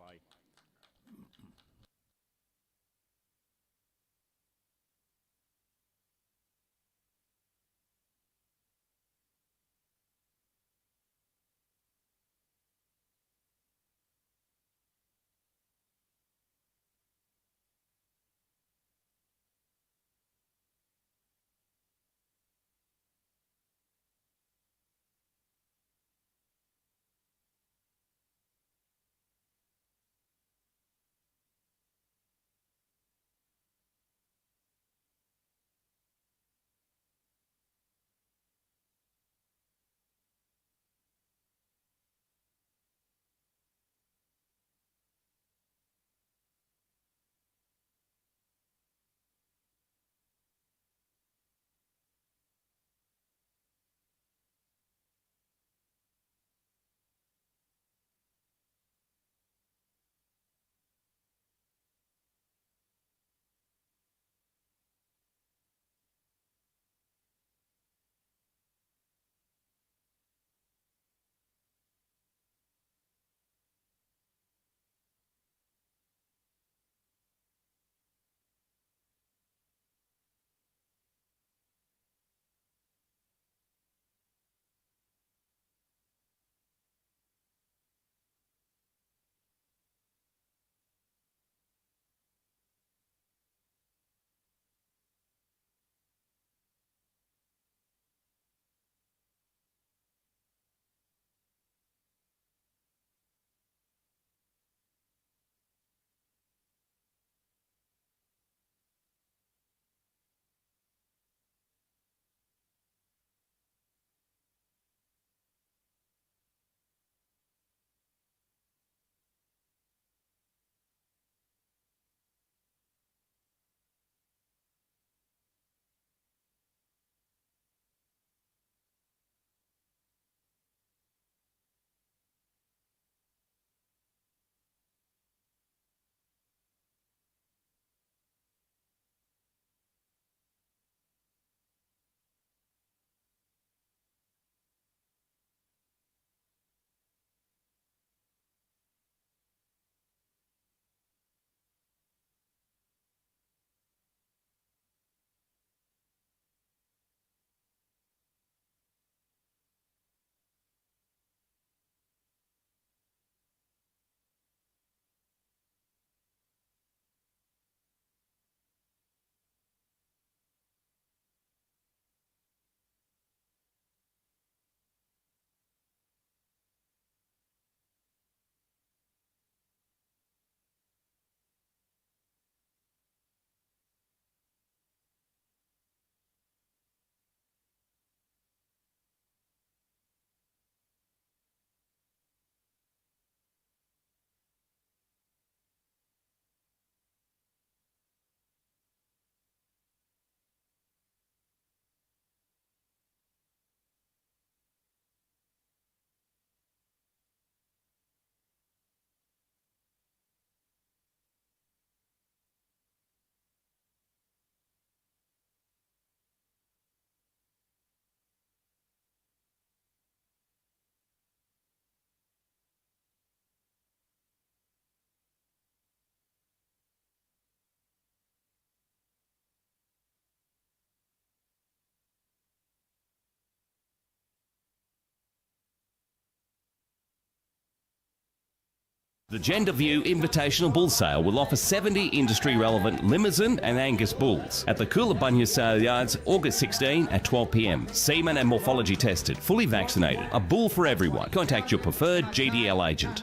The Gender View Invitational Bull Sale will offer 70 industry-relevant Limousin and Angus bulls at the Coolabunga Sale Yards, August 16 at 12 p.m. Semen and morphology tested, fully vaccinated. A bull for everyone. Contact your preferred GDL agent.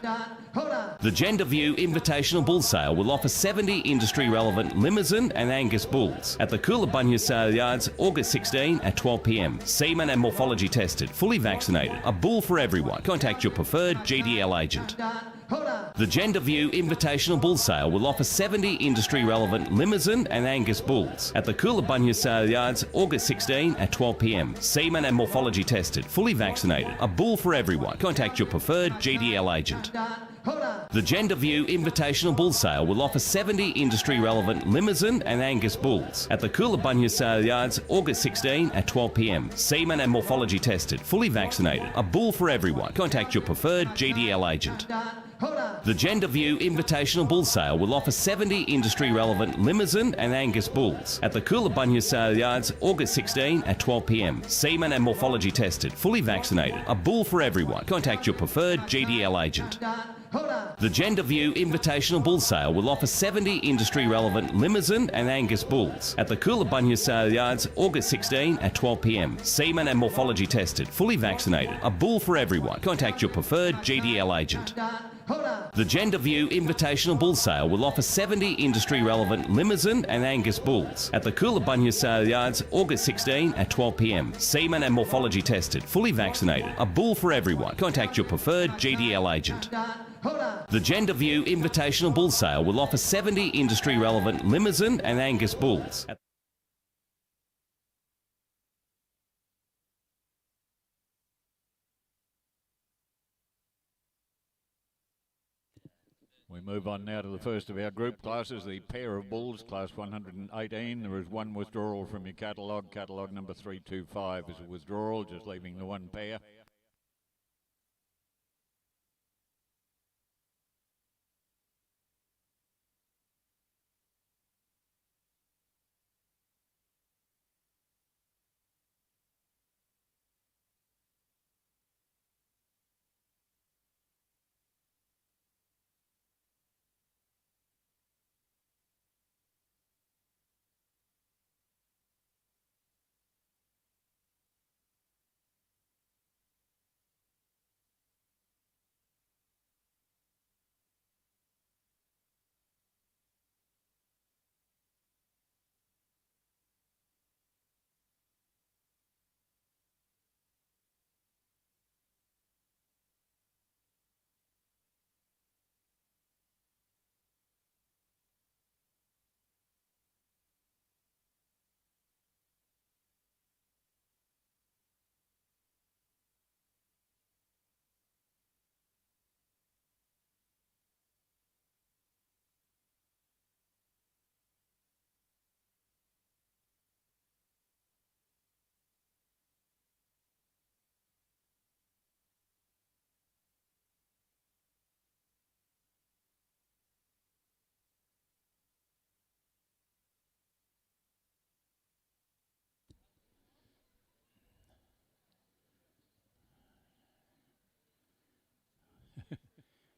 The Gender View Invitational Bull Sale will offer 70 industry-relevant Limousin and Angus bulls at the Coolabunga Sale Yards, August 16 at 12 p.m. Semen and morphology tested, fully vaccinated. A bull for everyone. Contact your preferred GDL agent. The Gender View Invitational Bull Sale will offer 70 industry-relevant Limousin and Angus bulls at the Coolabunga Sale Yards, August 16 at 12 p.m. Semen and morphology tested, fully vaccinated. A bull for everyone. Contact your preferred GDL agent. The Gender View Invitational Bull Sale will offer 70 industry-relevant Limousin and Angus bulls at the Coolabunga Sale Yards, August 16 at 12 p.m. Semen and morphology tested, fully vaccinated. A bull for everyone. Contact your preferred GDL agent. The Gender View Invitational Bull Sale will offer 70 industry-relevant Limousin and Angus bulls at the Coolabunga Sale Yards, August 16 at 12 p.m. Semen and morphology tested, fully vaccinated. A bull for everyone. Contact your preferred GDL agent. The Gender View Invitational Bull Sale will offer 70 industry-relevant Limousin and Angus bulls at the Coolabunga Sale Yards, August 16 at 12 p.m. Semen and morphology tested, fully vaccinated. A bull for everyone. Contact your preferred GDL agent. The Gender View Invitational Bull Sale will offer 70 industry-relevant Limousin and Angus bulls at the Coolabunga Sale Yards, August 16 at 12 p.m. Semen and morphology tested, fully vaccinated. A bull for everyone. Contact your preferred GDL agent. The Gender View Invitational Bull Sale will offer 70 industry-relevant Limousin and Angus bulls. We move on now to the first of our group classes, the pair of bulls, class 118. There is one withdrawal from your catalogue. Catalogue number 325 is a withdrawal, just leaving the one pair.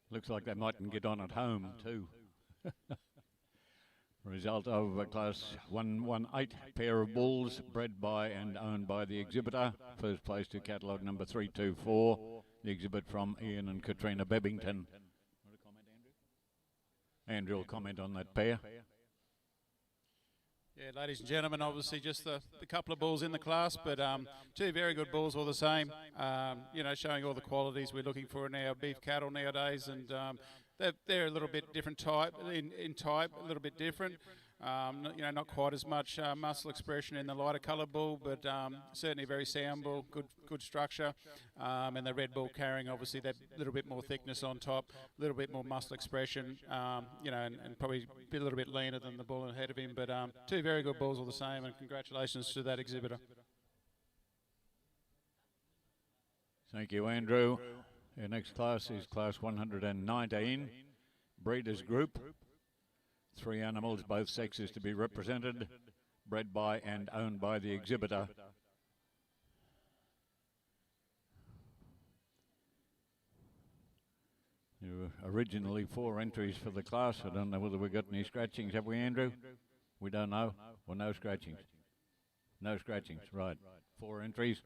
Looks like they mightn't get on at home too. Result of a class 118 pair of bulls bred by and owned by the exhibitor. First place to catalogue number 324. The exhibit from Ian and Katrina Bebbington. Want to comment, Andrew? Andrew will comment on that pair. Yeah, ladies and gentlemen, obviously just the couple of bulls in the class, but two very good bulls all the same. You know, showing all the qualities we're looking for in our beef cattle nowadays, and they're a little bit different type, in type, a little bit different. You know, not quite as much muscle expression in the lighter coloured bull, but certainly a very sound bull, good structure, and the red bull carrying obviously that little bit more thickness on top, a little bit more muscle expression, you know, and probably a little bit leaner than the bull ahead of him, but two very good bulls all the same, and congratulations to that exhibitor. Thank you, Andrew. Our next class is class 119, Breeders Group. 3 animals, both sexes to be represented, bred by and owned by the exhibitor. There were originally 4 entries for the class. I don't know whether we got any scratchings. Have we, Andrew? We don't know. Well, no scratchings. No scratchings, right. 4 entries.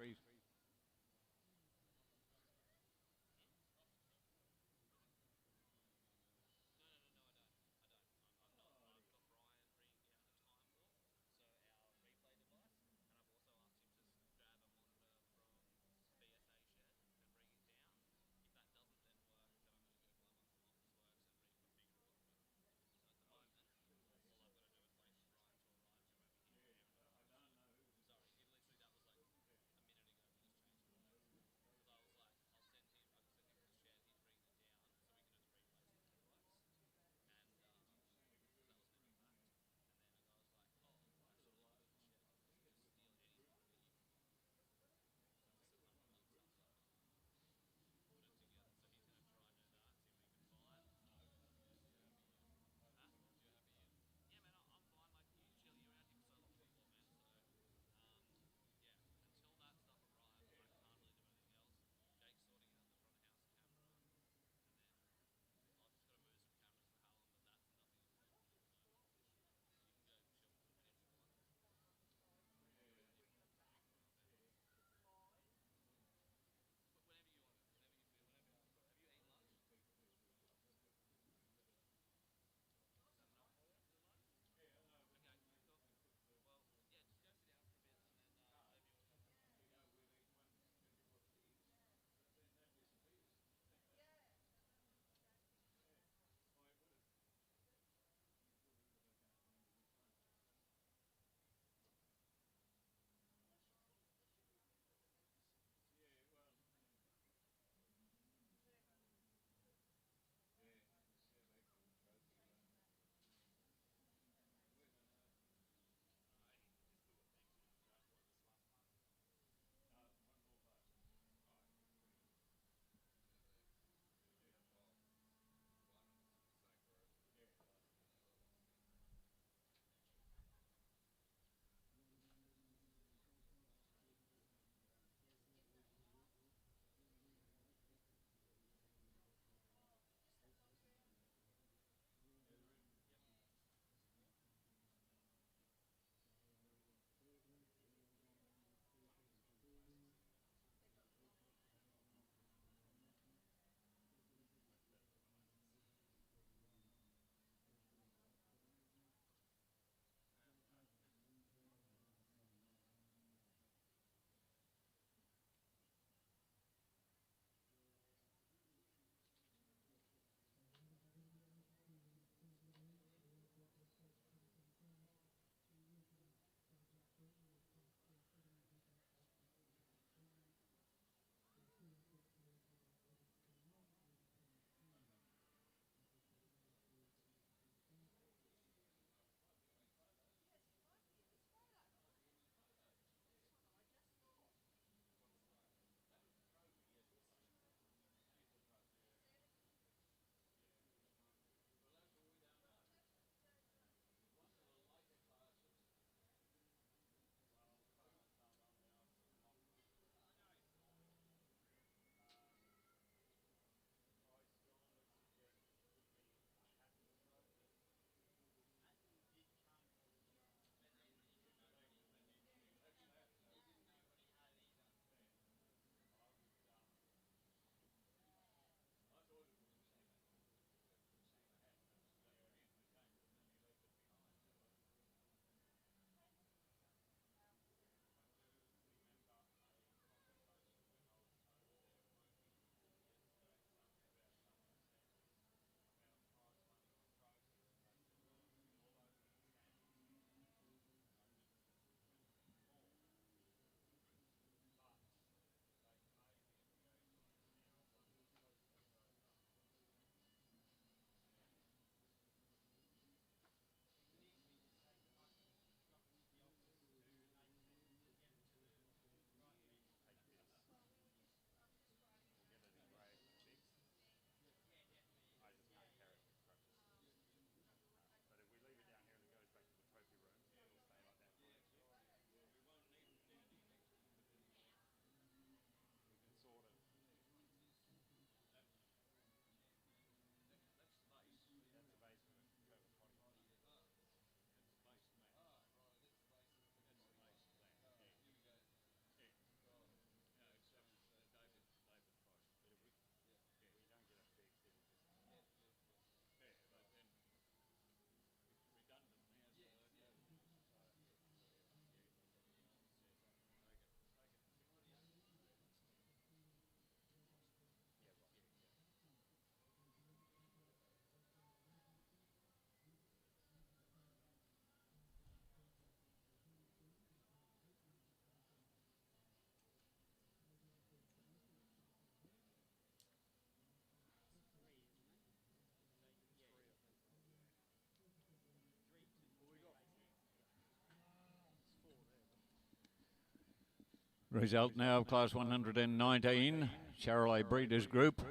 Result now of Class 119, Charolais Breeders Group.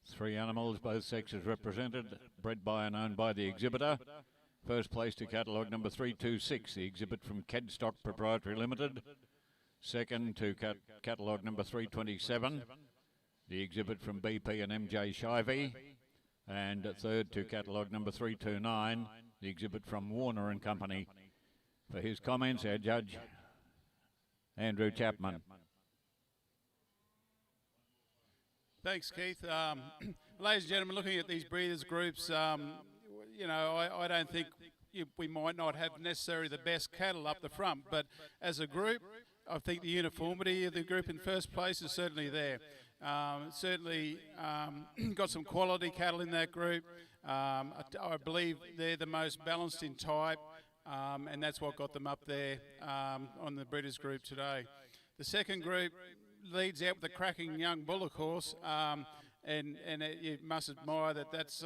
3 animals, both sexes represented, bred by and owned by the exhibitor. First place to catalogue number 326, the exhibit from Cadstock Proprietary Limited. Second to catalogue number 327, the exhibit from BP and MJ Shivey. And third to catalogue number 329, the exhibit from Warner and Company. For his comments, our judge, Andrew Chapman. Thanks, Keith. Ladies and gentlemen, looking at these breeders groups, you know, I don't think we might not have necessarily the best cattle up the front, but as a group, I think the uniformity of the group in first place is certainly there. Certainly got some quality cattle in that group. I believe they're the most balanced in type, and that's what got them up there on the breeders group today. The second group leads out with a cracking young bullock horse, and you must admire that that's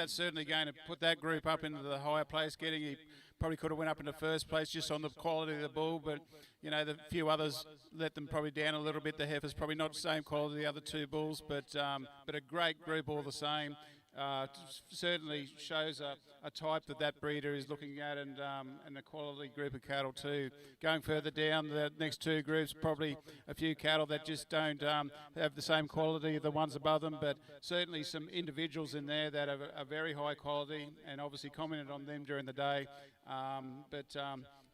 certainly going to put that group up into the higher place. He probably could have went up into first place just on the quality of the bull, but you know, the few others let them probably down a little bit. The heifer's probably not the same quality as the other 2 bulls, but a great group all the same. Certainly shows a type that breeder is looking at, and a quality group of cattle too. Going further down, the next 2 groups, probably a few cattle that just don't have the same quality of the ones above them, but certainly some individuals in there that are very high quality, and obviously commented on them during the day.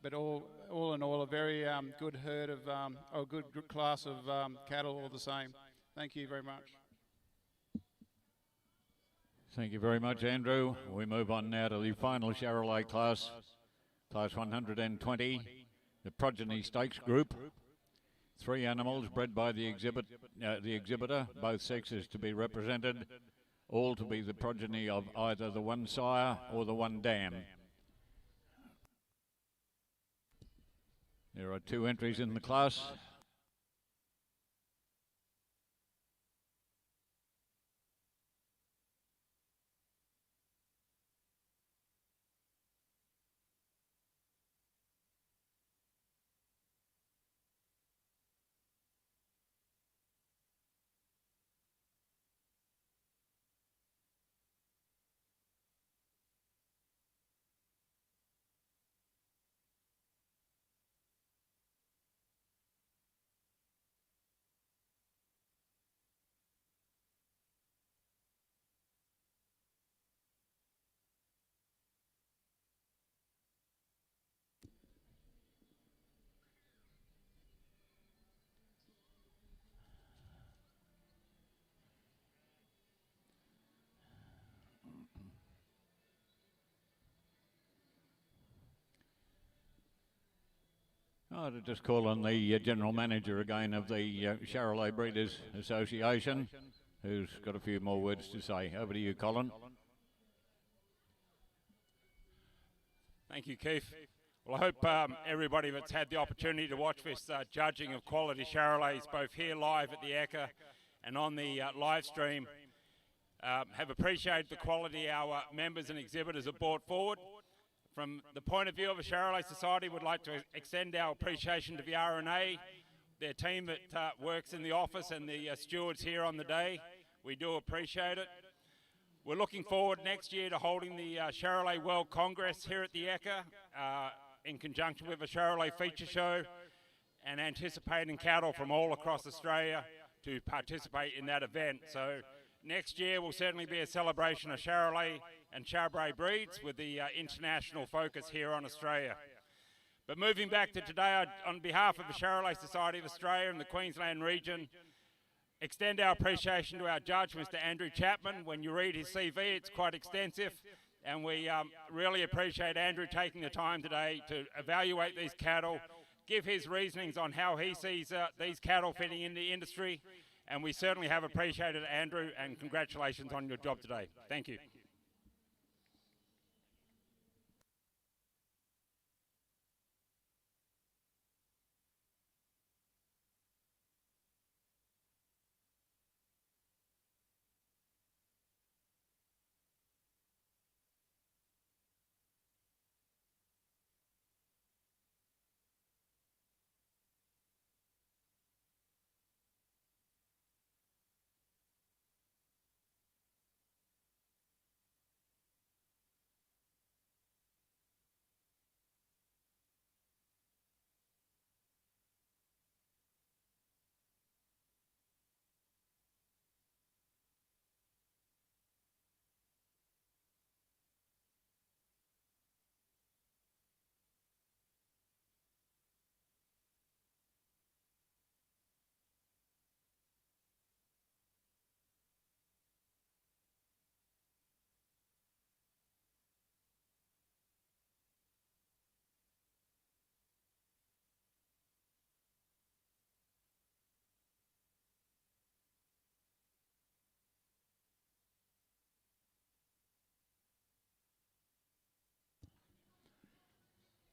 But all in all, a very good herd of, or good class of cattle all the same. Thank you very much. Thank you very much, Andrew. We move on now to the final Charolais class, Class 120, the Progeny Stakes Group. 3 animals bred by the exhibitor, both sexes to be represented, all to be the progeny of either the one sire or the one dam. There are 2 entries in the class. I'd just call on the General Manager again of the Charolais Breeders Association, who's got a few more words to say. Over to you, Colin. Thank you, Keith. Well, I hope everybody that's had the opportunity to watch this judging of quality Charolais, both here live at the Ekka and on the live stream, have appreciated the quality our members and exhibitors have brought forward. From the point of view of a Charolais Society, we'd like to extend our appreciation to the RNA, their team that works in the office, and the stewards here on the day. We do appreciate it. We're looking forward next year to holding the Charolais World Congress here at the Ekka in conjunction with a Charolais feature show, and anticipating cattle from all across Australia to participate in that event. So next year will certainly be a celebration of Charolais and Charolais breeds with the international focus here on Australia. But moving back to today, on behalf of the Charolais Society of Australia and the Queensland region, extend our appreciation to our judge, Mr. Andrew Chapman. When you read his CV, it's quite extensive, and we really appreciate Andrew taking the time today to evaluate these cattle, give his reasonings on how he sees these cattle fitting in the industry, and we certainly have appreciated Andrew, and congratulations on your job today. Thank you.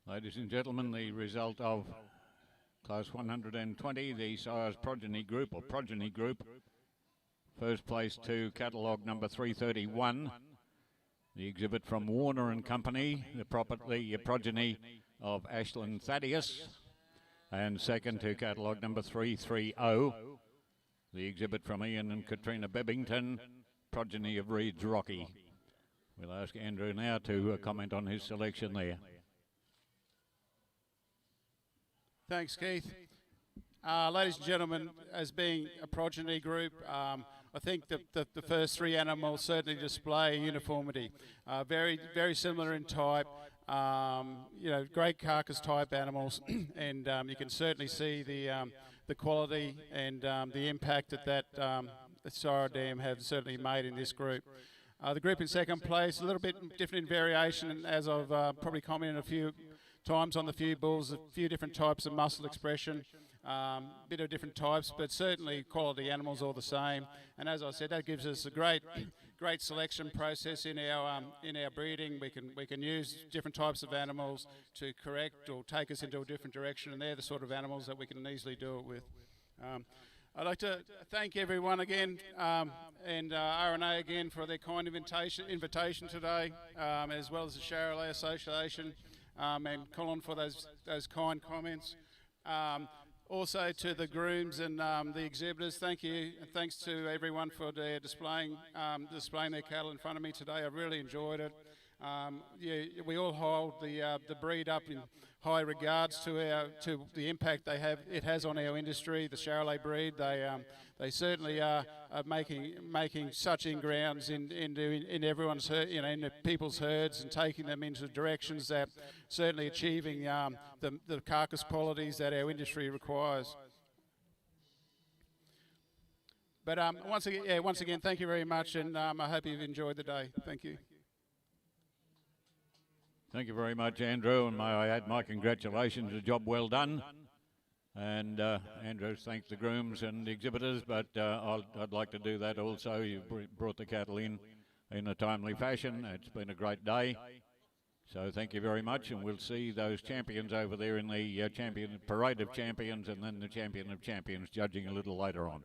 Ladies and gentlemen, the result of Class 120, the Sires Progeny Group, or Progeny Group. First place to catalogue number 331, the exhibit from Warner and Company, the progeny of Ashland Thaddeus. And second to catalogue number 330, the exhibit from Ian and Katrina Bebbington, progeny of Reed's Rocky. We'll ask Andrew now to comment on his selection there. Thanks, Keith. Ladies and gentlemen, as being a progeny group, I think that the first three animals certainly display uniformity. Very similar in type. Great carcass type animals, and you can certainly see the quality and the impact that the Sire Dam have certainly made in this group. The group in second place, a little bit different in variation, and as I've probably commented a few times on the few bulls, a few different types of muscle expression, bit of different types, but certainly quality animals all the same. And as I said, that gives us a great selection process in our breeding. We can use different types of animals to correct or take us into a different direction, and they're the sort of animals that we can easily do it with. I'd like to thank everyone again, and RNA again for their kind invitation today, as well as the Charolais Association, and Colin for those kind comments. Also to the grooms and the exhibitors, thank you, and thanks to everyone for their displaying their cattle in front of me today. I really enjoyed it. We all hold the breed up in high regards to the impact it has on our industry. The Charolais breed, they certainly are making such ingrounds in everyone's in the people's herds, and taking them into directions that certainly achieving the carcass qualities that our industry requires. But once again, thank you very much, and I hope you've enjoyed the day. Thank you. Thank you very much, Andrew, and may I add my congratulations, a job well done. And Andrew thanks the grooms and the exhibitors, but I'd like to do that also. You brought the cattle in a timely fashion. It's been a great day. So thank you very much, and we'll see those champions over there in the parade of champions, and then the champion of champions judging a little later on.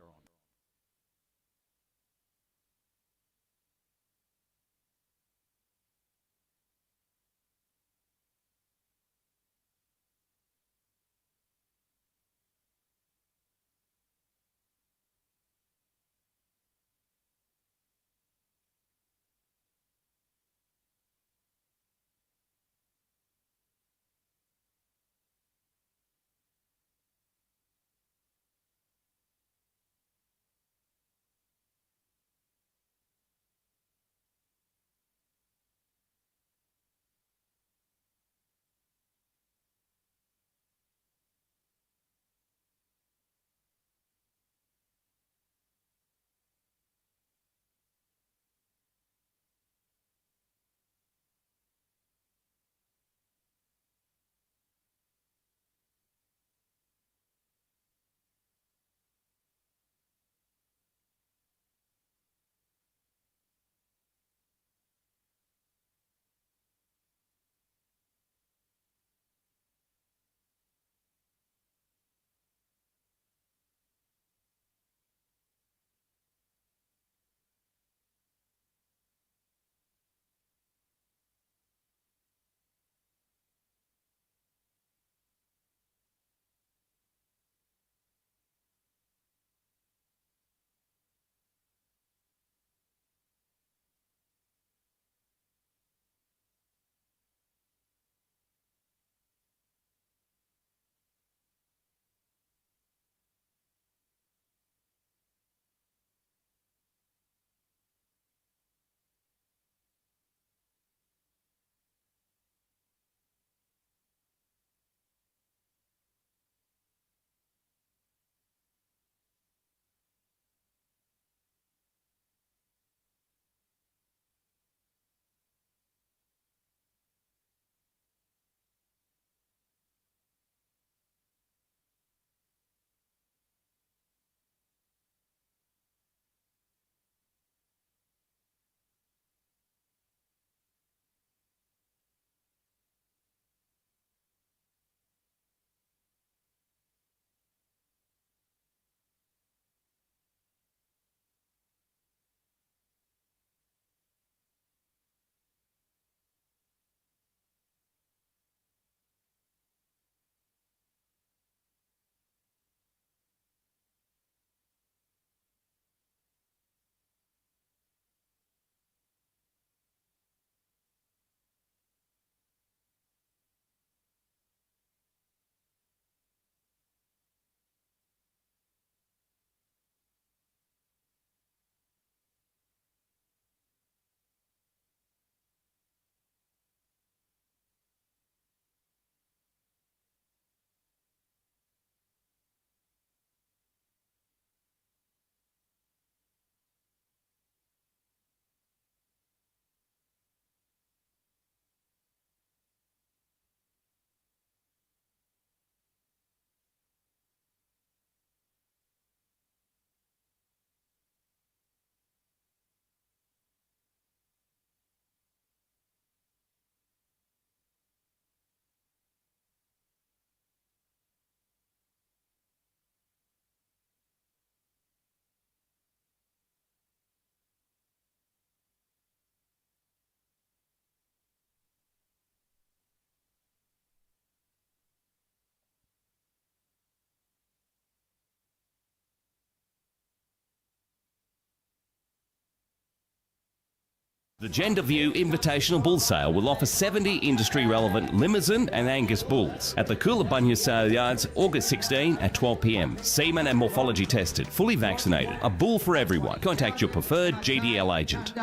The Gender View Invitational Bull Sale will offer 70 industry-relevant Limousin and Angus bulls at the Coolabunga Sale Yards, August 16 at 12 p.m. Semen and morphology tested, fully vaccinated. A bull for everyone. Contact your preferred GDL agent.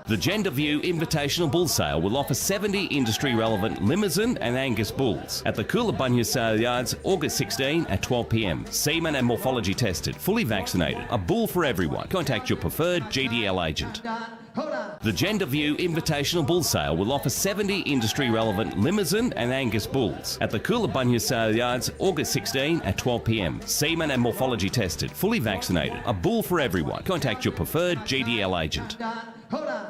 The Gender View Invitational Bull Sale will offer 70 industry-relevant Limousin and Angus bulls at the Coolabunga Sale Yards, August 16 at 12 p.m. Semen and morphology tested, fully vaccinated. A bull for everyone. Contact your preferred GDL agent. The Gender View Invitational Bull Sale will offer 70 industry-relevant Limousin and Angus bulls at the Coolabunga Sale Yards, August 16 at 12 p.m. Semen and morphology tested, fully vaccinated. A bull for everyone. Contact your preferred GDL agent.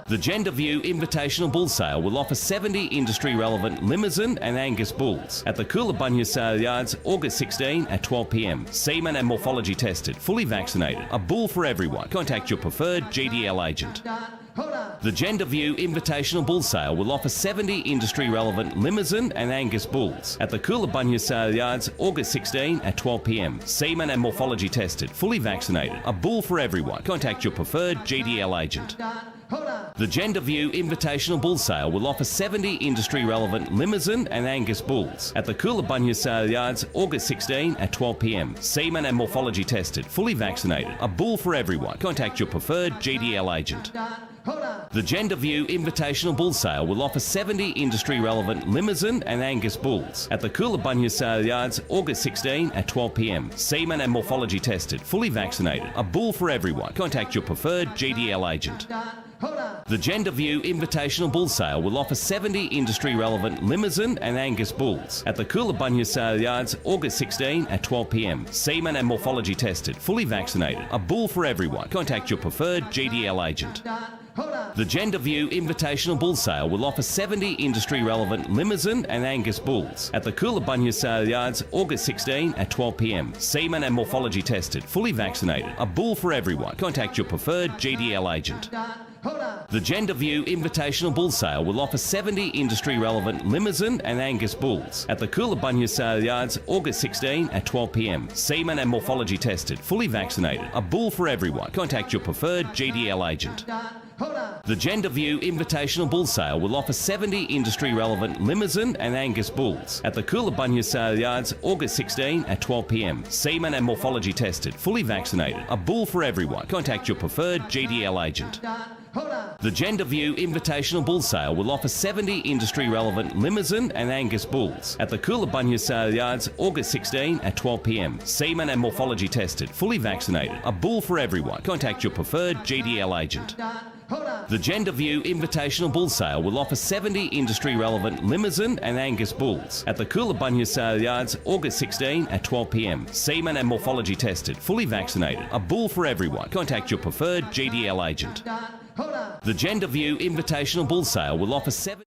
The Gender View Invitational Bull Sale will offer 70 industry-relevant Limousin and Angus bulls at the Coolabunga Sale Yards, August 16 at 12 p.m. Semen and morphology tested, fully vaccinated. A bull for everyone. Contact your preferred GDL agent. The Gender View Invitational Bull Sale will offer 70 industry-relevant Limousin and Angus bulls at the Coolabunga Sale Yards, August 16 at 12 p.m. Semen and morphology tested, fully vaccinated. A bull for everyone. Contact your preferred GDL agent. The Gender View Invitational Bull Sale will offer 70 industry-relevant Limousin and Angus bulls at the Coolabunga Sale Yards, August 16 at 12 p.m. Semen and morphology tested, fully vaccinated. A bull for everyone. Contact your preferred GDL agent. The Gender View Invitational Bull Sale will offer 70 industry-relevant Limousin and Angus bulls at the Coolabunga Sale Yards, August 16 at 12 p.m. Semen and morphology tested, fully vaccinated. A bull for everyone. Contact your preferred GDL agent. The Gender View Invitational Bull Sale will offer 70 industry-relevant Limousin and Angus bulls at the Coolabunga Sale Yards, August 16 at 12 p.m. Semen and morphology tested, fully vaccinated. A bull for everyone. Contact your preferred GDL agent. The Gender View Invitational Bull Sale will offer 70 industry-relevant Limousin and Angus bulls at the Coolabunga Sale Yards, August 16 at 12 p.m. Semen and morphology tested, fully vaccinated. A bull for everyone. Contact your preferred GDL agent. The Gender View Invitational Bull Sale will offer 70 industry-relevant Limousin and Angus bulls at the Coolabunga Sale Yards, August 16 at 12 p.m. Semen and morphology tested, fully vaccinated. A bull for everyone. Contact your preferred GDL agent. The Gender View Invitational Bull Sale will offer 70 industry-relevant Limousin and Angus bulls at the Coolabunga Sale Yards, August 16 at 12 p.m. Semen and morphology tested, fully vaccinated. A bull for everyone. Contact your preferred GDL agent. The Gender View Invitational Bull Sale will offer 70 industry-relevant Limousin and Angus bulls at the Coolabunga Sale Yards, August 16 at 12 p.m. Semen and morphology tested, fully vaccinated. A bull for everyone. Contact your preferred GDL agent. The Gender View Invitational Bull Sale will offer 70 industry-relevant Limousin and Angus bulls at the Coolabunga Sale Yards, August 16 at 12 p.m. Semen and morphology tested, fully vaccinated. A bull for everyone. Contact your preferred GDL agent. The Gender View Invitational Bull Sale will offer 7